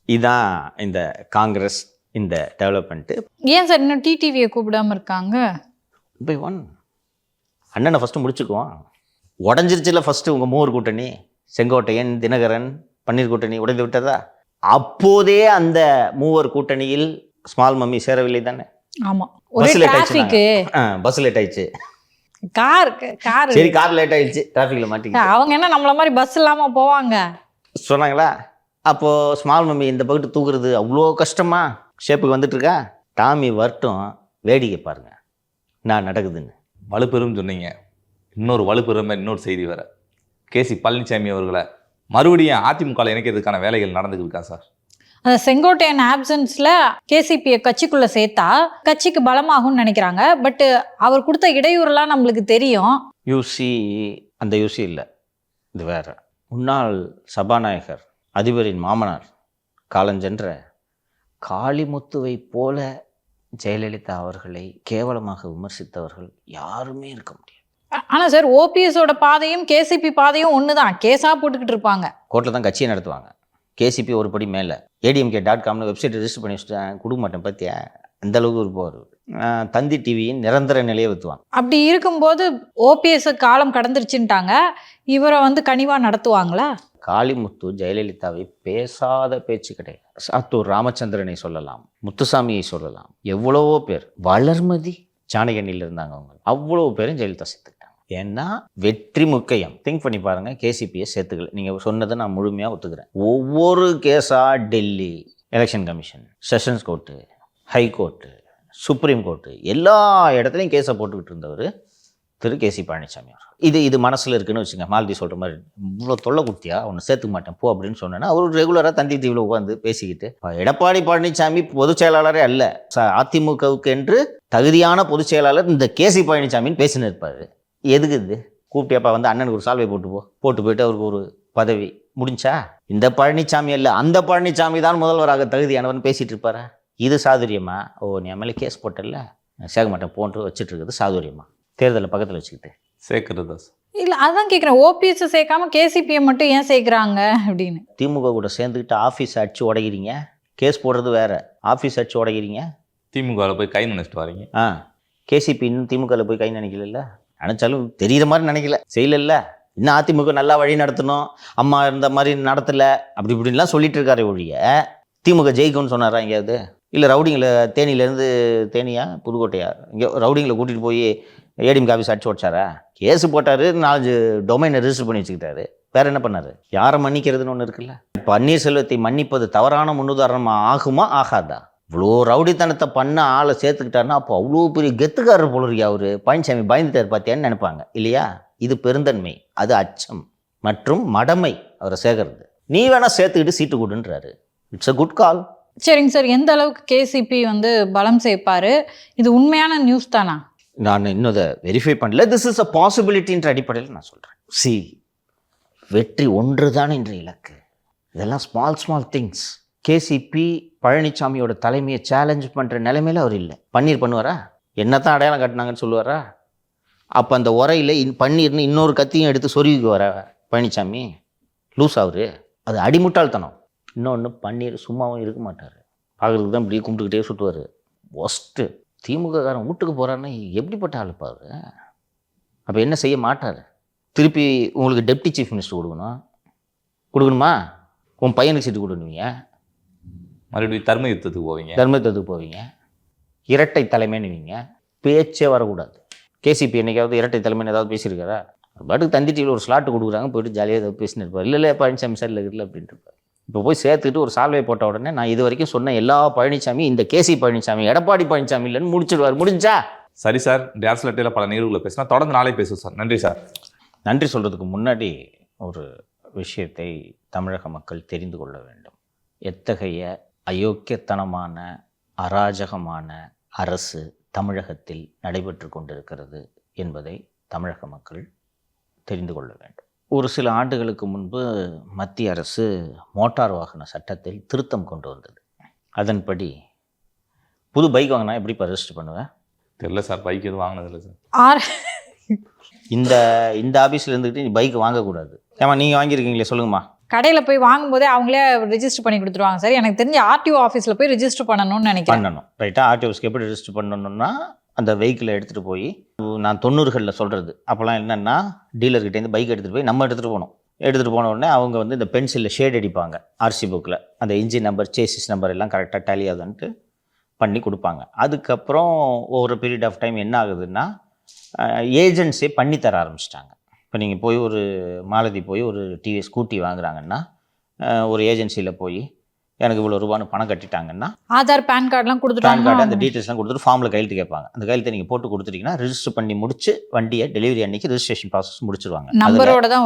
இதுதான் இந்த காங்கிரஸ் இந்த டெவலப்மெண்ட்டு. ஏன் சார் இன்னும் டிடிவியை கூப்பிடாம இருக்காங்க? பை ஒன் அண்ணனை ஃபஸ்ட்டு முடிச்சுக்குவோம். உடஞ்சிருச்சுல ஃபஸ்ட்டு உங்கள் மூவர் கூட்டணி, செங்கோட்டையன், தினகரன், பன்னீர் கூட்டணி உடைந்து விட்டதா? அப்போதே அந்த மூவர் கூட்டணியில் ஸ்மால் மம்மி சேரவில்லை தானே? ஆமாம், ஒரே டிராஃபிக்கு. பஸ் லேட் ஆயிடுச்சு. கார் சரி, கார் லேட் ஆயிடுச்சு, டிராஃபிக்கில் மாட்டிங்க. அவங்க என்ன நம்மள மாதிரி பஸ் இல்லாமல் போவாங்க சொன்னாங்களா? அப்போது ஸ்மால் மம்மி இந்த பக்கத்து தூக்குறது அவ்வளோ கஷ்டமா? ஷேப்புக்கு வந்துட்டுருக்கா? டாமி வரட்டும், வேடிக்கை பாருங்க நான் நடக்குதுன்னு. வலுப்பெரும் சொன்னீங்க. இன்னொரு வலுப்பெருமை இன்னொரு செய்தி வேறு. கேசி பழனிசாமி அவர்களை மறுபடியும் அதிமுகவில் இணைக்கிறதுக்கான வேலைகள் நடந்துக்கிட்டு இருக்கா சார்? அந்த செங்கோட்டையன் ஆப்சன்ஸில் கேசிபியை கட்சிக்குள்ளே சேர்த்தா கட்சிக்கு பலமாகும்னு நினைக்கிறாங்க. பட் அவர் கொடுத்த இடையூறுலாம் நம்மளுக்கு தெரியும். யூசி அந்த யூசி இல்லை, இது வேற. முன்னாள் சபாநாயகர், அதிபரின் மாமனார், காலஞ்சென்ற காளிமுத்துவை போல ஜெயலலிதா அவர்களை கேவலமாக விமர்சித்தவர்கள் யாருமே இருக்க முடியாது. ஆனால் சார், ஓபிஎஸோட பாதையும் கேசிபி பாதையும் ஒன்று தான். கேஸாக போட்டுக்கிட்டு இருப்பாங்க. கோர்ட்டில் தான் கட்சியை நடத்துவாங்க. கேசிபி ஒரு படி மேலே. ADMK.comனு வெப்சைட் ரெஜிஸ்டர் பண்ணி வச்சுட்டேன், கொடுக்க மாட்டேன் பற்றியா? அந்தளவுக்கு இருப்பார். தந்தி டிவியின் நிரந்தர நிலையை ஊற்றுவாங்க. அப்படி இருக்கும்போது ஓபிஎஸ் காலம் கடந்துருச்சுட்டாங்க, இவரை வந்து கனிவாக நடத்துவாங்களா? காளிமுத்து ஜெயலலிதாவை பேசாத பேச்சு கிடையாது. சாத்தூர் ராமச்சந்திரனை சொல்லலாம், முத்துசாமியை சொல்லலாம், எவ்வளவோ பேர். வளர்மதி ஜானகனியில் இருந்தாங்க, அவங்க அவ்வளோ பேரும் ஜெயலலிதா சேர்த்துக்கிட்டாங்க. ஏன்னா வெற்றி முக்கியம். திங்க் பண்ணி பாருங்கள், கேசிபியை சேர்த்துக்கல. நீங்கள் சொன்னதை நான் முழுமையாக ஒத்துக்கிறேன். ஒவ்வொரு கேஸாக Delhi election commission, sessions court, high court, supreme court, எல்லா இடத்துலையும் கேஸை போட்டுக்கிட்டு இருந்தவர் திரு கேசி பழனிசாமி அவர். இது மனசில் இருக்குன்னு வச்சுங்க. மாலதி சொல்கிற மாதிரி இவ்வளோ தொல்லை கொடுத்தியா, ஒன்று சேர்த்துக்க மாட்டேன் போ அப்படின்னு சொன்னேன்னா, அவர் ரெகுலராக தந்தி தீவில் உட்காந்து பேசிக்கிட்டு, எடப்பாடி பழனிசாமி பொதுச் செயலாளரே அல்ல, அதிமுகவுக்கு என்று தகுதியான பொதுச் செயலாளர் இந்த கேசி பழனிசாமின்னு பேசின்னு இருப்பார். எதுக்கு இது? கூப்பிட்டியாப்பா வந்து அண்ணனுக்கு ஒரு சால்வை போட்டு போயிட்டு அவருக்கு ஒரு பதவி முடிஞ்சா? இந்த பழனிசாமி அல்ல, அந்த பழனிசாமி தான் முதல்வராக தகுதியானவர்னு பேசிகிட்டு இருப்பாரா? இது சாதுரியமா? ஓ, நீ எம்எல்ஏ கேஸ் போட்டல, சேர்க்க மாட்டேன் போன்று வச்சுட்டு இருக்குது சாதுரியமா? தேர்தலை பக்கத்தில் வச்சுக்கிட்டு சேர்க்கறது இல்லை, அதான் கேட்குறேன். ஓபிஎஸ் சேர்க்காம கேசிபியை மட்டும் ஏன் சேர்க்குறாங்க அப்படின்னு. திமுக கூட சேர்ந்துக்கிட்டு ஆஃபீஸ் அடிச்சு உடைக்கிறீங்க. கேஸ் போடுறது வேற, ஆஃபீஸ் அடிச்சு உடைக்கிறீங்க. திமுகவில் போய் கை நினைச்சிட்டு வரீங்க. கேசிபி இன்னும் திமுகவில் போய் கை நினைக்கல. நினச்சாலும் தெரிகிற மாதிரி நினைக்கல, செய்யல. இன்னும் அதிமுக நல்லா வழி நடத்தணும், அம்மா இருந்த மாதிரி நடத்தலை, அப்படி இப்படின்லாம் சொல்லிட்டு இருக்காரு ஒழிய திமுக ஜெயிக்கும்னு சொன்னாரா எங்கேயாவது? இல்லை ரவுடிங்களை தேனியிலேருந்து, தேனியா புதுக்கோட்டையா, இங்கே ரவுடிங்களை கூட்டிகிட்டு போய் ஏடிஎம்கே ஆஃபீஸ் அடிச்சு ஓடிச்சாரா? கேஸு போட்டார், 4 டொமைனை ரெஜிஸ்டர் பண்ணி வச்சுக்கிட்டாரு. வேறு என்ன பண்ணார்? யாரை மன்னிக்கிறதுன்னு ஒன்று இருக்குல்ல. பன்னீர்செல்வத்தை மன்னிப்பது தவறான முன்னுதாரணமாக ஆகுமா ஆகாதா? இவ்வளோ ரவுடித்தனத்தை பண்ண ஆளை சேர்த்துக்கிட்டாருன்னா அப்போ அவ்வளோ பெரிய கெத்துக்காரர் போல இருக்கா அவர். பழனிசாமி பயந்துட்டார் பார்த்தியான்னு நினைப்பாங்க இல்லையா? இது பெருந்தன்மை, அது அச்சம் மற்றும் மடமை அவரை சேர்க்கறது. நீ வேணா சேர்த்துக்கிட்டு சீட்டு கொடுன்றாரு. It's a good call. சரிங்க சார், எந்த அளவுக்கு கேசிபி வந்து பலம் சேர்ப்பாரு? இது உண்மையான நியூஸ் தானா? நான் இன்னும் அதை வெரிஃபை பண்ணல. திஸ் இஸ் அ பாசிபிலிட்டின்ற அடிப்படையில் நான் சொல்கிறேன். சி, வெற்றி ஒன்று தான் இன்று இலக்கு. இதெல்லாம் ஸ்மால் திங்ஸ். கேசிபி பழனிசாமியோட தலைமையை சேலஞ்ச் பண்ணுற நிலைமையில் அவர் இல்லை. பன்னீர் பண்ணுவாரா? என்ன தான் அடையாளம் காட்டினாங்கன்னு சொல்லுவாரா? அப்போ அந்த உரையில் பன்னீர்னு இன்னொரு கத்தியும் எடுத்து சொருவிக்கு வர பழனிசாமி லூஸ் அவரு. அது அடிமுட்டாள்தனம். இன்னொன்று, பன்னீர் சும்மாவும் இருக்க மாட்டார். பார்க்குறதுக்கு தான் இப்படி கும்பிட்டுக்கிட்டே சுட்டுவார். ஒஸ்ட்டு. திமுககாரன் வீட்டுக்கு போகிறாருன்னா எப்படிப்பட்ட ஆளுப்பாரு? அப்போ என்ன செய்ய மாட்டார்? திருப்பி உங்களுக்கு டெப்டி சீஃப் மினிஸ்டர் கொடுக்கணுமா? உன் பையனுக்கு சீட்டு கொடுணுவீங்க, மறுபடியும் தர்ம யுத்தத்துக்கு போவீங்க, இரட்டை தலைமைன்னுவீங்க. பேச்சே வரக்கூடாது. கேசிபி என்னைக்காவது இரட்டை தலைமைன்னு ஏதாவது பேசியிருக்காரா? பாட்டுக்கு தந்தி டிவியில் ஒரு ஸ்லாட்டு கொடுக்குறாங்க, போய்ட்டு ஜாலியாக ஏதாவது பேசினு இருப்பார். இல்லை பழனிசாமி சார் இல்லை அப்படின்ட்டு இருப்பார். இப்போ போய் சேர்த்துக்கிட்டு ஒரு சால்வை போட்ட உடனே நான் இது வரைக்கும் சொன்ன எல்லா பழனிசாமி இந்த கேசி பழனிசாமி, எடப்பாடி பழனிசாமி இல்லைன்னு முடிச்சிடுவார். முடிஞ்சா சரி சார். டேர்ஸ் லெட்டரில் பல நிகழ்வுகளை பேசினா தொடர்ந்து நாளை பேசுவோம் சார். நன்றி சார். நன்றி சொல்கிறதுக்கு முன்னாடி ஒரு விஷயத்தை தமிழக மக்கள் தெரிந்து கொள்ள வேண்டும். எத்தகைய அயோக்கியத்தனமான அராஜகமான அரசு தமிழகத்தில் நடைபெற்று கொண்டிருக்கிறது என்பதை தமிழக மக்கள் தெரிந்து கொள்ள வேண்டும். ஒரு சில ஆண்டுகளுக்கு முன்பு மத்திய அரசு மோட்டார் வாகன சட்டத்தில் திருத்தம் கொண்டு வந்தது. அதன்படி புது பைக் வாங்கினா எப்படி ரெஜிஸ்டர் பண்ணுவேன்? தெரியல சார், பைக் எதுவும் வாங்கினதில்லை சார். இந்த ஆஃபீஸில் இருந்துக்கிட்டு நீ பைக் வாங்கக்கூடாது. ஏமா நீங்கள் வாங்கியிருக்கீங்களே, சொல்லுங்கம்மா. கடையில் போய் வாங்கும்போதே அவங்களே ரெஜிஸ்டர் பண்ணி கொடுத்துருவாங்க சார். எனக்கு தெரிஞ்ச ஆர்டிஓ ஆஃபீஸில் போய் ரெஜிஸ்டர் பண்ணணும்னு நினைக்கிறேன். பண்ணணும், ரைட்டாக. ஆர்டிஓஸ்க்கு எப்படி ரெஜிஸ்டர் பண்ணணும்னா, அந்த வெஹிக்கிளை எடுத்துகிட்டு போய், நான் 90களில் சொல்கிறது, அப்போல்லாம் என்னென்னா டீலர்கிட்டேருந்து பைக் எடுத்துகிட்டு போய் நம்ம எடுத்துகிட்டு போன உடனே அவங்க வந்து இந்த பென்சிலில் ஷேட் அடிப்பாங்க. ஆர்சி புக்கில் அந்த இன்ஜின் நம்பர், சேசிஸ் நம்பர் எல்லாம் கரெக்டாக டேலி ஆகுதுன்ட்டு பண்ணி கொடுப்பாங்க. அதுக்கப்புறம் ஒரு பீரியட் ஆஃப் டைம் என்ன ஆகுதுன்னா, ஏஜென்ட்ஸே பண்ணி தர ஆரம்பிச்சிட்டாங்க. இப்போ நீங்கள் போய் ஒரு மாலதி போய் ஒரு டிவிஎஸ் ஸ்கூட்டி வாங்குறாங்கன்னா, ஒரு ஏஜென்சியில் போய் எனக்கு இவ்வளோ ரூபான்னு பணம் கட்டிட்டாங்கன்னா, ஆதார் பேன் கார்டெலாம் கொடுத்துட்டாங்க. பேன் கார்டு அந்த டீட்டெயில்ஸ்லாம் கொடுத்துட்டு ஃபார்மில் கையெழுத்து கேட்பாங்க. அந்த கையெழுத்தை நீங்கள் போட்டு கொடுத்துட்டீங்கன்னா ரெஜிஸ்டர் பண்ணி முடிச்சு வண்டியை டெலிவரி அன்னைக்கு ரெஜிஸ்ட்ரேஷன் ப்ராசஸ் முடிச்சிருவாங்க. நம்பரோட தான்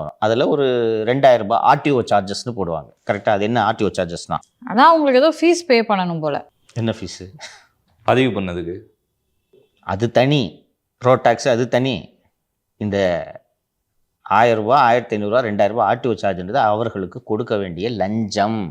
வரும். அதில் ஒரு 2000 ரூபாய் ஆர்டிஓ சார்ஜஸ்ன்னு போடுவாங்க. கரெக்டாக? அது என்ன ஆர்டிஓ சார்ஜஸ்னா? அதான் உங்களுக்கு ஏதோ ஃபீஸ் பே பண்ணணும் போல். என்ன ஃபீஸு? பதிவு பண்ணதுக்கு அது தனி. ரோட் டேக்ஸ் அது தனி. இந்த 1000 ரூபா, 1500 ரூபா, 2000 ரூபா ஆர்டிஓ சார்ஜ்ன்றது அவர்களுக்கு கொடுக்க வேண்டிய லஞ்சம்.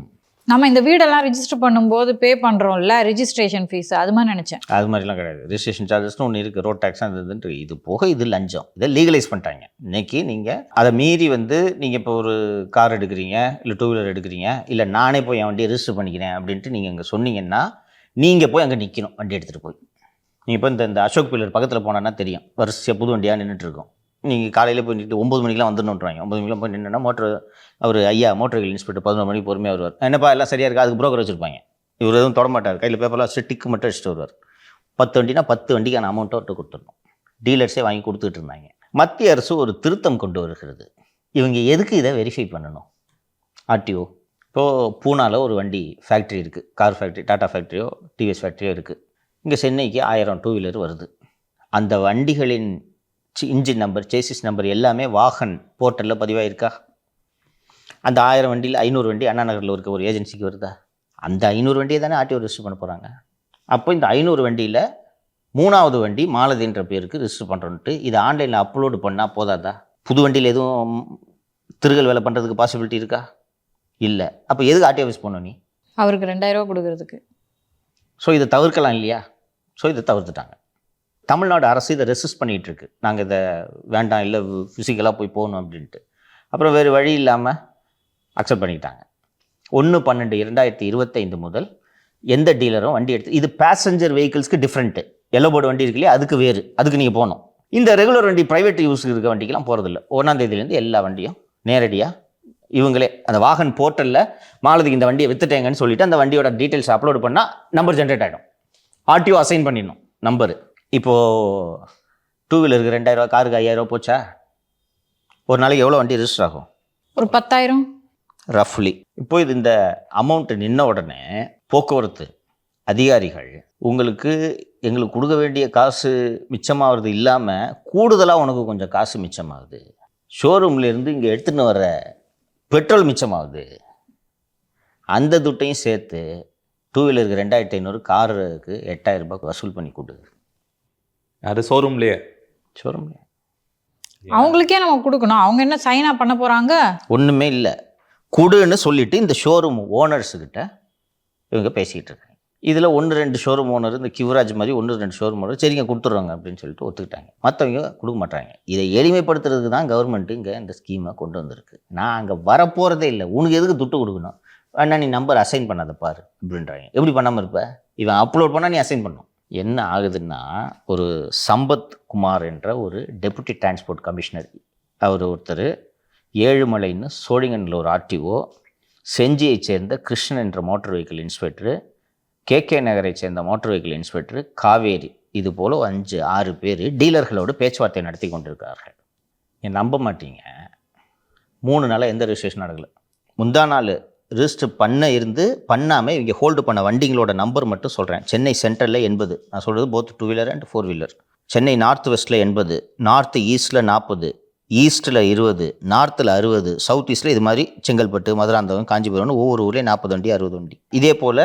நம்ம இந்த வீடெல்லாம் ரெஜிஸ்டர் பண்ணும்போது பே பண்ணுறோம்ல ரெஜிஸ்ட்ரேஷன் ஃபீஸ், அது மாதிரி நினச்சேன். அது மாதிரிலாம் கிடையாது. ரெஜிஸ்ட்ரேஷன் சார்ஜஸ்னு ஒன்று இருக்குது, ரோட் டேக்ஸ் அது இது போக இது லஞ்சம். இதை லீகலைஸ் பண்ணிட்டாங்க. இன்றைக்கி நீங்கள் அதை மீறி வந்து நீங்கள் இப்போ ஒரு கார் எடுக்கிறீங்க, இல்லை 2 வீலர் எடுக்கிறீங்க, இல்லை நானே போய் என் வண்டியை ரெஜிஸ்டர் பண்ணிக்கிறேன் அப்படின்ட்டு நீங்கள் இங்கே சொன்னீங்கன்னா, நீங்கள் போய் அங்கே நிற்கணும் வண்டி எடுத்துகிட்டு போய். நீங்கள் இப்போ இந்த அசோக் பில்லர் பக்கத்தில் போனோன்னா தெரியும், வரிசையாக புது வண்டியாக நின்றுட்டுருக்கோம். நீங்கள் காலையில் போய் நின்று 9 மணிக்கெலாம் வந்துடணுன்றாங்க. 9 மணிக்கெலாம் போய் நின்றுனா அவர் ஐயா மோட்டர் வெஹிக்கிள் இன்ஸ்பெக்டர் 11 மணிக்கு பொறுமையாக வருவார். என்னப்பா எல்லாம் சரியாக இருக்குது, அதுக்கு புரோக்கர் வச்சுருப்பாங்க. இவர் எதுவும் தொடமாட்டார், கையில் பேப்பர்லாம் வச்சு டிக்கு மட்டும் வச்சுட்டு வருவார். 10 வண்டினா 10 வண்டிக்கான அமௌண்ட்டை விட்டு கொடுத்துடணும். டீலர்ஸே வாங்கி கொடுத்துட்டு இருந்தாங்க. மத்திய அரசு ஒரு திருத்தம் கொண்டு வருகிறது. இவங்க எதுக்கு இதை வெரிஃபை பண்ணணும்? ஆர்டிஓ இப்போது பூனாவில் ஒரு வண்டி ஃபேக்ட்ரி இருக்குது, கார் ஃபேக்ட்ரி, டாடா ஃபேக்ட்ரியோ டிவிஎஸ் ஃபேக்ட்ரியோ இருக்குது. இங்கே சென்னைக்கு 1000 2 வீலர் வருது. அந்த வண்டிகளின் இன்ஜின் நம்பர், சேசிஸ் நம்பர் எல்லாமே வாகன் போர்ட்டலில் பதிவாயிருக்கா? அந்த 1000 வண்டியில் 500 வண்டி அண்ணா நகரில் இருக்க ஒரு ஏஜென்சிக்கு வருதா? அந்த 500 வண்டியை தானே ஆர்டிஓ ரெஜிஸ்டர் பண்ண போகிறாங்க. அப்போ இந்த 500 வண்டியில் 3வது வண்டி மாலதின்ற பேருக்கு ரெஜிஸ்டர் பண்ணுறோன்ட்டு இதை ஆன்லைனில் அப்லோடு பண்ணால் போதாதா? புது வண்டியில் எதுவும் திருகல் வேலை பண்ணுறதுக்கு பாசிபிலிட்டி இருக்கா? இல்லை. அப்போ எதுக்கு ஆர்டிஓ ஆஃபீஸ் போகணும் நீ? அவருக்கு 2000 ரூபா கொடுக்கறதுக்கு. ஸோ இதை தவிர்க்கலாம் இல்லையா? ஸோ இதை தவிர்த்துட்டாங்க. தமிழ்நாடு அரசு இதை ரெசிஸ்ட் பண்ணிகிட்ருக்கு. நாங்கள் இதை வேண்டாம், இல்லை ஃபிசிக்கலாக போய் போகணும் அப்படின்ட்டு. அப்புறம் வேறு வழி இல்லாமல் அக்செப்ட் பண்ணிக்கிட்டாங்க. 1/12/2025 முதல் எந்த டீலரும் வண்டி எடுத்து, இது பேசஞ்சர் வெஹிக்கிள்ஸ்க்கு டிஃப்ரெண்ட்டு. எல்லோ போர்டு வண்டி இருக்கு இல்லையா, அதுக்கு வேறு, அதுக்கு நீங்கள் போகணும். இந்த ரெகுலர் வண்டி ப்ரைவேட் யூஸுக்கு இருக்க வண்டிக்கெலாம் போகிறதில்ல. 1ஆம் தேதியிலேருந்து எல்லா வண்டியும் நேரடியாக இவங்களே அந்த வாகன் போர்ட்டலில் மாலதிக்கு இந்த வண்டியை வித்துட்டேங்கன்னு சொல்லிவிட்டு அந்த வண்டியோட டீட்டெயில்ஸ் அப்லோடு பண்ணால் நம்பர் ஜென்ரேட் ஆகிடும். ஆர்டிஓ அசைன் பண்ணிடணும் நம்பரு. இப்போது 2 வீலருக்கு 2000 ரூபா, காருக்கு 5000 ரூபா போச்சா? ஒரு நாளைக்கு எவ்வளோ வண்டி ரெஜிஸ்டர் ஆகும்? ஒரு 10,000 ரஃப்லி. இப்போ இது இந்த அமௌண்ட்டு நின்ன உடனே போக்குவரத்து அதிகாரிகள் உங்களுக்கு எங்களுக்கு கொடுக்க வேண்டிய காசு மிச்சமாகிறது இல்லாமல் கூடுதலாக உனக்கு கொஞ்சம் காசு மிச்சமாகுது, ஷோரூம்லேருந்து இங்கே எடுத்துன்னு வர பெட்ரோல் மிச்சமாகுது, அந்த துட்டையும் சேர்த்து டூ வீலருக்கு 2500, காருக்கு 8000 ரூபாய் வசூல் பண்ணி கொடுக்குது அது ஷோரூம்லேயே. ஷோரூம்ல அவங்களுக்கே நம்ம கொடுக்கணும். அவங்க என்ன சைனா பண்ண போறாங்க? ஒன்றுமே இல்லை, கொடுன்னு சொல்லிட்டு இந்த ஷோரூம் ஓனர்ஸுக்கிட்ட இவங்க பேசிக்கிட்டு இருக்காங்க. இதில் 1-2 ஷோரூம் ஓனர், இந்த கிவராஜ் மாதிரி 1-2 ஷோரூம் ஓனர் சரிங்க கொடுத்துட்றாங்க அப்படின்னு சொல்லிட்டு ஒத்துக்கிட்டாங்க. மற்றவங்க கொடுக்க மாட்டாங்க. இதை எளிமைப்படுத்துறதுக்கு தான் கவர்மெண்ட்டு இங்கே இந்த ஸ்கீமை கொண்டு வந்திருக்கு. நான் அங்கே வரப்போகிறதே இல்லை, உனக்கு எதுக்கு துட்டு கொடுக்கணும், வேணா நீ நம்பர் அசைன் பண்ணாத பாரு அப்படின்றாங்க. எப்படி பண்ணாமல் இருப்ப, இவன் அப்லோட் பண்ணால் நீ அசைன் பண்ணும். என்ன ஆகுதுன்னா, ஒரு சம்பத் குமார் என்ற ஒரு டெபுட்டி டிரான்ஸ்போர்ட் கமிஷனர், அவர் ஒருத்தர், ஏழுமலைன்னு சோழிங்கனில் ஒரு ஆர்டிஓ, செஞ்சியை சேர்ந்த கிருஷ்ணன் என்ற மோட்டார் வெஹிக்கிள் இன்ஸ்பெக்டரு, கேகே நகரை சேர்ந்த மோட்டார் வெஹிக்கிள் இன்ஸ்பெக்டர் காவேரி, இது போல் 5-6 பேர் டீலர்களோடு பேச்சுவார்த்தை நடத்தி கொண்டிருக்கிறார்கள். நீங்கள் நம்ப மாட்டீங்க, 3 நாளாக எந்த ரெஜிஸ்ட்ரேஷன் நடக்கலை. முந்தா நாள் ரிஜிஸ்டர் பண்ணாமல் இவங்க ஹோல்டு பண்ண வண்டிங்களோட நம்பர் மட்டும் சொல்கிறேன். சென்னை சென்ட்ரலில் 80, நான் சொல்கிறது both 2 wheeler and 4 wheeler. Chennai north வெஸ்ட்டில் 80, நார்த் ஈஸ்ட்டில் 40, ஈஸ்ட்டில் 20, நார்த்தில் 60, சவுத் ஈஸ்ட்டில் இது மாதிரி செங்கல்பட்டு, மதுராந்தகம், காஞ்சிபுரம்னு ஒவ்வொரு ஊர்லேயும் 40 வண்டி 60 வண்டி. இதே போல்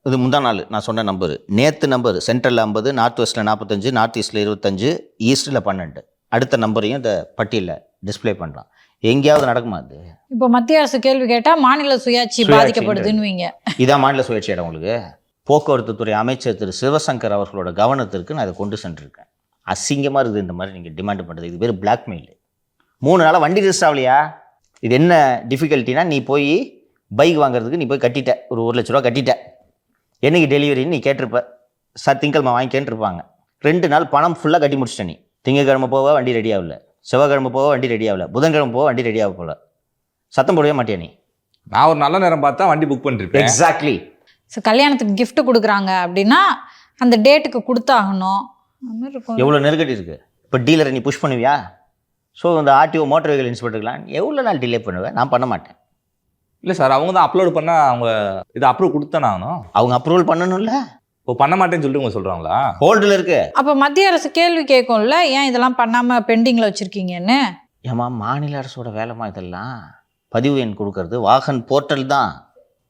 இது முந்தா நாள் நான் சொன்ன நம்பரு, நேற்று நம்பர் சென்ட்ரலில் 50, நார்த் வெஸ்ட்டில் 45, நார்த் ஈஸ்ட்டில் 25, ஈஸ்ட்டில் 12. அடுத்த நம்பரையும் இந்த பட்டியலில் டிஸ்பிளே பண்ணலாம். எங்கேயாவது நடக்குமா அது? இப்போ மத்திய அரசு கேள்வி கேட்டால் மாநில சுயாட்சி பாதிக்கப்படுதுன்னு. இதான் மாநில சுயாட்சி இடம். உங்களுக்கு போக்குவரத்து துறை அமைச்சர் திரு சிவசங்கர் அவர்களோட கவனத்திற்கு நான் இதை கொண்டு சென்றிருக்கேன். அசிங்கமாக இருக்குது இந்த மாதிரி நீங்கள் டிமாண்ட் பண்ணுறது. இது பேர் பிளாக்மெயில். 3 நாளாக வண்டி ரிஜிஸ்டர் ஆகலையா? இது என்ன டிஃபிகல்ட்டினா, நீ போய் பைக் வாங்குறதுக்கு நீ போய் கட்டிட்ட, ஒரு 1 லட்ச ரூபா கட்டிட்ட, என்னைக்கு டெலிவரின்னு நீ கேட்டிருப்ப. திங்கக்கிழமை வாங்கி கேட்டிருப்பாங்க. 2 நாள் பணம் ஃபுல்லாக கட்டி முடிச்சிட்ட. நீ திங்கக்கிழமை போக வண்டி ரெடி ஆகல, செவ்வாய்க்கிழமை போக வண்டி ரெடி ஆகல, புதன்கிழமை போக வண்டி ரெடி ஆக போல, சத்தம் போடவே மாட்டியா நீ? நான் ஒரு நல்ல நேரம் பார்த்தா வண்டி புக் பண்ணிருப்பேன். எக்ஸாக்ட்லி. ஸோ கல்யாணத்துக்கு gift கொடுக்குறாங்க அப்படின்னா அந்த டேட்டுக்கு கொடுத்தாகணும். அந்த மாதிரி இருக்கும். எவ்வளோ நெருக்கடி இருக்குது. இப்போ டீலரை நீ புஷ் பண்ணுவியா? ஸோ இந்த ஆர்டிஓ மோட்டார் வெஹிக்கிள் இன்ஸ்பெக்டர்லாம் எவ்வளோ நாள் டிலே பண்ணுவேன்? நான் பண்ண மாட்டேன். இல்லை சார், அவங்க தான் அப்லோட் பண்ணால் அவங்க இதை அப்ரூவ் கொடுத்தானே ஆகணும். அவங்க அப்ரூவல் பண்ணணும்ல. இப்போ பண்ண மாட்டேன்னு சொல்லிட்டு அவங்க சொல்கிறாங்களா? ஹோல்டில் இருக்கு. அப்போ மத்திய அரசு கேள்வி கேட்கும்ல, ஏன் இதெல்லாம் பண்ணாமல் பெண்டிங்கில் வச்சுருக்கீங்கன்னு. ஏமா மாநில அரசோட வேலைமா இதெல்லாம்? பதிவு எண் கொடுக்கறது வாகன் போர்ட்டல் தான்.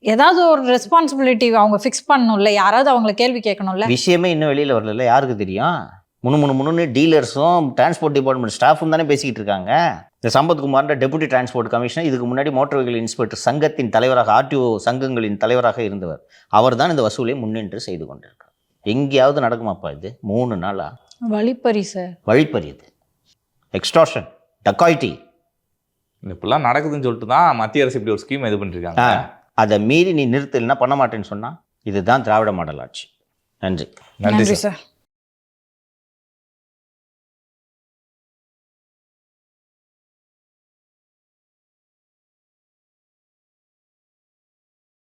ஏதாவது ஒரு ரெஸ்பான்சிபிலிட்டி அவங்க ஃபிக்ஸ் பண்ணணும்ல, யாராவது அவங்கள கேள்வி கேட்கணும்ல. விஷயமே இன்னும் வெளியில் வரல, யாருக்கு தெரியும்? முன்னு டீலர்ஸும் டிரான்ஸ்போர்ட் டிபார்ட்மெண்ட் ஸ்டாஃபும் தானே பேசிக்கிட்டு இருக்காங்க. இந்த சம்பத்குமார்ன்ற டெபுட்டி டிரான்ஸ்போர்ட் கமிஷனர் இதுக்கு முன்னாடி மோட்டார் வெஹிக்கிள் இன்ஸ்பெக்டர் சங்கத்தின் தலைவராக, ஆர்டிஓ சங்கங்களின் தலைவராக இருந்தவர். அவர் தான் இந்த வசூலை முன்னின்று செய்து கொண்டிருக்கார். எங்கேயாவது நடக்குமாப்பா இது? 3 நாளா வழிப்பறி சார். வழிப்பறி, இது எக்ஸ்டார்ஷன், டக்காய்டி. இப்படிலாம் நடக்குதுன்னு சொல்லிட்டு தான் மத்திய அரசு இப்படி ஒரு ஸ்கீம் இது பண்ணிருக்காங்க. அதை மீறி நீ நிறுத்தலைன்னா பண்ண மாட்டேன்னு சொன்னால் இதுதான் திராவிட மாடல் ஆட்சி. நன்றி. நன்றி நன்றி சார். சார்.